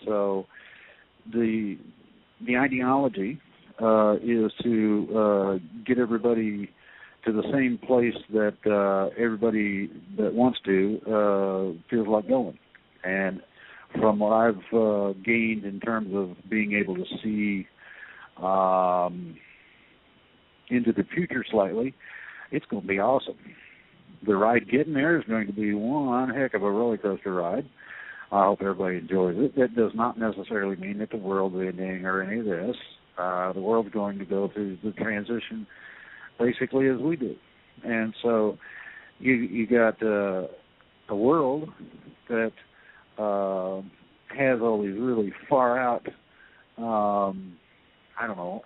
So the ideology is to get everybody to the same place that everybody that wants to feels like going. And from what I've gained in terms of being able to see into the future slightly, it's going to be awesome. The ride getting there is going to be one heck of a roller coaster ride. I hope everybody enjoys it. That does not necessarily mean that the world's ending or any of this. The world's going to go through the transition basically as we do. And so you got a world that has all these really far out,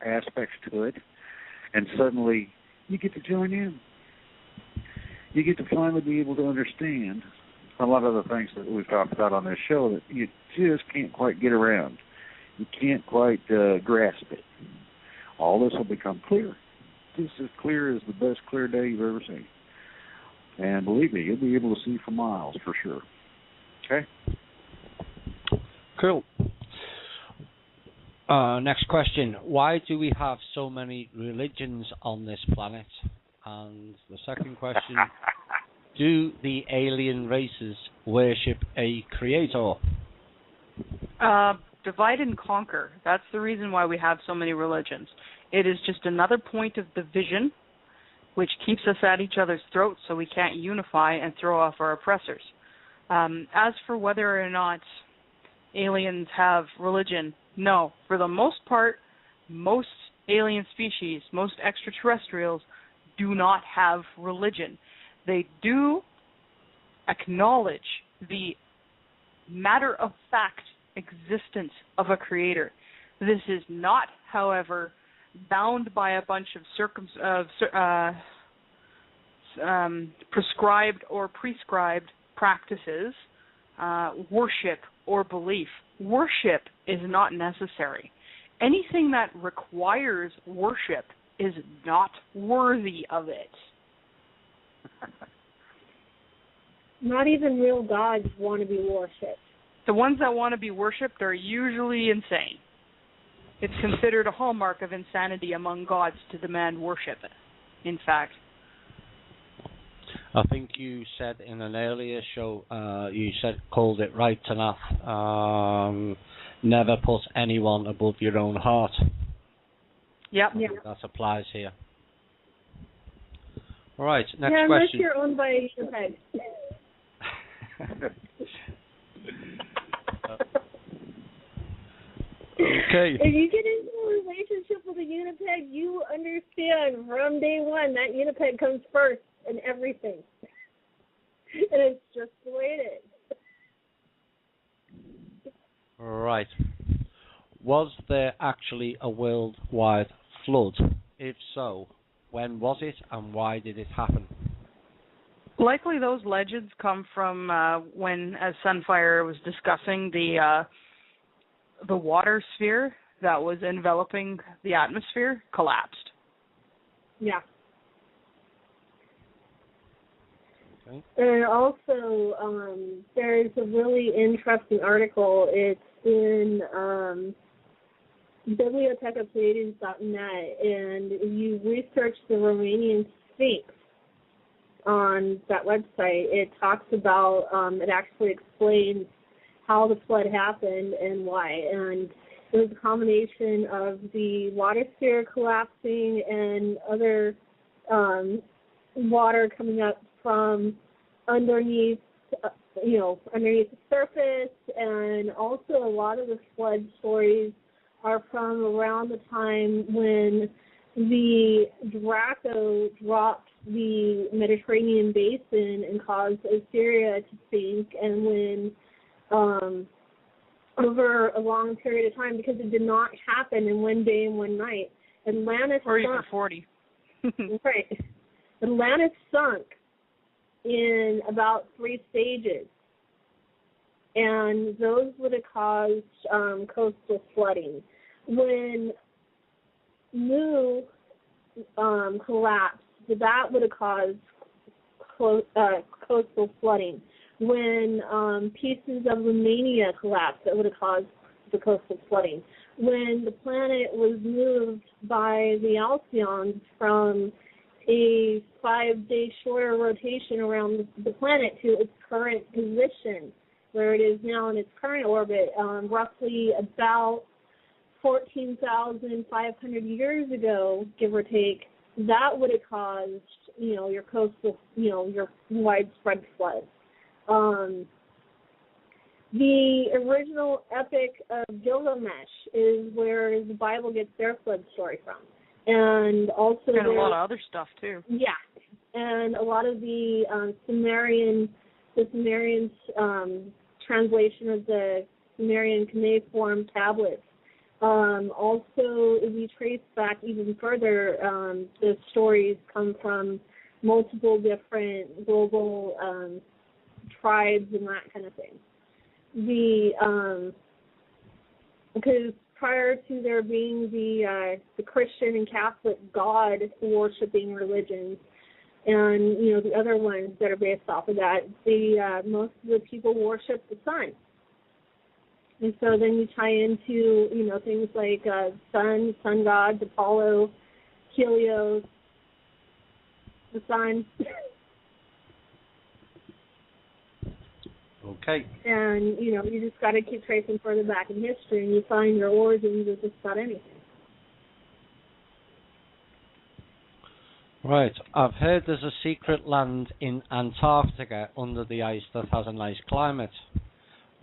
aspects to it, and suddenly you get to join in. You get to finally be able to understand a lot of the things that we've talked about on this show that you just can't quite get around. You can't quite grasp it. All this will become clear. Just as clear as the best clear day you've ever seen. And believe me, you'll be able to see for miles for sure. Okay? Cool. Next question. Why do we have so many religions on this planet? And the second question, do the alien races worship a creator? Divide and conquer. That's the reason why we have so many religions. It is just another point of division, which keeps us at each other's throats so we can't unify and throw off our oppressors. As for whether or not aliens have religion, no. For the most part, most alien species, most extraterrestrials, do not have religion. They do acknowledge the matter-of-fact existence of a creator. This is not, however, bound by a bunch of prescribed or prescribed practices, worship or belief. Worship is not necessary. Anything that requires worship is not worthy of it. Not even real gods want to be worshipped. The ones that want to be worshipped are usually insane. It's considered a hallmark of insanity among gods to demand worship, in fact. I think you said in an earlier show, called it right, Tanaath. Never put anyone above your own heart. Yep. I think that applies here. All right, next unless question. You're owned by a unipeg. Okay. If you get into a relationship with a unipeg, you understand from day one that unipeg comes first in everything. And it's just the way it is. Right. Was there actually a worldwide flood? If so, when was it and why did it happen? Likely those legends come from when, as Sunfire was discussing, the water sphere that was enveloping the atmosphere collapsed. Yeah. Okay. And also, there's a really interesting article. It's in bibliotechapleiades.net, and you research the Romanian Sphinx on that website. It talks about, it actually explains how the flood happened and why. And it was a combination of the water sphere collapsing and other water coming up from underneath the surface. And also a lot of the flood stories are from around the time when the Draco dropped the Mediterranean basin and caused Assyria to sink, and when over a long period of time, because it did not happen in one day and one night, Atlantis or sunk. Even 40. Right. Atlantis sunk in about 3 stages, and those would have caused coastal flooding. When Mu collapsed, that would have caused coastal flooding. When pieces of Romania collapsed, that would have caused the coastal flooding. When the planet was moved by the Alcyons from a 5-day shorter rotation around the planet to its current position, where it is now in its current orbit, roughly about 14,500 years ago, give or take, that would have caused, your coastal, your widespread flood. The original epic of Gilgamesh is where the Bible gets their flood story from. And also and a lot of other stuff, too. Yeah. And a lot of the Sumerian translation of the Sumerian cuneiform tablets. Also, if you trace back even further, the stories come from multiple different global tribes and that kind of thing. Because prior to there being the Christian and Catholic God worshipping religions, and the other ones that are based off of that, most of the people worship the sun. And so then you tie into things like sun gods, Apollo, Helios, the sun. Okay. And, you just got to keep tracing further back in history, and you find your origins of just about anything. Right. I've heard there's a secret land in Antarctica under the ice that has a nice climate.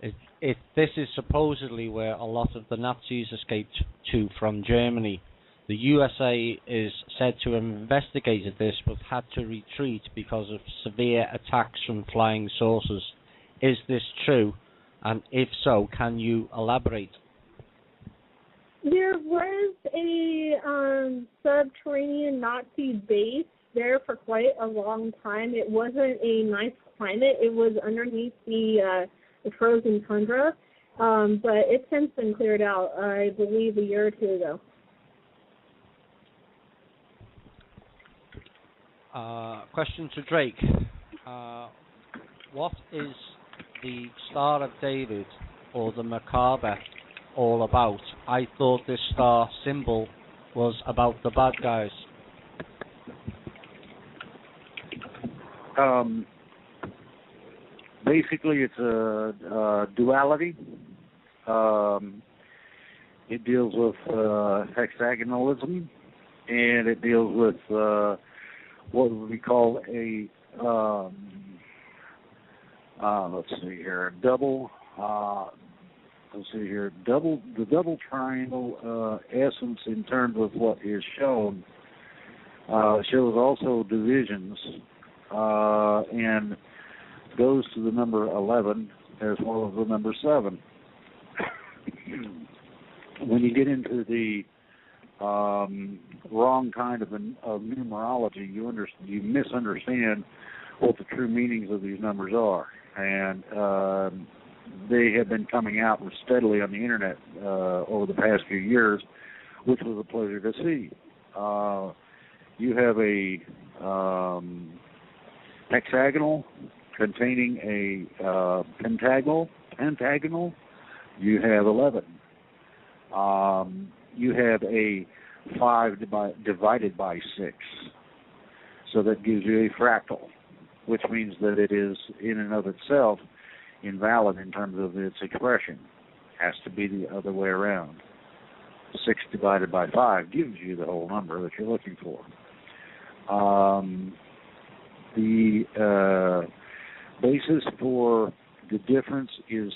This is supposedly where a lot of the Nazis escaped to from Germany. The USA is said to have investigated this but had to retreat because of severe attacks from flying saucers. Is this true? And if so, can you elaborate? There was a subterranean Nazi base there for quite a long time. It wasn't a nice climate. It was underneath the frozen tundra, but it's since been cleared out, I believe, a year or two ago. Question to Drake. What is the Star of David or the Macabre all about? I thought this star symbol was about the bad guys. Basically, it's a duality. It deals with hexagonalism, and it deals with what we call a let's see here, the double triangle essence in terms of what is shown shows also divisions and goes to the number 11 as well as the number 7. When you get into the wrong kind of numerology, you misunderstand what the true meanings of these numbers are, and they have been coming out steadily on the internet over the past few years, which was a pleasure to see. You have a hexagonal containing a pentagonal. You have 11. You have a 5 divided by 6. So that gives you a fractal, which means that it is in and of itself invalid in terms of its expression. Has to be the other way around. 6 divided by 5 gives you the whole number that you're looking for. The basis for the difference is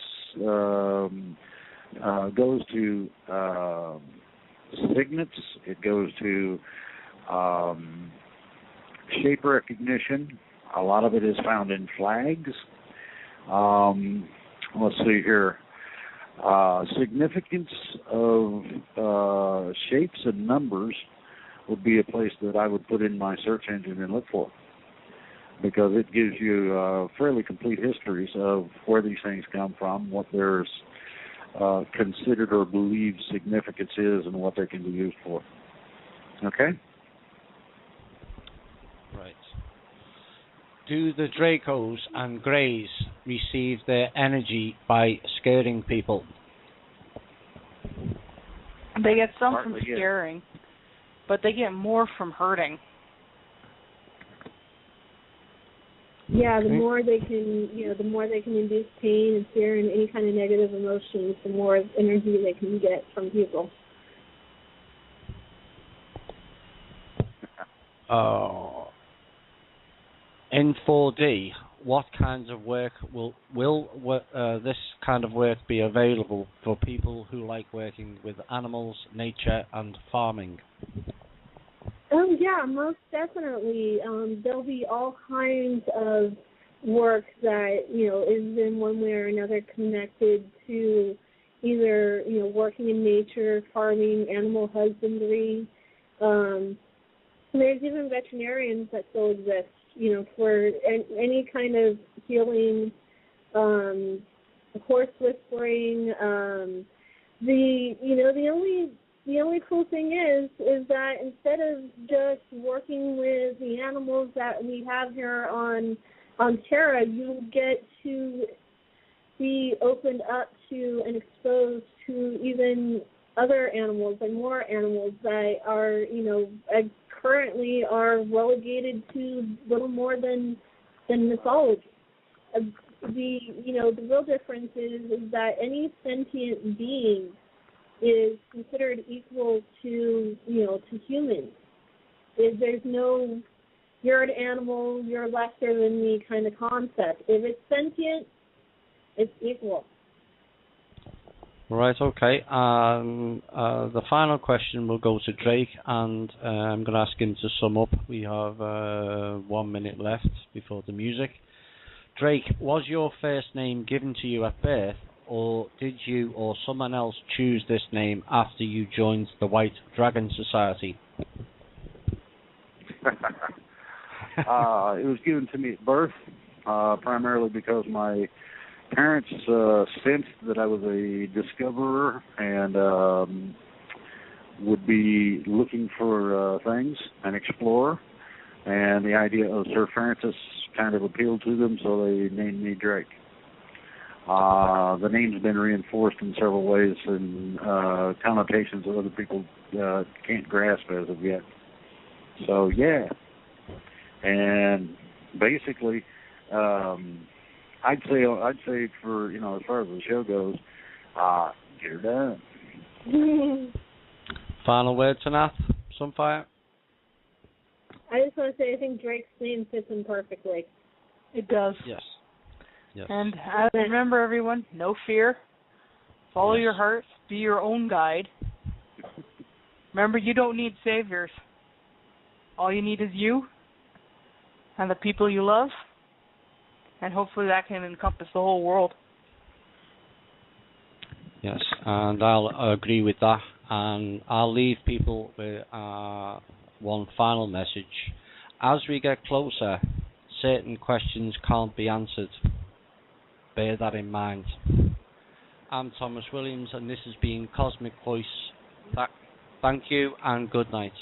goes to signets. It goes to shape recognition. A lot of it is found in flags. Let's see here. Significance of shapes and numbers would be a place that I would put in my search engine and look for, because it gives you fairly complete histories of where these things come from, what their considered or believed significance is, and what they can be used for. Okay? Right. Do the Dracos and Greys receive their energy by scaring people? They get some Partly, from yes. scaring, but they get more from hurting. Yeah, the Okay. more they can, the more they can induce pain and fear and any kind of negative emotions, the more energy they can get from people. In 4D, what kinds of work will this kind of work be available for people who like working with animals, nature, and farming? Oh yeah, most definitely. There'll be all kinds of work that is in one way or another connected to either working in nature, farming, animal husbandry. There's even veterinarians that still exist, for any kind of healing, horse whispering. The only cool thing is that instead of just working with the animals that we have here on Terra, you get to be opened up to and exposed to even other animals and more animals that are, currently are relegated to little more than mythology. the real difference is that any sentient being is considered equal to to humans. There's no you're an animal, you're lesser than me kind of concept. If it's sentient, it's equal. Right, okay. The final question will go to Drake, and I'm going to ask him to sum up. We have 1 minute left before the music. Drake, was your first name given to you at birth, or did you or someone else choose this name after you joined the White Dragon Society? It was given to me at birth, primarily because my parents sensed that I was a discoverer and would be looking for things, an explorer, and the idea of Sir Francis kind of appealed to them, so they named me Drake. The name's been reinforced in several ways and connotations that other people can't grasp as of yet. So yeah, and basically, I'd say for as far as the show goes, you're done. Final word, Tanaath, Sunfire. I just want to say I think Drake's name fits him perfectly. It does. Yes. Yes. And remember, everyone, no fear. Follow your heart. Be your own guide. Remember, you don't need saviors. All you need is you and the people you love. And hopefully that can encompass the whole world. Yes, and I'll agree with that. And I'll leave people with one final message. As we get closer, certain questions can't be answered. Bear that in mind. I'm Thomas Williams, and this has been Cosmic Voice. Thank you, and good night.